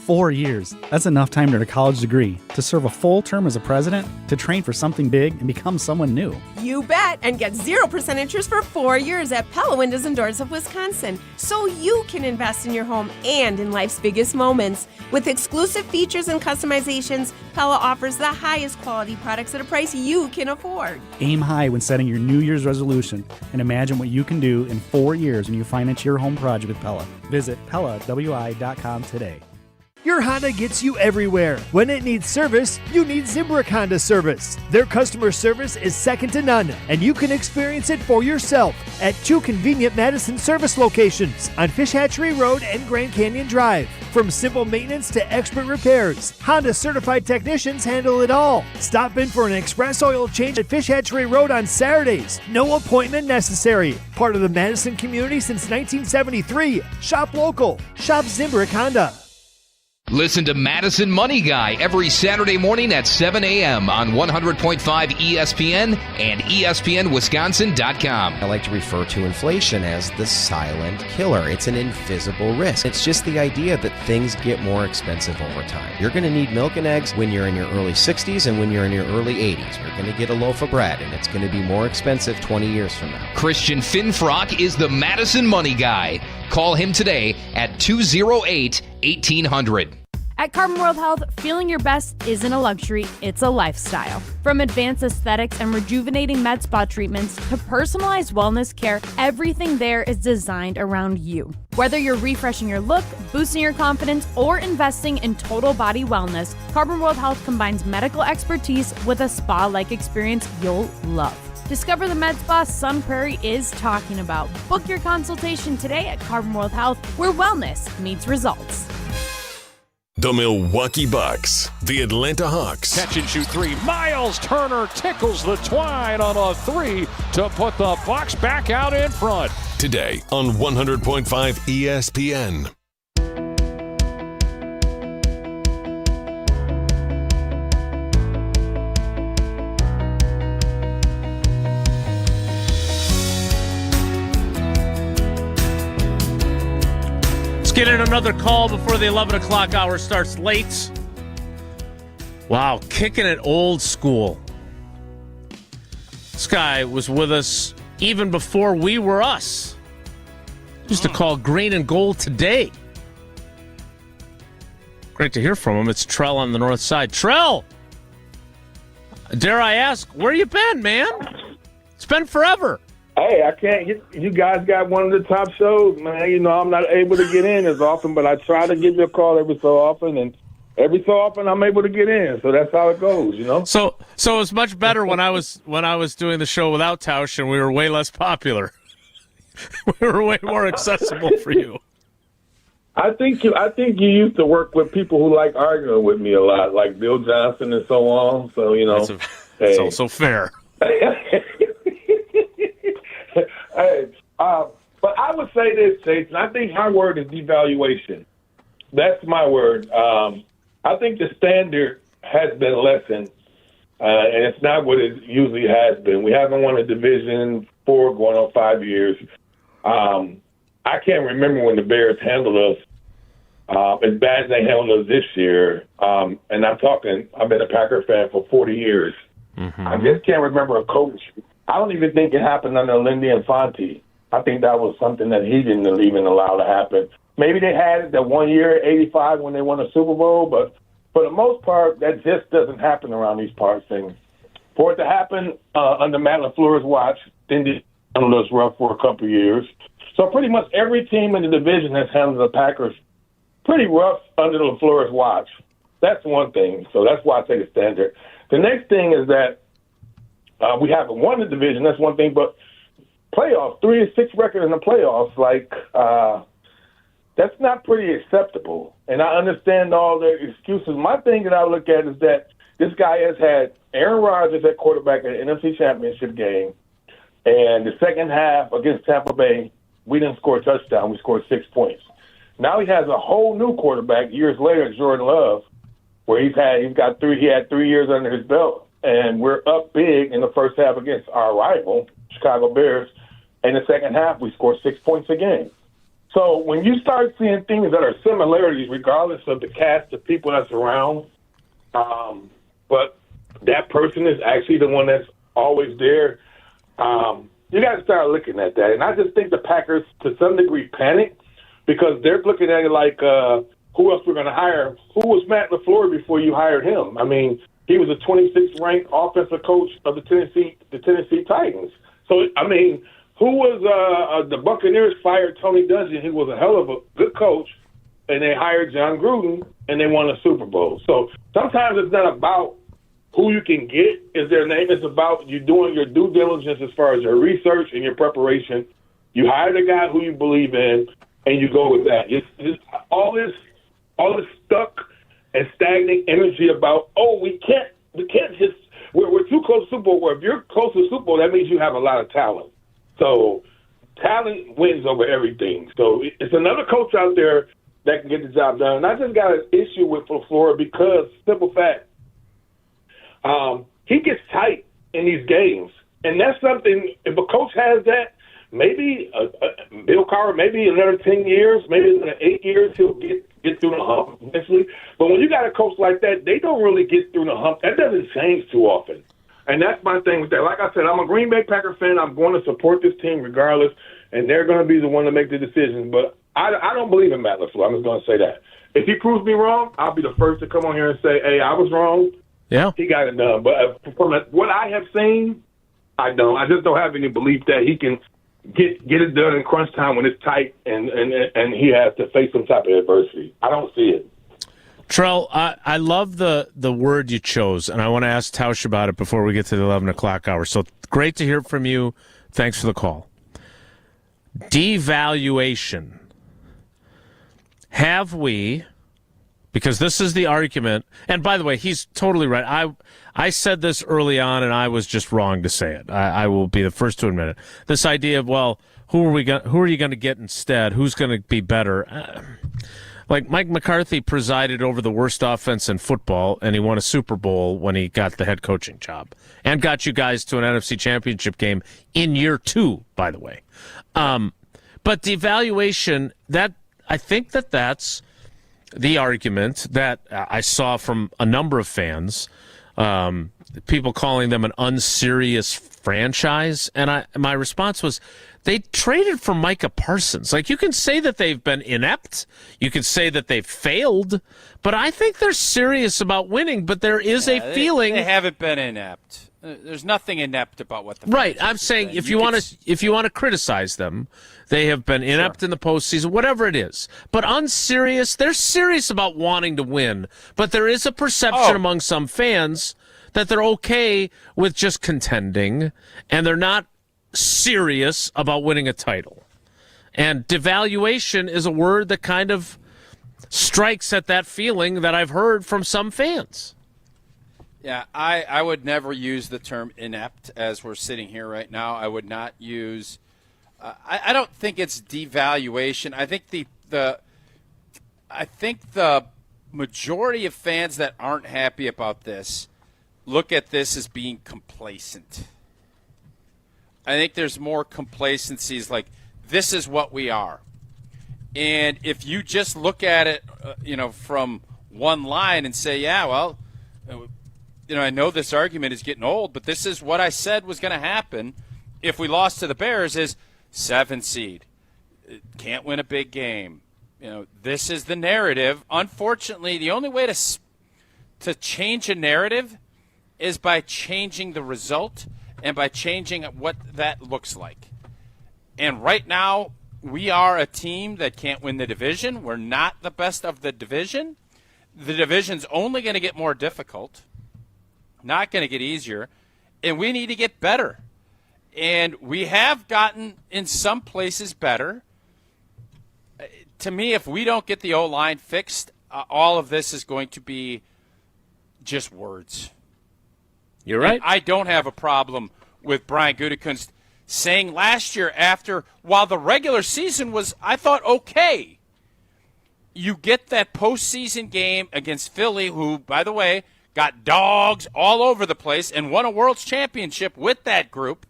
4 years. That's enough time to earn a college degree, to serve a full term as a president, to train for something big and become someone new. You bet, and get 0% interest for 4 years at Pella Windows and Doors of Wisconsin, so you can invest in your home and in life's biggest moments. With exclusive features and customizations, Pella offers the highest quality products at a price you can afford. Aim high when setting your New Year's resolution and imagine what you can do in 4 years when you finance your home project with Pella. Visit PellaWI.com today. Your Honda gets you everywhere. When it needs service, you need Zimbrick Honda service. Their customer service is second to none, and you can experience it for yourself at 2 convenient Madison service locations on Fish Hatchery Road and Grand Canyon Drive. From simple maintenance to expert repairs, Honda certified technicians handle it all. Stop in for an express oil change at Fish Hatchery Road on Saturdays. No appointment necessary. Part of the Madison community since 1973. Shop local. Shop Zimbrick Honda. Listen to Madison Money Guy every Saturday morning at 7 a.m. on 100.5 ESPN and ESPNWisconsin.com. I like to refer to inflation as the silent killer. It's an invisible risk. It's just the idea that things get more expensive over time. You're going to need milk and eggs when you're in your early 60s and when you're in your early 80s. You're going to get a loaf of bread, and it's going to be more expensive 20 years from now. Christian Finfrock is the Madison Money Guy. Call him today at 208-1800. At Carbon World Health, feeling your best isn't a luxury, it's a lifestyle. From advanced aesthetics and rejuvenating med spa treatments to personalized wellness care, everything there is designed around you. Whether you're refreshing your look, boosting your confidence, or investing in total body wellness, Carbon World Health combines medical expertise with a spa-like experience you'll love. Discover the med spa Sun Prairie is talking about. Book your consultation today at Carbon World Health, where wellness meets results. The Milwaukee Bucks, the Atlanta Hawks. Catch and shoot three. Miles Turner tickles the twine on a three to put the Bucks back out in front. Today on 100.5 ESPN. Get in another call before the 11 o'clock hour starts late. Wow, kicking it old school. This guy was with us even before we were us. Used to call Green and Gold today. Great to hear from him. It's Trell on the north side. Trell! Dare I ask, where you been, man? It's been forever. Hey, I can't. You guys got one of the top shows, man. You know, I'm not able to get in as often, but I try to give you a call every so often, and every so often I'm able to get in. So that's how it goes, you know. So it's much better when I was doing the show without Tausch, and we were way less popular. We were way more accessible for you. I think you used to work with people who like arguing with me a lot, like Bill Johnson and so on. So you know, that's also fair. Hey, but I would say this, Jason. I think our word is devaluation. That's my word. I think the standard has been lessened, and it's not what it usually has been. We haven't won a Division 4 going on 5 years. I can't remember when the Bears handled us as bad as they handled us this year. And I've been a Packer fan for 40 years. Mm-hmm. I just can't remember a coach. I don't even think it happened under Lindy Infante. I think that was something that he didn't even allow to happen. Maybe they had it that 1 year, 85, when they won a Super Bowl, but for the most part, that just doesn't happen around these parts. And for it to happen under Matt LaFleur's watch, Indy handled us rough for a couple of years. So pretty much every team in the division has handled the Packers pretty rough under LaFleur's watch. That's one thing. So that's why I say the standard. The next thing is that we haven't won the division. That's one thing. But playoffs, 3-6 record in the playoffs, like that's not pretty acceptable. And I understand all their excuses. My thing that I look at is that this guy has had Aaron Rodgers at quarterback in an NFC Championship game, and the second half against Tampa Bay, we didn't score a touchdown. We scored 6 points. Now he has a whole new quarterback years later, Jordan Love, where he had 3 years under his belt, and we're up big in the first half against our rival, Chicago Bears. In the second half, we scored 6 points a game. So when you start seeing things that are similarities, regardless of the cast of people that's around, but that person is actually the one that's always there, you got to start looking at that. And I just think the Packers, to some degree, panic because they're looking at it like, who else we're going to hire? Who was Matt LaFleur before you hired him? I mean, he was a 26th ranked offensive coach of the Tennessee Titans. So, I mean, who was the Buccaneers fired Tony Dungy? He was a hell of a good coach, and they hired John Gruden, and they won a Super Bowl. So sometimes it's not about who you can get is their name. It's about you doing your due diligence as far as your research and your preparation. You hire the guy who you believe in, and you go with that. It's all this stuck and stagnant energy about, we can't just, we're too close to Super Bowl. Well, if you're close to Super Bowl, that means you have a lot of talent. So talent wins over everything. So it's another coach out there that can get the job done. And I just got an issue with LaFleur because, simple fact, he gets tight in these games. And that's something, if a coach has that, maybe Bill Cowher, maybe another 10 years, maybe another 8 years, he'll get through the hump eventually. But when you got a coach like that, they don't really get through the hump. That doesn't change too often. And that's my thing with that. Like I said, I'm a Green Bay Packer fan. I'm going to support this team regardless, and they're going to be the one to make the decisions. But I don't believe in Matt LaFleur. I'm just going to say that. If he proves me wrong, I'll be the first to come on here and say, hey, I was wrong. Yeah. He got it done. But from what I have seen, I don't. I just don't have any belief that he can get it done in crunch time when it's tight and he has to face some type of adversity. I don't see it. Trell, I love the word you chose, and I want to ask Tausch about it before we get to the 11 o'clock hour. So great to hear from you. Thanks for the call. Devaluation. Have we, because this is the argument, and by the way, he's totally right. I said this early on, and I was just wrong to say it. I will be the first to admit it. This idea of, well, who are you going to get instead? Who's going to be better? Like Mike McCarthy presided over the worst offense in football, and he won a Super Bowl when he got the head coaching job and got you guys to an NFC Championship game in year 2, by the way. But devaluation, I think that's the argument that I saw from a number of fans, people calling them an unserious franchise. And my response was, they traded for Micah Parsons. Like, you can say that they've been inept. You can say that they've failed. But I think they're serious about winning. But there is a feeling. They haven't been inept. There's nothing inept about what the right. I'm saying if you want to criticize them, they have been inept in the postseason, whatever it is. But unserious, they're serious about wanting to win. But there is a perception among some fans that they're okay with just contending, and they're not serious about winning a title. And devaluation is a word that kind of strikes at that feeling that I've heard from some fans. Yeah, I would never use the term inept as we're sitting here right now. I would not use I don't think it's devaluation. I think the majority of fans that aren't happy about this look at this as being complacent. I think there's more complacencies like, this is what we are. And if you just look at it, from one line and say, yeah, well, I know this argument is getting old, but this is what I said was going to happen if we lost to the Bears is 7 seed. Can't win a big game. This is the narrative. Unfortunately, the only way to change a narrative is by changing the result and by changing what that looks like. And right now, we are a team that can't win the division. We're not the best of the division. The division's only going to get more difficult, not going to get easier, and we need to get better. And we have gotten, in some places, better. to me, if we don't get the O-line fixed, all of this is going to be just words. You're right. And I don't have a problem with Brian Gutekunst saying last year while the regular season was, I thought, okay, you get that postseason game against Philly, who, by the way, got dogs all over the place and won a World's Championship with that group,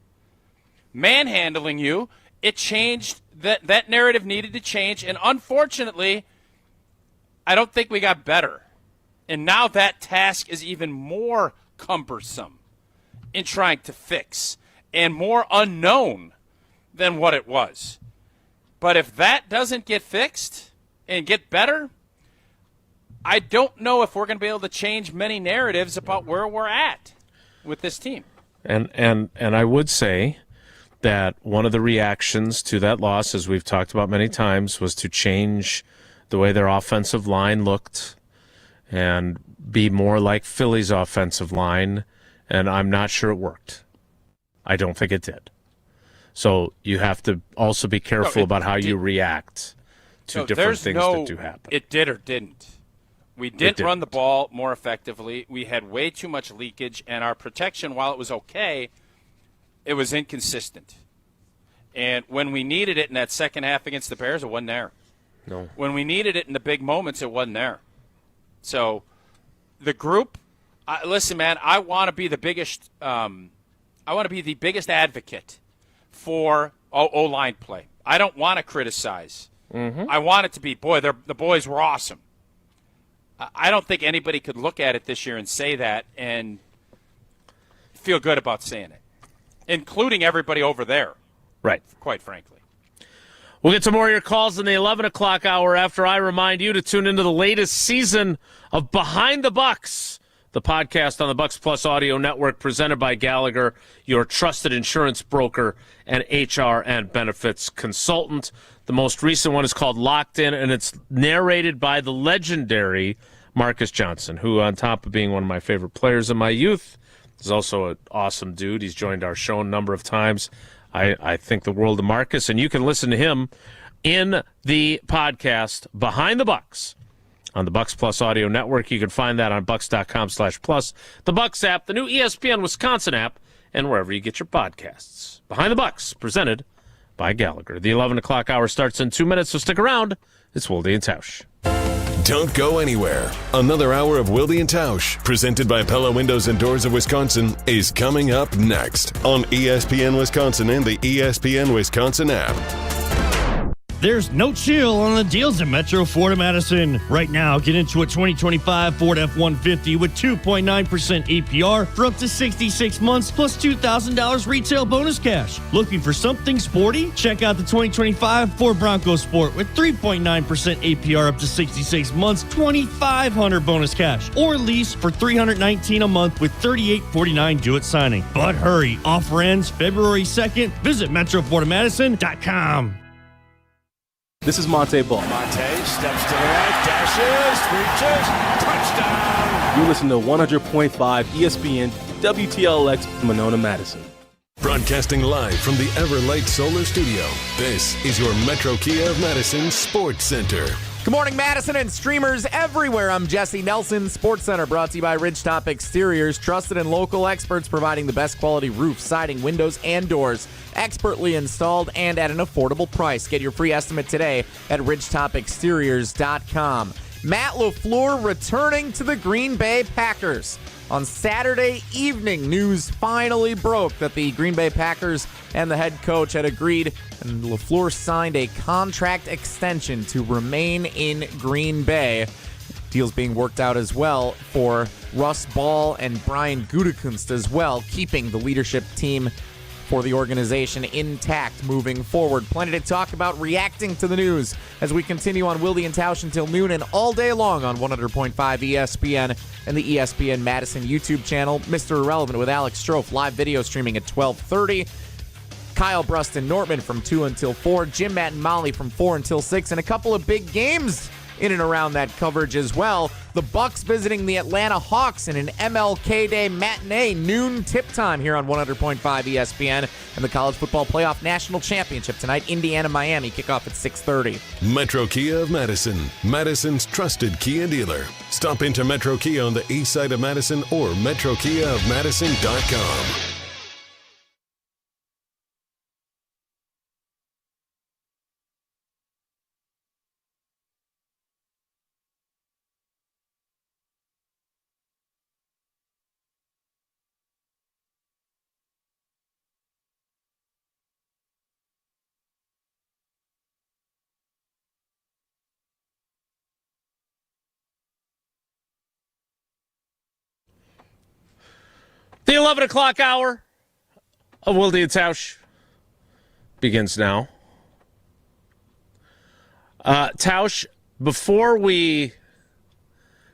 manhandling you. It changed. That narrative needed to change, and unfortunately, I don't think we got better. And now that task is even more cumbersome in trying to fix and more unknown than what it was. But if that doesn't get fixed and get better, I don't know if we're going to be able to change many narratives about where we're at with this team. And I would say that one of the reactions to that loss, as we've talked about many times, was to change the way their offensive line looked and be more like Philly's offensive line, and I'm not sure it worked. I don't think it did. So you have to also be careful about how you react to different things that do happen. It did or didn't. We didn't run the ball more effectively. We had way too much leakage, and our protection, while it was okay, it was inconsistent. And when we needed it in that second half against the Bears, it wasn't there. No. When we needed it in the big moments, it wasn't there. So the group, listen, man, I want to be the biggest. I want to be the biggest advocate for O-line play. I don't want to criticize. Mm-hmm. I want it to be, boy, the boys were awesome. I don't think anybody could look at it this year and say that and feel good about saying it, including everybody over there. Right. Quite frankly. We'll get to more of your calls in the 11 o'clock hour after I remind you to tune into the latest season of Behind the Bucks, the podcast on the Bucks Plus Audio Network presented by Gallagher, your trusted insurance broker and HR and benefits consultant. The most recent one is called Locked In, and it's narrated by the legendary Marcus Johnson, who, on top of being one of my favorite players in my youth, is also an awesome dude. He's joined our show a number of times. I think the world of Marcus, and you can listen to him in the podcast Behind the Bucks on the Bucks Plus Audio Network. You can find that on bucks.com/plus, the Bucks app, the new ESPN Wisconsin app, and wherever you get your podcasts. Behind the Bucks, presented by Gallagher. The 11 o'clock hour starts in 2 minutes, so stick around. It's Wilde and Tausch. Don't go anywhere. Another hour of Wilde and Tausch, presented by Pella Windows and Doors of Wisconsin, is coming up next on ESPN Wisconsin and the ESPN Wisconsin app. There's no chill on the deals at Metro Ford of Madison. Right now, get into a 2025 Ford F-150 with 2.9% APR for up to 66 months plus $2,000 retail bonus cash. Looking for something sporty? Check out the 2025 Ford Bronco Sport with 3.9% APR up to 66 months, $2,500 bonus cash. Or lease for $319 a month with $38.49 due at signing. But hurry, offer ends February 2nd. Visit MetroFordofMadison.com. This is Monte Ball. Monte steps to the right, dashes, reaches, touchdown. You listen to 100.5 ESPN WTLX Monona, Madison. Broadcasting live from the Everlight Solar Studio, this is your Metro Kia of Madison Sports Center. Good morning, Madison and streamers everywhere. I'm Jesse Nelson. Sports Center brought to you by Ridgetop Exteriors. Trusted and local experts providing the best quality roof, siding, windows, and doors. Expertly installed and at an affordable price. Get your free estimate today at ridgetopexteriors.com. Matt LaFleur returning to the Green Bay Packers. On Saturday evening, news finally broke that the Green Bay Packers and the head coach had agreed, and LaFleur signed a contract extension to remain in Green Bay. Deals being worked out as well for Russ Ball and Brian Gutekunst as well, keeping the leadership team for the organization intact moving forward. Plenty to talk about, reacting to the news as we continue on Wilde and Tausch until noon and all day long on 100.5 ESPN and the ESPN Madison YouTube channel. Mr. Irrelevant with Alex Strofe, live video streaming at 12:30. Kyle Bruston Nortman from 2 until 4. Jim, Matt, and Molly from 4 until 6. And a couple of big games in and around that coverage as well. The Bucks visiting the Atlanta Hawks in an MLK Day matinee, noon tip time here on 100.5 ESPN. And the College Football Playoff National Championship tonight, Indiana-Miami, kickoff at 6:30. Metro Kia of Madison, Madison's trusted Kia dealer. Stop into Metro Kia on the east side of Madison or metrokiaofmadison.com. The 11 o'clock hour of Wilde and Tausch begins now. Tausch, before we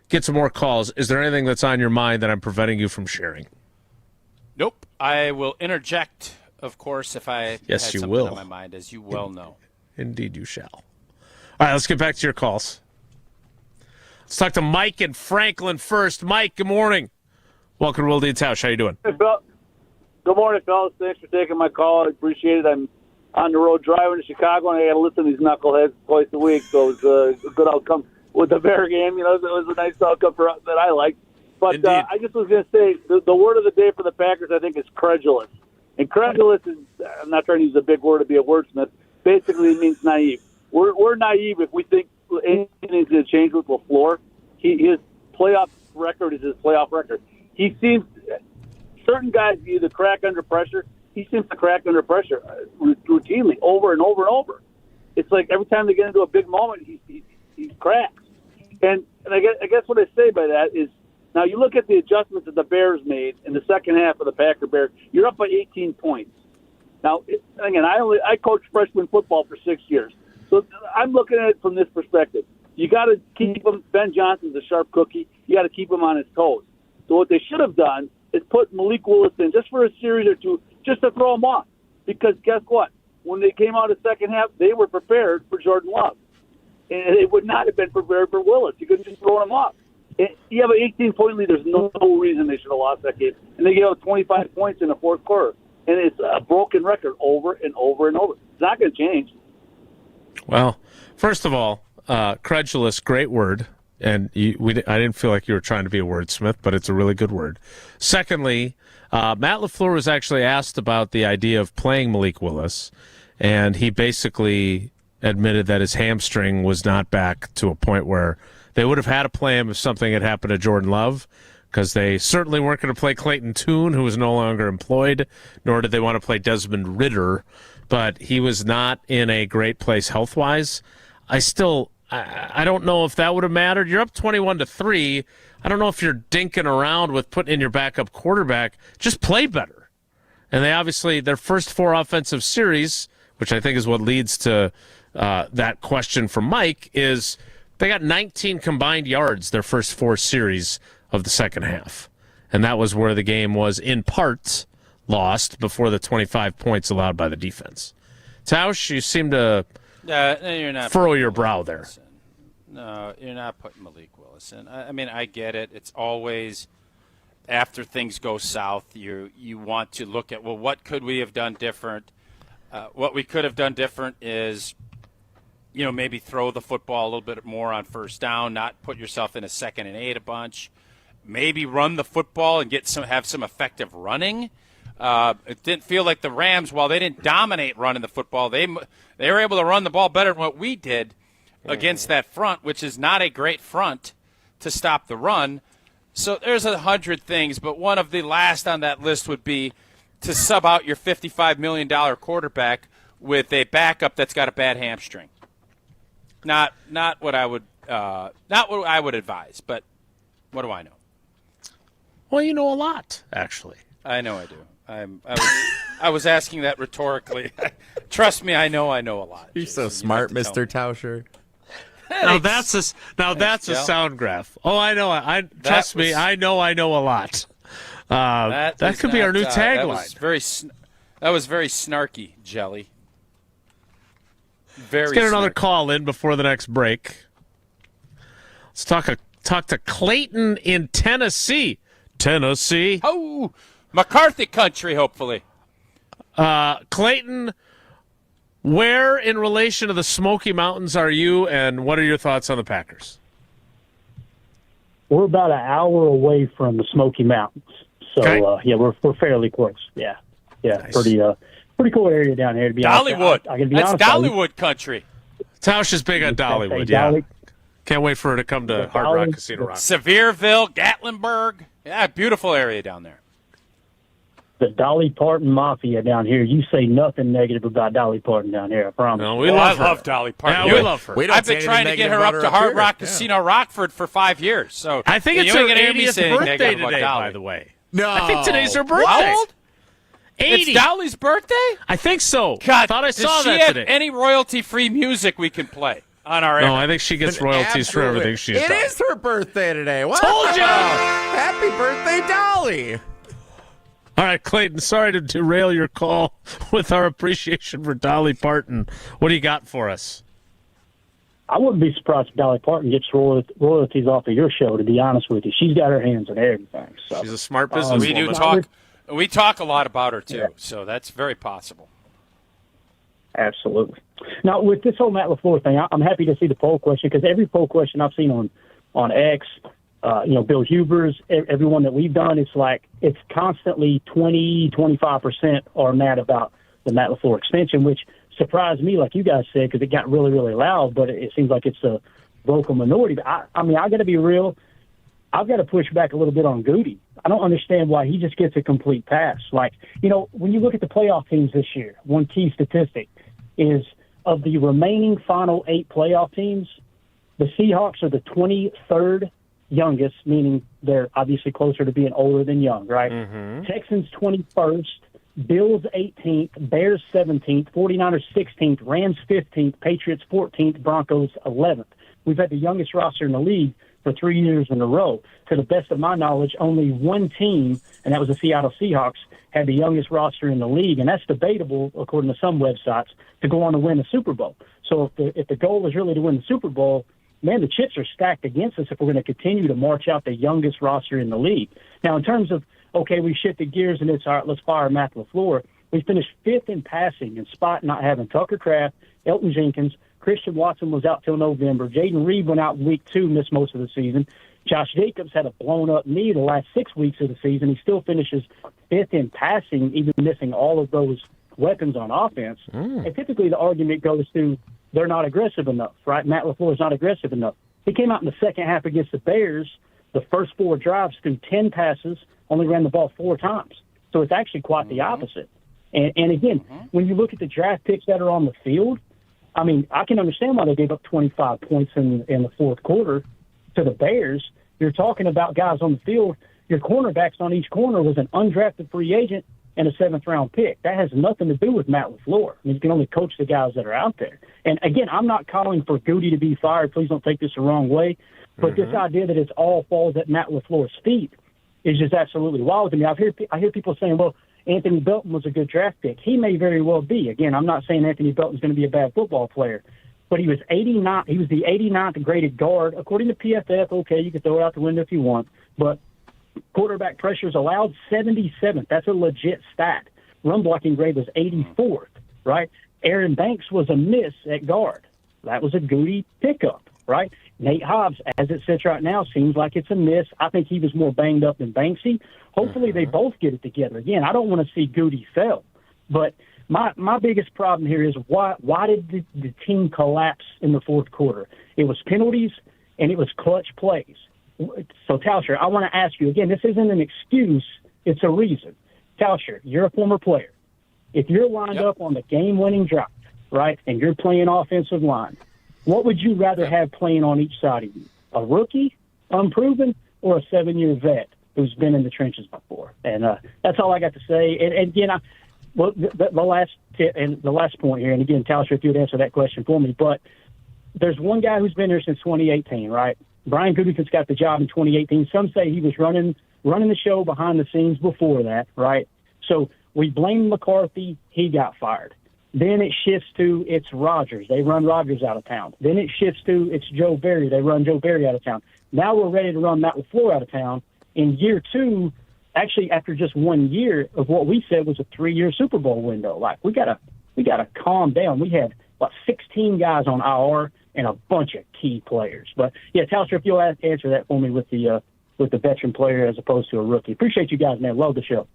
get some more calls, is there anything that's on your mind that I'm preventing you from sharing? Nope. I will interject, of course, if I Yes, had you something will. on my mind, as you well know. Indeed you shall. All right, let's get back to your calls. Let's talk to Mike and Franklin first. Mike, good morning. Welcome to Wilde and Tausch. How you doing? Hey, Phil. Good morning, fellas. Thanks for taking my call. I appreciate it. I'm on the road driving to Chicago, and I got to listen to these knuckleheads twice a week, so it was a good outcome with the Bear game. You know, it was a nice outcome that I liked. But I just was going to say, the word of the day for the Packers, I think, is credulous. And credulous is, I'm not trying to use a big word to be a wordsmith, basically it means naive. We're naive if we think anything's going to change with LaFleur. His playoff record is his playoff record. He seems, certain guys either crack under pressure. He seems to crack under pressure routinely, over and over and over. It's like every time they get into a big moment, he cracks. And I guess what I say by that is, now you look at the adjustments that the Bears made in the second half of the Packer Bears. You're up by 18 points. Now, again, I coached freshman football for 6 years, so I'm looking at it from this perspective. You got to keep him. Ben Johnson's a sharp cookie. You got to keep him on his toes. So what they should have done is put Malik Willis in just for a series or two, just to throw him off. Because guess what? When they came out of the second half, they were prepared for Jordan Love. And they would not have been prepared for Willis. You couldn't just throw him off. And you have an 18-point lead. There's no reason they should have lost that game. And they gave up 25 points in the fourth quarter. And it's a broken record over and over and over. It's not going to change. Well, first of all, credulous, great word. And I didn't feel like you were trying to be a wordsmith, but it's a really good word. Secondly, Matt LaFleur was actually asked about the idea of playing Malik Willis, and he basically admitted that his hamstring was not back to a point where they would have had to play him if something had happened to Jordan Love, because they certainly weren't going to play Clayton Tune, who was no longer employed, nor did they want to play Desmond Ridder, but he was not in a great place health-wise. I don't know if that would have mattered. You're up 21-3. I don't know if you're dinking around with putting in your backup quarterback. Just play better. And they obviously, their first 4 offensive series, which I think is what leads to that question from Mike, is they got 19 combined yards their first 4 series of the second half. And that was where the game was, in part, lost before the 25 points allowed by the defense. Tausch, you seem to you're not furrow your brow there. No, you're not putting Malik Willis in. I mean, I get it. It's always, after things go south, you want to look at, well, what could we have done different? What we could have done different is, maybe throw the football a little bit more on first down, not put yourself in a 2nd and 8 a bunch. Maybe run the football and have some effective running. It didn't feel like the Rams, while they didn't dominate running the football, they were able to run the ball better than what we did against that front, which is not a great front to stop the run. So there's 100 things, but one of the last on that list would be to sub out your $55 million quarterback with a backup that's got a bad hamstring. Not what I would advise, but what do I know? Well, you know a lot, actually. I know I do. I was asking that rhetorically. Trust me, I know a lot. You're so smart, Mr. Tauscher. Now that's a sound graph. Oh, I know. Trust me, I know a lot. That could be our new tagline. That was very snarky, Jelly. Let's get another call in before the next break. Let's talk a Talk to Clayton in Tennessee. Tennessee. Oh, McCarthy country, hopefully. Clayton, where in relation to the Smoky Mountains are you, and what are your thoughts on the Packers? We're about an hour away from the Smoky Mountains. So, okay. We're fairly close. Yeah. Nice. Pretty cool area down here, to be Dollywood. honest. That's Dollywood country. Tausch is big on Dollywood, yeah. Can't wait for her to come to Hard Rock Casino Rock. Sevierville, Gatlinburg. Yeah, beautiful area down there. The Dolly Parton Mafia down here. You say nothing negative about Dolly Parton down here, I promise. No, I love Dolly Parton. Yeah, we love her. I've been trying to get her up to Hard Rock Casino Rockford for 5 years. So I think it's her 80th birthday today, by the way. No. I think today's her birthday. How old? 80. It's Dolly's birthday? I think so. God, thought I saw does she that have today. any royalty-free music we can play on our air? No, I think she gets royalties for everything she's done. It is her birthday today. Wow. Told ya! Happy birthday, Dolly. All right, Clayton, sorry to derail your call with our appreciation for Dolly Parton. What do you got for us? I wouldn't be surprised if Dolly Parton gets royalties off of your show, to be honest with you. She's got her hands on everything. So. She's a smart businesswoman. We talk a lot about her, too, so that's very possible. Absolutely. Now, with this whole Matt LaFleur thing, I'm happy to see the poll question, because every poll question I've seen on X, Bill Huber's, everyone that we've done, it's constantly 20-25% are mad about the Matt LaFleur extension, which surprised me, like you guys said, because it got really, really loud, but it seems like it's a vocal minority. But I got to be real. I've got to push back a little bit on Goody. I don't understand why he just gets a complete pass. Like, when you look at the playoff teams this year, one key statistic is of the remaining final 8 playoff teams, the Seahawks are the 23rd youngest, meaning they're obviously closer to being older than young, right? Mm-hmm. Texans 21st, Bills 18th, Bears 17th, 49ers 16th, Rams 15th, Patriots 14th, Broncos 11th. We've had the youngest roster in the league for 3 years in a row. To the best of my knowledge, only one team, and that was the Seattle Seahawks, had the youngest roster in the league, and that's debatable, according to some websites, to go on to win the Super Bowl. So if the goal is really to win the Super Bowl, man, the chips are stacked against us if we're going to continue to march out the youngest roster in the league. Now, in terms of, okay, we shifted gears and it's all right, let's fire Matt LaFleur. We finished 5th in passing in spite not having Tucker Kraft, Elton Jenkins, Christian Watson was out till November. Jaden Reed went out in week 2, missed most of the season. Josh Jacobs had a blown-up knee the last 6 weeks of the season. He still finishes 5th in passing, even missing all of those weapons on offense. And typically the argument goes to they're not aggressive enough, right? Matt LaFleur is not aggressive enough. He came out in the second half against the Bears, the first 4 drives threw 10 passes, only ran the ball 4 times. So it's actually quite the opposite. And again, when you look at the draft picks that are on the field, I mean, I can understand why they gave up 25 points in the fourth quarter to the Bears. You're talking about guys on the field. Your cornerbacks on each corner was an undrafted free agent and a 7th-round pick. That has nothing to do with Matt LaFleur. I mean, you can only coach the guys that are out there. And, again, I'm not calling for Goody to be fired. Please don't take this the wrong way. But this idea that it all falls at Matt LaFleur's feet is just absolutely wild to me. I hear people saying, well, Anthony Belton was a good draft pick. He may very well be. Again, I'm not saying Anthony Belton's going to be a bad football player, but he was 89. He was the 89th graded guard. According to PFF, okay, you can throw it out the window if you want, but quarterback pressures allowed 77th. That's a legit stat. Run blocking grade was 84th, right? Aaron Banks was a miss at guard. That was a Goody pickup, right? Nate Hobbs, as it sits right now, seems like it's a miss. I think he was more banged up than Banksy. Hopefully they both get it together. Again, I don't want to see Goody fail. But my biggest problem here is why did the team collapse in the fourth quarter? It was penalties and it was clutch plays. So, Tauscher, I want to ask you, again, this isn't an excuse. It's a reason. Tauscher, you're a former player. If you're lined up on the game-winning drive, right, and you're playing offensive line, what would you rather have playing on each side of you? A rookie, unproven, or a 7-year vet who's been in the trenches before? And that's all I got to say. And again, the last tip and the last point here, and again, Tauscher, if you would answer that question for me, but there's one guy who's been here since 2018, right? Brian Gutekunst got the job in 2018. Some say he was running the show behind the scenes before that, right? So we blame McCarthy. He got fired. Then it shifts to it's Rodgers. They run Rodgers out of town. Then it shifts to it's Joe Barry. They run Joe Barry out of town. Now we're ready to run Matt LaFleur out of town. In year 2, actually after just 1 year of what we said was a 3-year Super Bowl window. Like, we gotta calm down. We had 16 guys on IR and a bunch of key players. But yeah, Tausch, if you'll answer that for me with the veteran player as opposed to a rookie. Appreciate you guys, man. Love the show.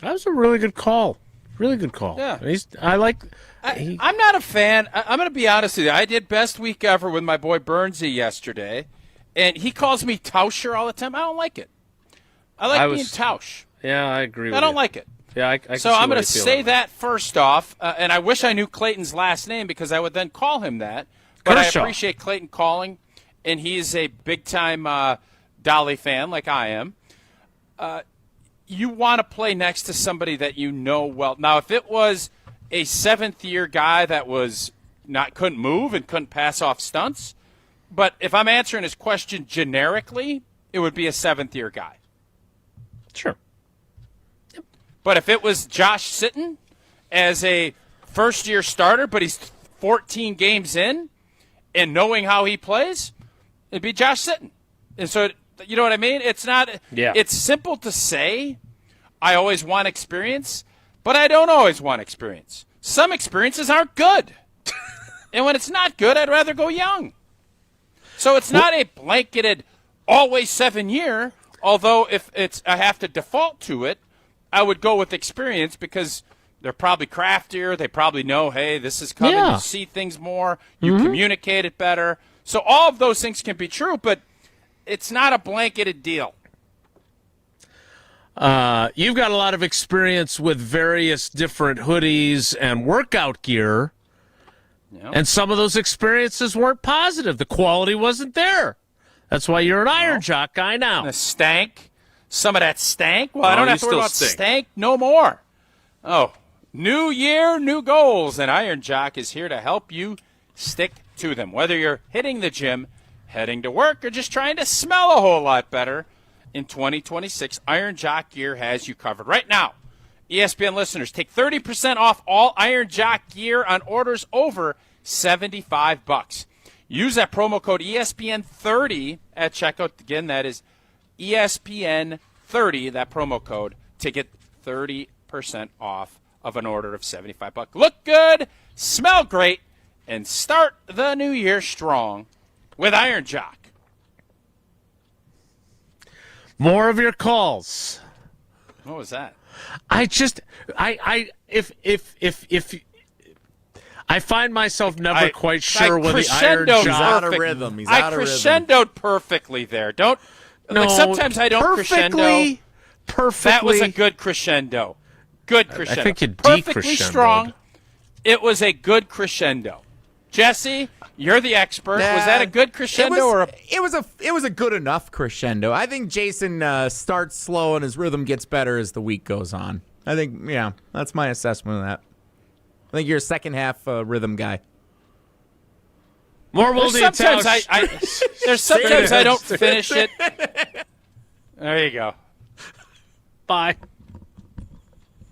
That was a really good call. Really good call. Yeah. I'm not a fan. I'm going to be honest with you. I did best week ever with my boy Bernsey yesterday, and he calls me Tauscher all the time. I don't like it. I like being Tausch. Yeah, I agree with you. I don't like it. Yeah, I can so see I'm why going you to feel say way. that first off, and I wish I knew Clayton's last name because I would then call him that. But Kershaw. I appreciate Clayton calling, and he's a big-time Dolly fan like I am. You want to play next to somebody that you know well. Now, if it was a 7th-year guy that couldn't move and couldn't pass off stunts, but if I'm answering his question generically, it would be a 7th-year guy. Sure. Yep. But if it was Josh Sitton as a first-year starter, but he's 14 games in and knowing how he plays, it'd be Josh Sitton. And so, you know what I mean? It's not. Yeah. It's simple to say, I always want experience, but I don't always want experience. Some experiences aren't good. And when it's not good, I'd rather go young. So it's not a blanketed, always 7-year, although if I have to default to it, I would go with experience because they're probably craftier. They probably know, hey, this is coming. Yeah. You see things more. You communicate it better. So all of those things can be true, but it's not a blanketed deal. You've got a lot of experience with various different hoodies and workout gear, and some of those experiences weren't positive. The quality wasn't there. That's why you're an Iron Jock guy now. The stank. Some of that stank. Well, I don't have to worry about stank no more. Oh, new year, new goals, and Iron Jock is here to help you stick to them. Whether you're hitting the gym, heading to work, or just trying to smell a whole lot better in 2026, Iron Jock gear has you covered. Right now, ESPN listeners, take 30% off all Iron Jock gear on orders over $75. Use that promo code ESPN30 at checkout. Again, that is ESPN30, that promo code, to get 30% off of an order of $75. Look good, smell great, and start the new year strong with Iron Jock. More of your calls. What was that? I find myself never quite sure whether the Iron Jock. He's out of rhythm. He's out of rhythm. I crescendoed perfectly there. Sometimes I don't crescendo. Perfectly. That was a good crescendo. Good crescendo. I think you perfectly decrescendoed. strong. It was a good crescendo. Jesse, you're the expert. Was that a good crescendo it was a good enough crescendo. I think Jason starts slow and his rhythm gets better as the week goes on. I think, that's my assessment of that. I think you're a second half rhythm guy. More Wilde and Tausch. There's sometimes I don't finish it. There you go. Bye.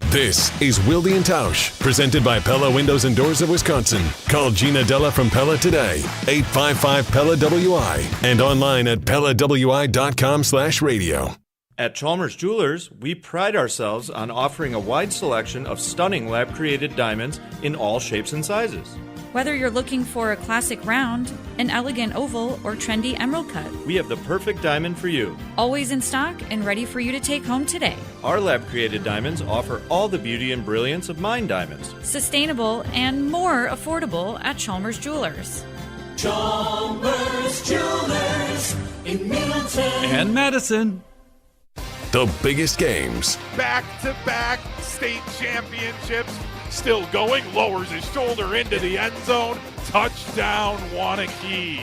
This is Wilde and Tausch, presented by Pella Windows and Doors of Wisconsin. Call Gina Della from Pella today, 855-PELLA-WI, and online at PellaWI.com/radio. At Chalmers Jewelers, we pride ourselves on offering a wide selection of stunning lab-created diamonds in all shapes and sizes. Whether you're looking for a classic round, an elegant oval, or trendy emerald cut, we have the perfect diamond for you. Always in stock and ready for you to take home today. Our lab-created diamonds offer all the beauty and brilliance of mine diamonds. Sustainable and more affordable at Chalmers Jewelers. Chalmers Jewelers in Middleton and Madison. The biggest games. Back-to-back state championships. Still going, lowers his shoulder into the end zone. Touchdown, Wanakee.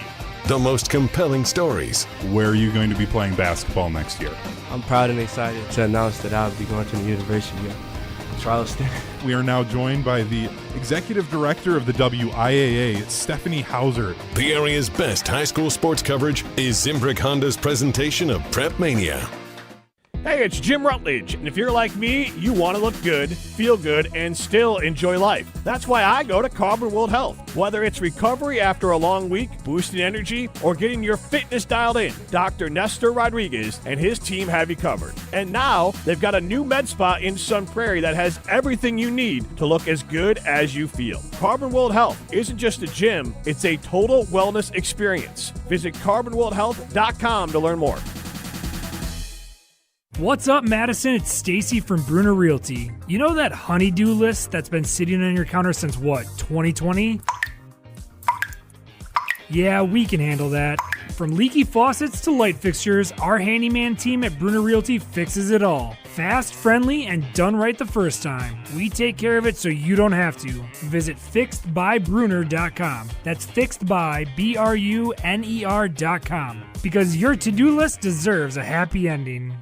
The most compelling stories. Where are you going to be playing basketball next year? I'm proud and excited to announce that I'll be going to the University of Charleston. We are now joined by the Executive Director of the WIAA, Stephanie Hauser. The area's best high school sports coverage is Zimbrick Honda's presentation of Prep Mania. Hey, it's Jim Rutledge, and if you're like me, you want to look good, feel good, and still enjoy life. That's why I go to Carbon World Health. Whether it's recovery after a long week, boosting energy, or getting your fitness dialed in, Dr. Nestor Rodriguez and his team have you covered. And now, they've got a new med spa in Sun Prairie that has everything you need to look as good as you feel. Carbon World Health isn't just a gym, it's a total wellness experience. Visit carbonworldhealth.com to learn more. What's up, Madison? It's Stacy from Bruner Realty. You know that honeydew list that's been sitting on your counter since what, 2020? Yeah, we can handle that. From leaky faucets to light fixtures, our handyman team at Bruner Realty fixes it all. Fast, friendly, and done right the first time. We take care of it so you don't have to. Visit fixedbybruner.com. That's fixedbybruner.com. Because your to-do list deserves a happy ending.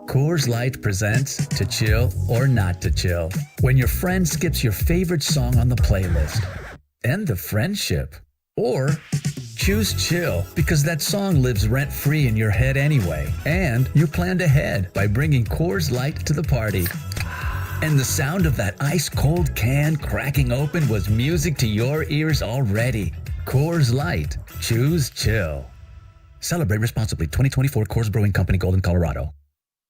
Coors Light presents To Chill or Not to Chill. When your friend skips your favorite song on the playlist. End the friendship. Or choose chill because that song lives rent-free in your head anyway. And you planned ahead by bringing Coors Light to the party. And the sound of that ice-cold can cracking open was music to your ears already. Coors Light. Choose chill. Celebrate responsibly. 2024 Coors Brewing Company, Golden, Colorado.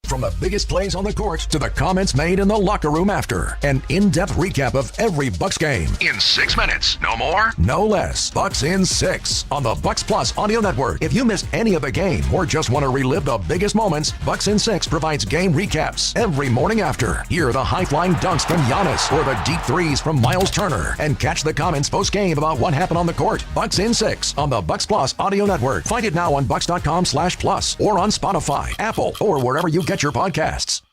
From the biggest plays on the court to the comments made in the locker room after. An in-depth recap of every Bucks game. In 6 minutes. No more? No less. Bucks in 6 on the Bucks Plus audio network. If you missed any of the game or just want to relive the biggest moments, Bucks in 6 provides game recaps every morning after. Hear the high-flying dunks from Giannis or the deep threes from Miles Turner. And catch the comments post-game about what happened on the court. Bucks in 6 on the Bucks Plus audio network. Find it now on bucks.com/plus or on Spotify, Apple, or wherever you get your podcasts.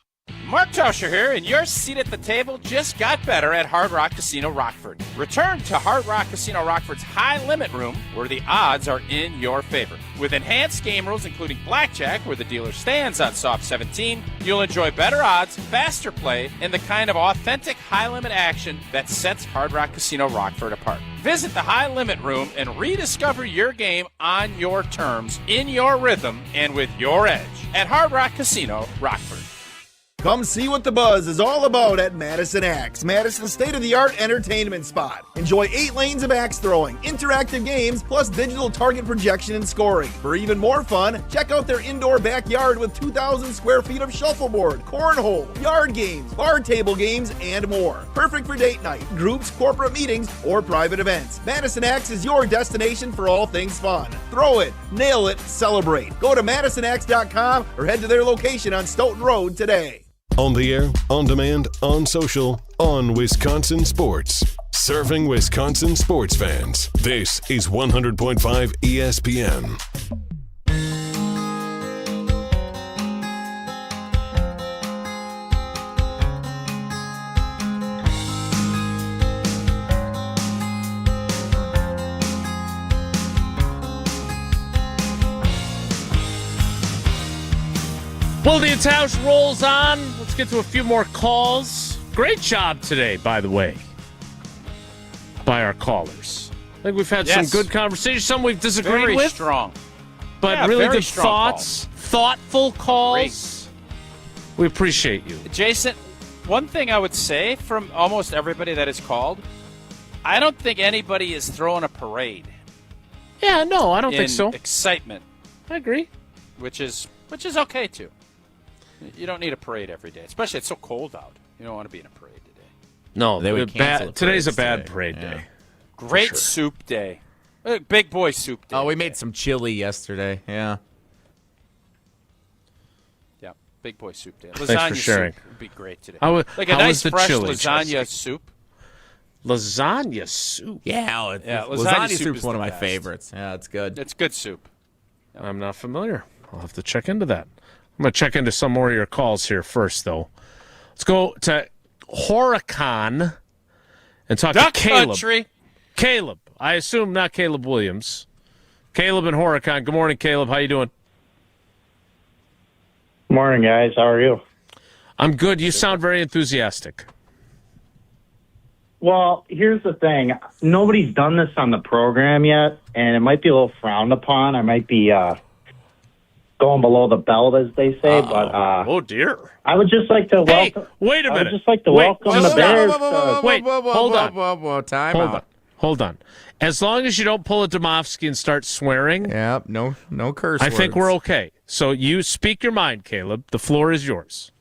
Mark Tauscher here, and your seat at the table just got better at Hard Rock Casino Rockford. Return to Hard Rock Casino Rockford's high limit room where the odds are in your favor. With enhanced game rules including blackjack where the dealer stands on soft 17, you'll enjoy better odds, faster play, and the kind of authentic high limit action that sets Hard Rock Casino Rockford apart. Visit the high limit room and rediscover your game on your terms, in your rhythm, and with your edge at Hard Rock Casino Rockford. Come see what the buzz is all about at Madison Axe, Madison's state-of-the-art entertainment spot. Enjoy 8 lanes of axe throwing, interactive games, plus digital target projection and scoring. For even more fun, check out their indoor backyard with 2,000 square feet of shuffleboard, cornhole, yard games, bar table games, and more. Perfect for date night, groups, corporate meetings, or private events. Madison Axe is your destination for all things fun. Throw it, nail it, celebrate. Go to MadisonAxe.com or head to their location on Stoughton Road today. On the air, on demand, on social, on Wisconsin Sports. Serving Wisconsin sports fans. This is 100.5 ESPN. Wilde and Tausch rolls on. Let's get to a few more calls. Great job today, by the way, by our callers. I think we've had some good conversations, some we've disagreed very with. Strong. But really good thoughts, thoughtful calls. Great. We appreciate you. Jason, one thing I would say from almost everybody that is called, I don't think anybody is throwing a parade. Yeah, no, I don't think so. Excitement. I agree. Which is okay, too. You don't need a parade every day, especially it's so cold out. You don't want to be in a parade today. No, today's a bad parade day. Great soup day. Big boy soup day. Oh, we made some chili yesterday. Yeah. Yeah, big boy soup day. Thanks for sharing. Soup would be great today. Like a nice fresh chili, lasagna soup. Lasagna soup? Yeah, lasagna soup's one of my favorites. Yeah, it's good. It's good soup. I'm not familiar. I'll have to check into that. I'm going to check into some more of your calls here first, though. Let's go to Horicon and talk to Caleb. Country. Caleb. I assume not Caleb Williams. Caleb and Horicon. Good morning, Caleb. How you doing? Morning, guys. How are you? I'm good. You sound very enthusiastic. Well, here's the thing. Nobody's done this on the program yet, and it might be a little frowned upon. I might be going below the belt, as they say. But oh dear, I would just like to welcome. Hey, wait a minute. I would just like to welcome the Bears. Hold on. As long as you don't pull a Domofsky and start swearing. Yep, no curse I words. think we're okay. So you speak your mind, Caleb. The floor is yours.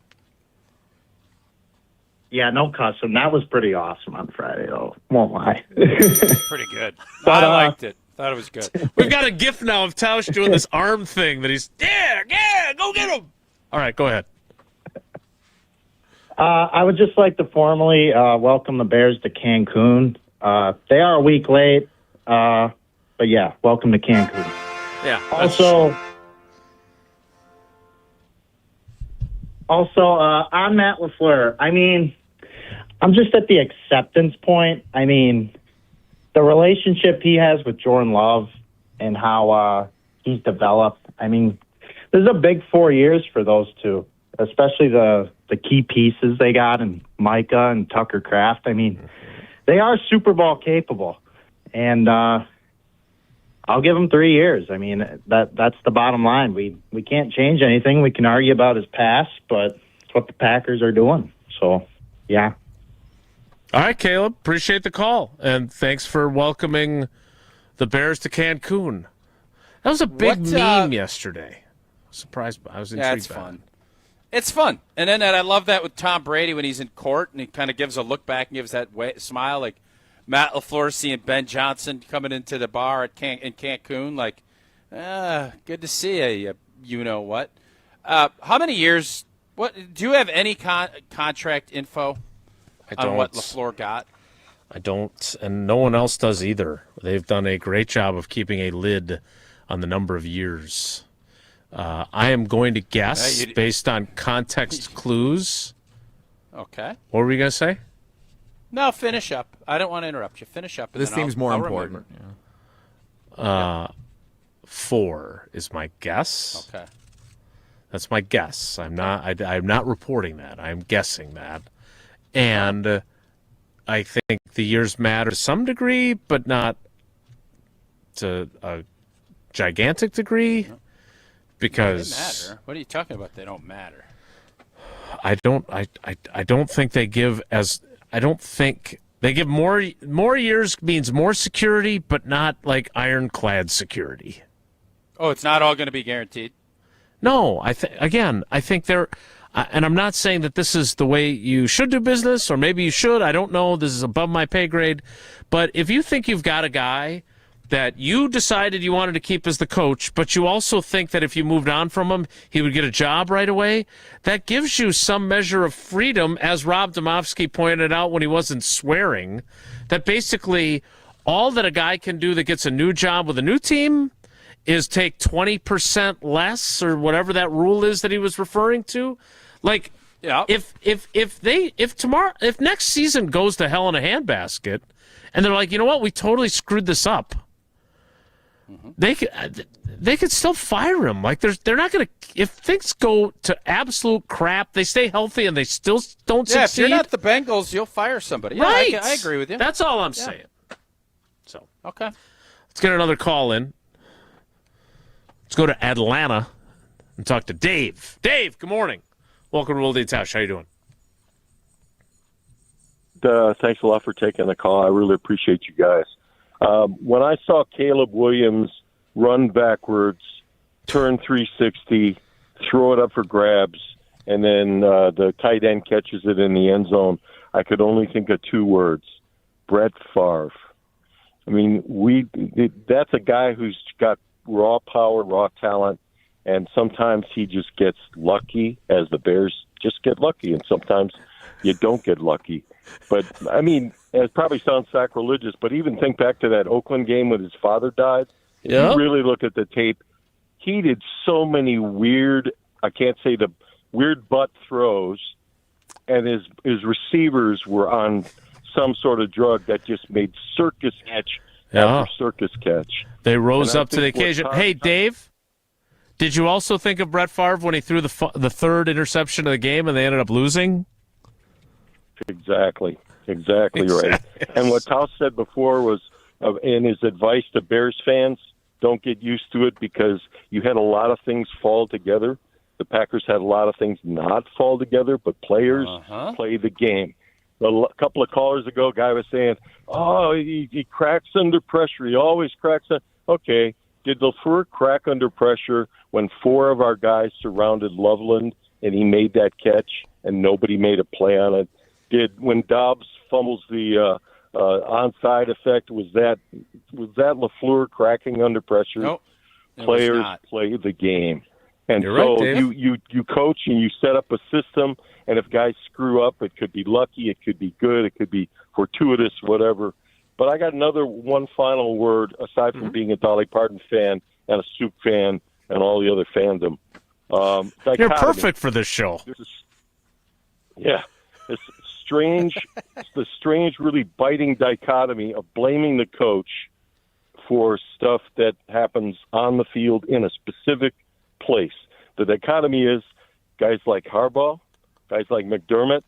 Yeah, no cussing. That was pretty awesome on Friday, though. Won't lie. Pretty good. But, I liked it. Thought it was good. We've got a gif now of Tausch doing this arm thing that he's, go get him. All right, go ahead. I would just like to formally welcome the Bears to Cancun. They are a week late, but yeah, welcome to Cancun. Yeah. Also, on Matt LaFleur, I mean, I'm just at the acceptance point. I mean, the relationship he has with Jordan Love and how he's developed. I mean, this is a big 4 years for those two, especially the key pieces they got in Micah and Tucker Kraft. I mean, they are Super Bowl capable, and I'll give him 3 years. I mean, that's the bottom line. We can't change anything. We can argue about his past, but it's what the Packers are doing. So, yeah. All right, Caleb. Appreciate the call, and thanks for welcoming the Bears to Cancun. That was a big meme yesterday. Surprised, I was intrigued. Yeah, it's fun. It's fun. And then I love that with Tom Brady when he's in court and he kind of gives a look back and gives that smile, like Matt LaFleur seeing Ben Johnson coming into the bar in Cancun, like, good to see you, you know what. How many years? What do you have any contract info on what LaFleur got? I don't, and no one else does either. They've done a great job of keeping a lid on the number of years. I am going to guess based on context clues. Okay. What were we going to say? No, finish up. I don't want to interrupt you. Finish up. This seems more important. Yeah. 4 is my guess. Okay. That's my guess. I'm not reporting that. I'm guessing that. And I think the years matter to some degree, but not to a gigantic degree. Because they matter. What are you talking about? They don't matter. I don't think they give as. I don't think they give more years means more security, but not like ironclad security. Oh, it's not all going to be guaranteed. No, I think they're, and I'm not saying that this is the way you should do business, or maybe you should. I don't know. This is above my pay grade. But if you think you've got a guy that you decided you wanted to keep as the coach, but you also think that if you moved on from him, he would get a job right away, that gives you some measure of freedom, as Rob Domofsky pointed out when he wasn't swearing, that basically all that a guy can do that gets a new job with a new team is take 20% less, or whatever that rule is that he was referring to. Like, yeah. If next season goes to hell in a handbasket, and they're like, you know what, we totally screwed this up, they could still fire him. Like, they're not going to, if things go to absolute crap, they stay healthy and they still don't succeed. If you're not the Bengals, you'll fire somebody. Right. Yeah, I agree with you. That's all I'm saying. So okay, let's get another call in. Let's go to Atlanta and talk to Dave. Dave, good morning. Welcome to Wilde and Tausch. How you doing? Thanks a lot for taking the call. I really appreciate you guys. When I saw Caleb Williams run backwards, turn 360, throw it up for grabs, and then the tight end catches it in the end zone, I could only think of 2 words: Brett Favre. I mean, that's a guy who's got raw power, raw talent, and sometimes he just gets lucky, as the Bears just get lucky, and sometimes you don't get lucky. But, I mean, it probably sounds sacrilegious, but even think back to that Oakland game when his father died. If you really look at the tape, he did so many weird, I can't say the weird butt throws, and his receivers were on some sort of drug that just made circus catch after circus catch. They rose up to the occasion. Hey, Dave, did you also think of Brett Favre when he threw the third interception of the game and they ended up losing? Exactly right. And what Tausch said before was, in his advice to Bears fans, don't get used to it because you had a lot of things fall together. The Packers had a lot of things not fall together, but players play the game. A couple of callers ago, a guy was saying, he cracks under pressure. He always cracks. Okay, did LaFleur crack under pressure when 4 of our guys surrounded Loveland and he made that catch and nobody made a play on it? When Dobbs fumbles the onside effect, was that LaFleur cracking under pressure? Nope, players play the game. And You're so right, you coach and you set up a system, and if guys screw up, it could be lucky, it could be good, it could be fortuitous, whatever. But I got one final word, aside from being a Dolly Parton fan and a Soup fan and all the other fandom. You're perfect for this show. It's the strange, really biting dichotomy of blaming the coach for stuff that happens on the field in a specific place. The dichotomy is guys like Harbaugh, guys like McDermott,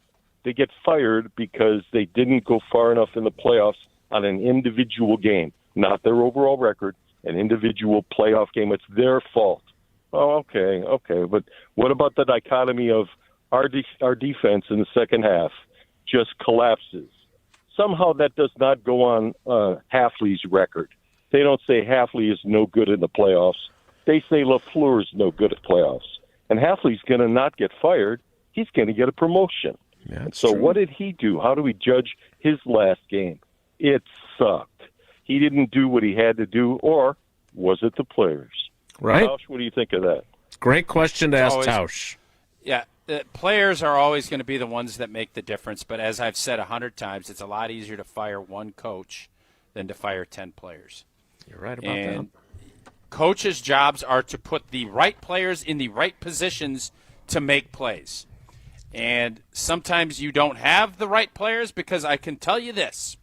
they get fired because they didn't go far enough in the playoffs on an individual game, not their overall record, an individual playoff game. It's their fault. Oh, okay. But what about the dichotomy of our defense in the second half just collapses? Somehow that does not go on Hafley's record. They don't say Hafley is no good in the playoffs. They say LaFleur is no good at playoffs. And Hafley's going to not get fired. He's going to get a promotion. Yeah, so true. What did he do? How do we judge his last game? It sucked. He didn't do what he had to do, or was it the players? Right. Tausch, what do you think of that? Great question to ask Tausch. Yeah, the players are always going to be the ones that make the difference, but as I've said 100 times, it's a lot easier to fire one coach than to fire 10 players. You're right about that. Coaches' jobs are to put the right players in the right positions to make plays. And sometimes you don't have the right players, because I can tell you this,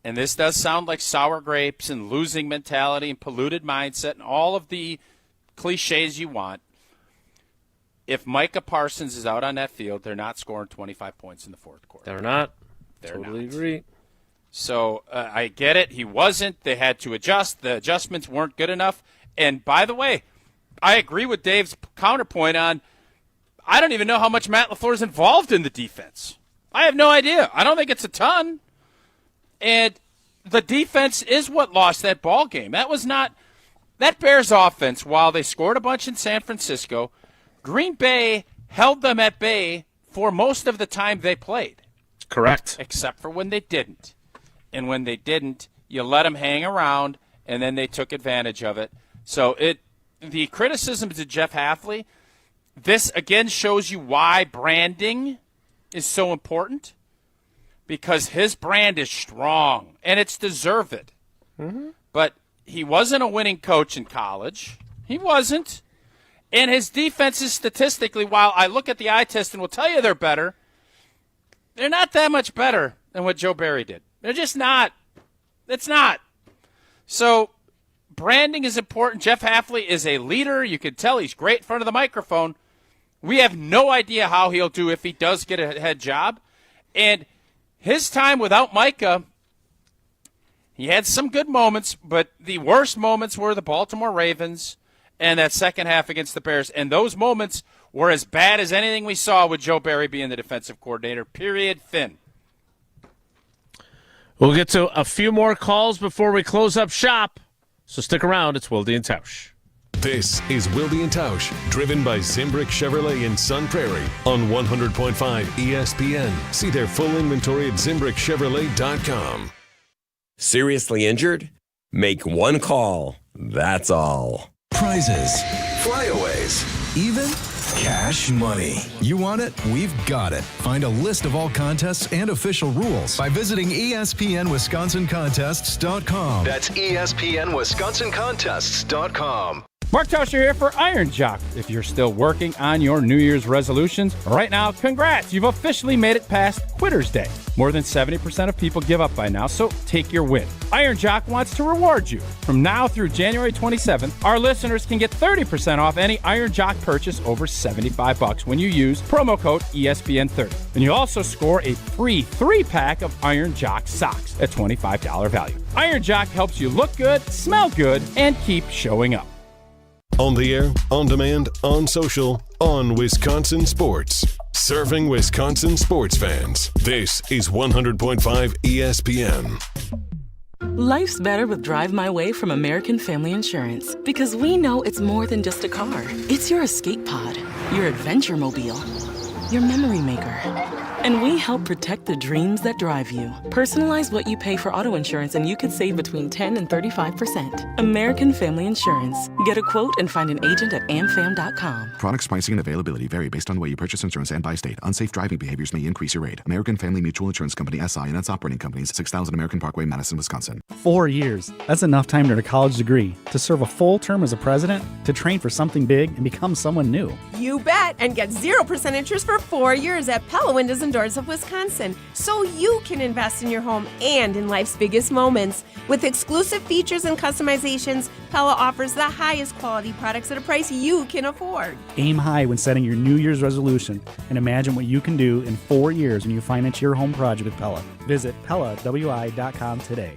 and this does sound like sour grapes and losing mentality and polluted mindset and all of the cliches you want. If Micah Parsons is out on that field, they're not scoring 25 points in the fourth quarter. They're not. They're totally not. Agree. So I get it. He wasn't. They had to adjust. The adjustments weren't good enough. And by the way, I agree with Dave's counterpoint on, I don't even know how much Matt LaFleur is involved in the defense. I have no idea. I don't think it's a ton. And the defense is what lost that ball game. That was not that Bears offense. While they scored a bunch in San Francisco, Green Bay held them at bay for most of the time they played. Correct. Except for when they didn't. And when they didn't, you let them hang around, and then they took advantage of it. So the criticism to Jeff Hafley, this again shows you why branding is so important, because his brand is strong, and it's deserved. Mm-hmm. But he wasn't a winning coach in college. He wasn't. And his defenses statistically, while I look at the eye test and will tell you they're better, they're not that much better than what Joe Barry did. They're just not. It's not. So branding is important. Jeff Hafley is a leader. You can tell he's great in front of the microphone. We have no idea how he'll do if he does get a head job. And his time without Micah, he had some good moments, but the worst moments were the Baltimore Ravens and that second half against the Bears. And those moments were as bad as anything we saw with Joe Barry being the defensive coordinator, period, fin. We'll get to a few more calls before we close up shop, so stick around. It's Wilde and Tausch. This is Wilde and Tausch, driven by Zimbrick Chevrolet in Sun Prairie on 100.5 ESPN. See their full inventory at ZimbrickChevrolet.com. Seriously injured? Make one call. That's all. Prizes, flyaways, even cash money. You want it? We've got it. Find a list of all contests and official rules by visiting ESPNWisconsinContests.com. That's ESPNWisconsinContests.com. Mark Tauscher here for Iron Jock. If you're still working on your New Year's resolutions, right now, congrats! You've officially made it past Quitter's Day. More than 70% of people give up by now, so take your win. Iron Jock wants to reward you. From now through January 27th, our listeners can get 30% off any Iron Jock purchase over $75 when you use promo code ESPN30. And you also score a free 3-pack of Iron Jock socks at $25 value. Iron Jock helps you look good, smell good, and keep showing up. On the air, on demand, on social, on Wisconsin Sports. Serving Wisconsin sports fans. This is 100.5 ESPN. Life's better with Drive My Way from American Family Insurance. Because we know it's more than just a car. It's your escape pod, your adventure mobile, your memory maker. And we help protect the dreams that drive you. Personalize what you pay for auto insurance and you could save between 10 and 35%. American Family Insurance. Get a quote and find an agent at amfam.com. Products, pricing, and availability vary based on the way you purchase insurance and by state. Unsafe driving behaviors may increase your rate. American Family Mutual Insurance Company, SI, and its operating companies, 6000 American Parkway, Madison, Wisconsin. 4 years. That's enough time to earn a college degree, to serve a full term as a president, to train for something big and become someone new. You bet, and get 0% interest for 4 years at Pella Windows and Doors of Wisconsin, so you can invest in your home and in life's biggest moments. With exclusive features and customizations, Pella offers the highest quality products at a price you can afford. Aim high when setting your New Year's resolution and imagine what you can do in 4 years when you finance your home project with Pella. Visit PellaWI.com today.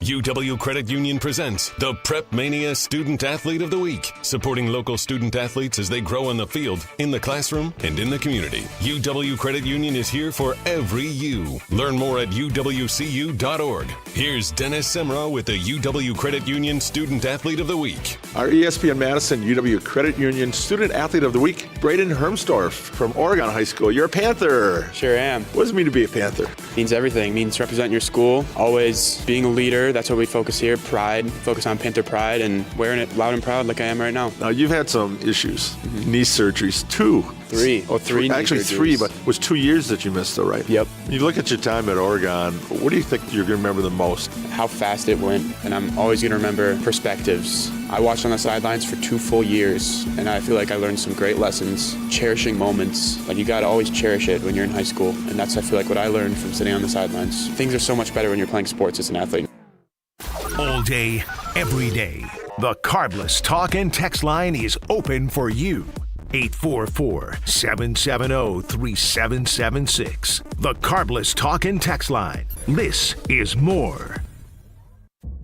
UW Credit Union presents the Prep Mania Student Athlete of the Week, supporting local student athletes as they grow on the field, in the classroom, and in the community. UW Credit Union is here for every you. Learn more at uwcu.org. Here's Dennis Semrau with the UW Credit Union Student Athlete of the Week. Our ESPN Madison UW Credit Union Student Athlete of the Week, Braden Hermsdorf from Oregon High School. You're a Panther. Sure am. What does it mean to be a Panther? Means everything. Means representing your school, always being a leader. That's what we focus here. Pride. Focus on Panther pride and wearing it loud and proud like I am right now. Now, you've had some issues. Knee surgeries. Three. Actually, three, but it was 2 years that you missed, though, right? Yep. You look at your time at Oregon, what do you think you're going to remember the most? How fast it went, and I'm always going to remember perspectives. I watched on the sidelines for 2 full years, and I feel like I learned some great lessons, cherishing moments. Like, you got to always cherish it when you're in high school, and that's, I feel like, what I learned from sitting on the sidelines. Things are so much better when you're playing sports as an athlete. All day, every day, the Carbless Talk and Text line is open for you. 844-770-3776. The Carbless Talk and Text line. This is more.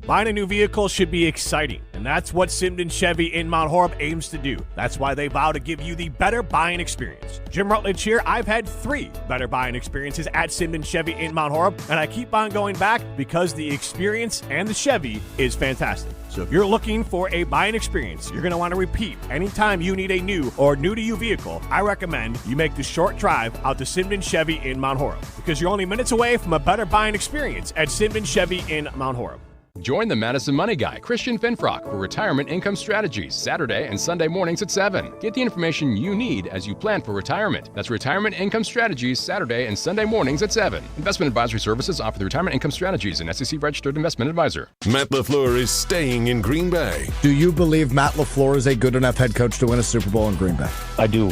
Buying a new vehicle should be exciting, and that's what Simden Chevy in Mount Horeb aims to do. That's why they vow to give you the better buying experience. Jim Rutledge here. I've had 3 better buying experiences at Simden Chevy in Mount Horeb, and I keep on going back because the experience and the Chevy is fantastic. So if you're looking for a buying experience, you're going to want to repeat anytime you need a new or new-to-you vehicle, I recommend you make the short drive out to Simden Chevy in Mount Horeb, because you're only minutes away from a better buying experience at Simden Chevy in Mount Horeb. Join the Madison Money Guy, Christian Finfrock, for Retirement Income Strategies, Saturday and Sunday mornings at 7. Get the information you need as you plan for retirement. That's Retirement Income Strategies, Saturday and Sunday mornings at 7. Investment advisory services offered through Retirement Income Strategies, an SEC-registered investment advisor. Matt LaFleur is staying in Green Bay. Do you believe Matt LaFleur is a good enough head coach to win a Super Bowl in Green Bay? I do.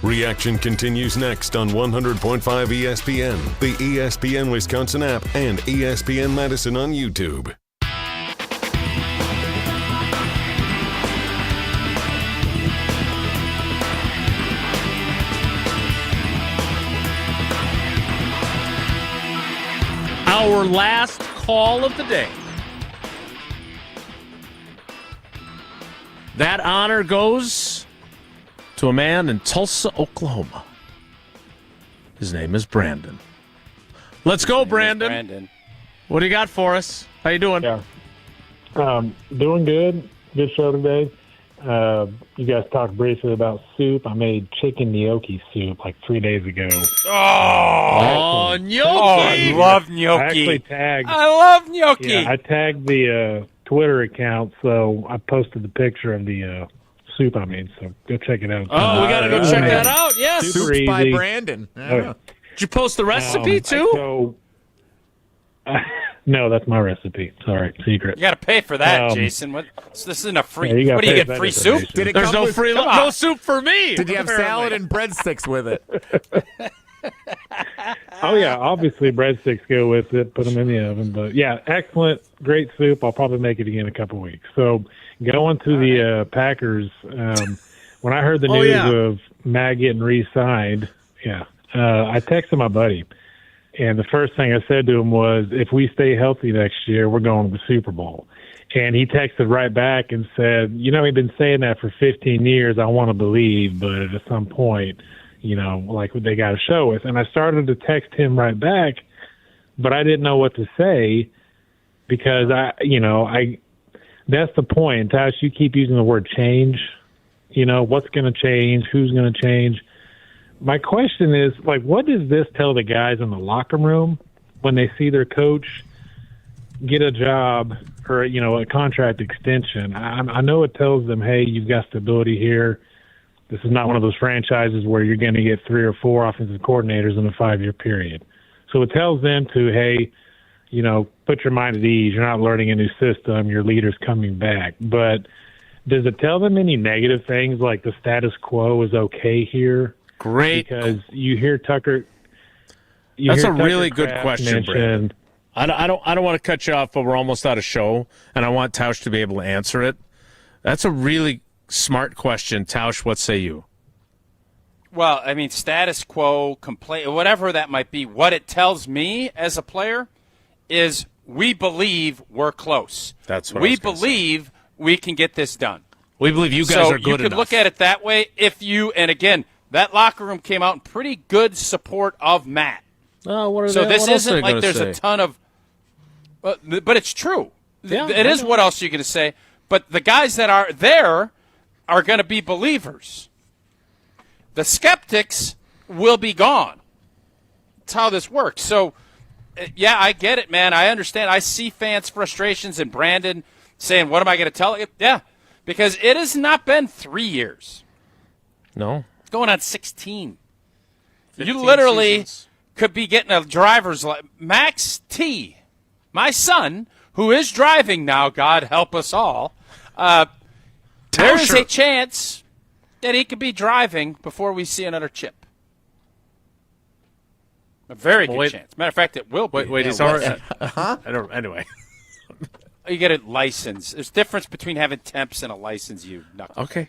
Reaction continues next on 100.5 ESPN, the ESPN Wisconsin app, and ESPN Madison on YouTube. Our last call of the day. That honor goes to a man in Tulsa, Oklahoma. His name is Brandon. Let's go, Brandon. What do you got for us? How you doing? Yeah. Doing good. Good show today. You guys talked briefly about soup. I made chicken gnocchi soup like 3 days ago. Oh, gnocchi! Oh, I love gnocchi. I love gnocchi. Yeah, I tagged the Twitter account, so I posted the picture of the soup I made, so go check it out. Oh, we got to go check that out. Yes. Super by easy. Brandon. Okay. Did you post the recipe too? So, No, that's my recipe. Sorry, secret. You got to pay for that, Jason. What? So this isn't a free. Yeah, what do you get? Free soup? Did it There's come no with, free, no soup for me. Did you have salad and breadsticks with it? Oh, yeah, obviously breadsticks go with it. Put them in the oven. But, yeah, excellent, great soup. I'll probably make it again in a couple weeks. So going to the Packers, when I heard the news of Matt getting re-signed, I texted my buddy. And the first thing I said to him was, if we stay healthy next year, we're going to the Super Bowl. And he texted right back and said, we've been saying that for 15 years. I want to believe, but at some point, they got to show us. And I started to text him right back, but I didn't know what to say because that's the point. Tausch, you keep using the word change. What's going to change? Who's going to change? My question is, what does this tell the guys in the locker room when they see their coach get a job or, a contract extension? I know it tells them, hey, you've got stability here. This is not one of those franchises where you're going to get 3 or 4 offensive coordinators in a 5-year period. So it tells them to, hey, put your mind at ease. You're not learning a new system. Your leader's coming back. But does it tell them any negative things like the status quo is okay here? Great. Because you hear Tucker. That's a really good question, Brandon. I don't want to cut you off, but we're almost out of show, and I want Tausch to be able to answer it. That's a really smart question. Tausch, what say you? Well, I mean, status quo, complaint, whatever that might be, what it tells me as a player is we believe we're close. That's what we believe we can get this done. We believe you guys are good enough. You could look at it that way and again, that locker room came out in pretty good support of Matt. Oh, this isn't like there's a ton of but it's true. Yeah, it is what else you're going to say. But the guys that are there are going to be believers. The skeptics will be gone. That's how this works. So, yeah, I get it, man. I understand. I see fans' frustrations and Brandon saying, what am I going to tell you? Yeah, because it has not been 3 years. No. It's going on 16. You literally could be getting a driver's license. Max T, my son, who is driving now, God help us all, there is a chance that he could be driving before we see another chip. A very good chance. Matter of fact, it will be. Wait, he's already. Anyway. You get a license. There's a difference between having temps and a license, you knuckleheads. Okay.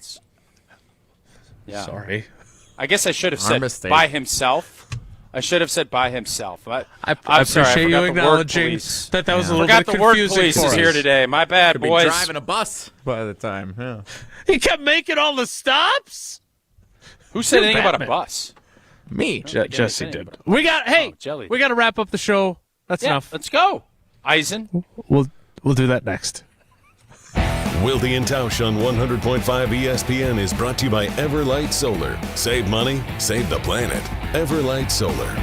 Yeah. Sorry. I guess I should have said by himself. I should have said by himself. I appreciate you acknowledging that was a little bit confusing. Forgot the word police is here today. My bad, boys. Be driving a bus by the time. Yeah. He kept making all the stops. Who said anything about a bus? Me. Jesse did. We got to wrap up the show. That's enough. Let's go. Eisen. We'll do that next. Wilde and Tausch on 100.5 ESPN is brought to you by Everlight Solar. Save money, save the planet. Everlight Solar.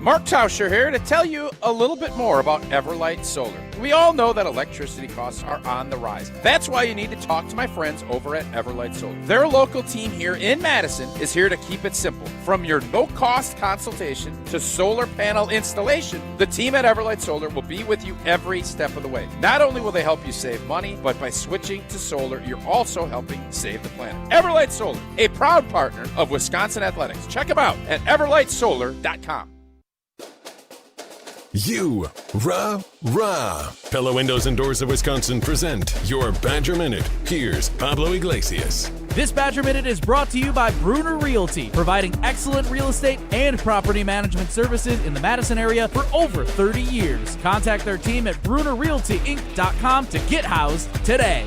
Mark Tauscher here to tell you a little bit more about Everlight Solar. We all know that electricity costs are on the rise. That's why you need to talk to my friends over at Everlight Solar. Their local team here in Madison is here to keep it simple. From your no-cost consultation to solar panel installation, the team at Everlight Solar will be with you every step of the way. Not only will they help you save money, but by switching to solar, you're also helping save the planet. Everlight Solar, a proud partner of Wisconsin Athletics. Check them out at everlightsolar.com. Rah. Pella Windows and Doors of Wisconsin present your Badger Minute. Here's Pablo Iglesias. This Badger Minute is brought to you by Bruner Realty, providing excellent real estate and property management services in the Madison area for over 30 years. Contact their team at BrunerRealtyInc.com to get housed today.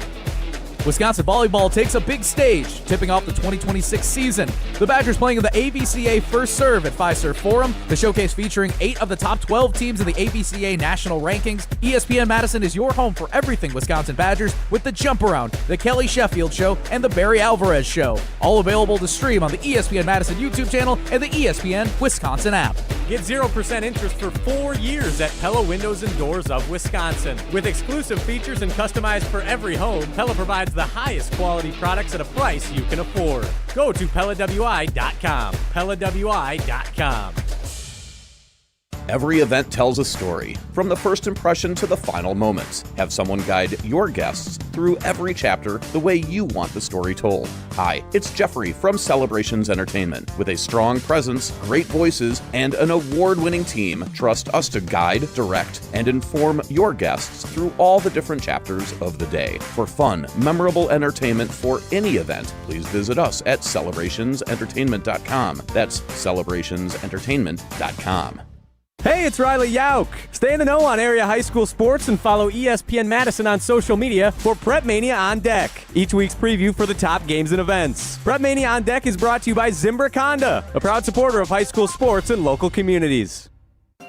Wisconsin volleyball takes a big stage, tipping off the 2026 season. The Badgers playing in the ABCA First Serve at Fiserv Forum. The showcase featuring 8 of the top 12 teams in the ABCA national rankings. ESPN Madison is your home for everything Wisconsin Badgers with the Jump Around, the Kelly Sheffield Show, and the Barry Alvarez Show. All available to stream on the ESPN Madison YouTube channel and the ESPN Wisconsin app. Get 0% interest for 4 years at Pella Windows and Doors of Wisconsin. With exclusive features and customized for every home, Pella provides the highest quality products at a price you can afford. Go to PellaWI.com. PellaWI.com. Every event tells a story, from the first impression to the final moments. Have someone guide your guests through every chapter the way you want the story told. Hi, it's Jeffrey from Celebrations Entertainment. With a strong presence, great voices, and an award-winning team, trust us to guide, direct, and inform your guests through all the different chapters of the day. For fun, memorable entertainment for any event, please visit us at celebrationsentertainment.com. That's celebrationsentertainment.com. Hey, it's Riley Yauk. Stay in the know on area high school sports and follow ESPN Madison on social media for Prep Mania on Deck, each week's preview for the top games and events. Prep Mania on Deck is brought to you by Zimbra Honda, a proud supporter of high school sports and local communities.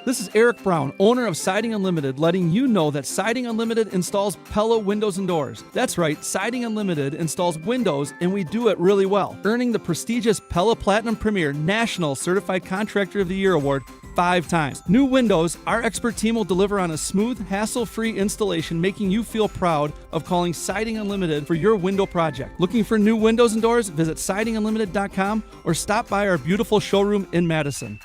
This is Eric Brown, owner of Siding Unlimited, letting you know that Siding Unlimited installs Pella windows and doors. That's right, Siding Unlimited installs windows, and we do it really well, earning the prestigious Pella Platinum Premier National Certified Contractor of the Year Award 5 times. New windows, our expert team will deliver on a smooth, hassle-free installation, making you feel proud of calling Siding Unlimited for your window project. Looking for new windows and doors? Visit sidingunlimited.com or stop by our beautiful showroom in Madison.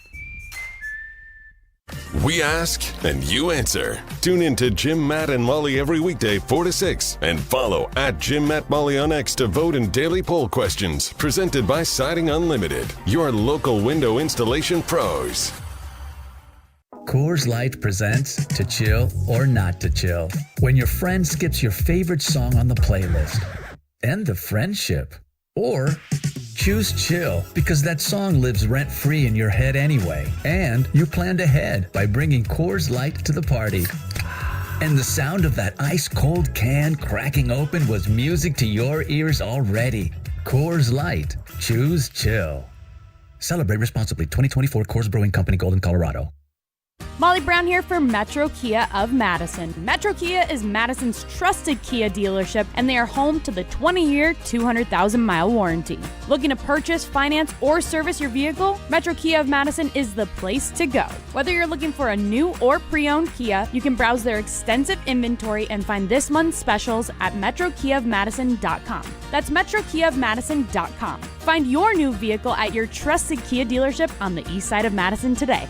We ask and you answer. Tune in to Jim, Matt, and Molly every weekday 4 to 6 and follow at Jim, Matt, Molly on X to vote in daily poll questions presented by Siding Unlimited, your local window installation pros. Coors Light presents To Chill or Not to Chill. When your friend skips your favorite song on the playlist. End the friendship. Or choose chill because that song lives rent-free in your head anyway. And you planned ahead by bringing Coors Light to the party. And the sound of that ice-cold can cracking open was music to your ears already. Coors Light. Choose chill. Celebrate responsibly. 2024 Coors Brewing Company, Golden, Colorado. Molly Brown here for Metro Kia of Madison. Metro Kia is Madison's trusted Kia dealership, and they are home to the 20-year, 200,000-mile warranty. Looking to purchase, finance, or service your vehicle? Metro Kia of Madison is the place to go. Whether you're looking for a new or pre-owned Kia, you can browse their extensive inventory and find this month's specials at metrokiaofmadison.com. That's metrokiaofmadison.com. Find your new vehicle at your trusted Kia dealership on the east side of Madison today.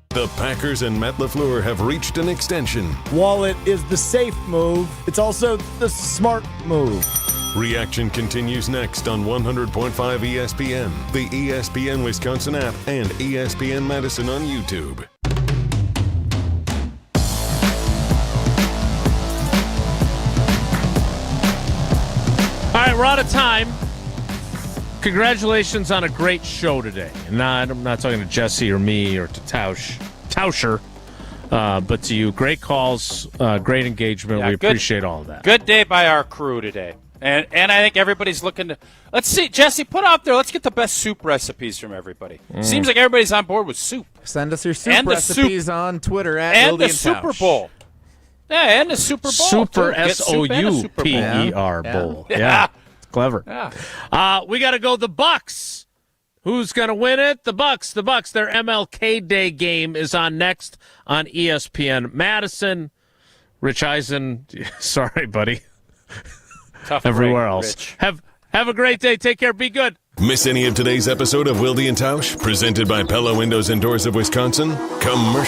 The Packers and Matt LaFleur have reached an extension. While it is the safe move, it's also the smart move. Reaction continues next on 100.5 ESPN, the ESPN Wisconsin app, and ESPN Madison on YouTube. All right, we're out of time. Congratulations on a great show today. I'm not talking to Jesse or me or to Tauscher, but to you. Great calls, great engagement. Yeah, we appreciate all of that. Good day by our crew today. And I think everybody's looking to – let's see, Jesse, put out there. Let's get the best soup recipes from everybody. Seems like everybody's on board with soup. Send us your soup recipes on Twitter at and Wilde the and Super Tausch. Bowl. Yeah, and the Super Bowl. Super too. Get soup and a Super Bowl. SOUPER bowl. Yeah. Clever. Yeah. We got to go the Bucks. Who's going to win it? The Bucks. The Bucks. Their MLK Day game is on next on ESPN Madison. Rich Eisen, sorry, buddy. Tough Everywhere break, else. Rich. Have a great day. Take care. Be good. Miss any of today's episode of Wilde and Tausch, presented by Pella Windows and Doors of Wisconsin? Commercial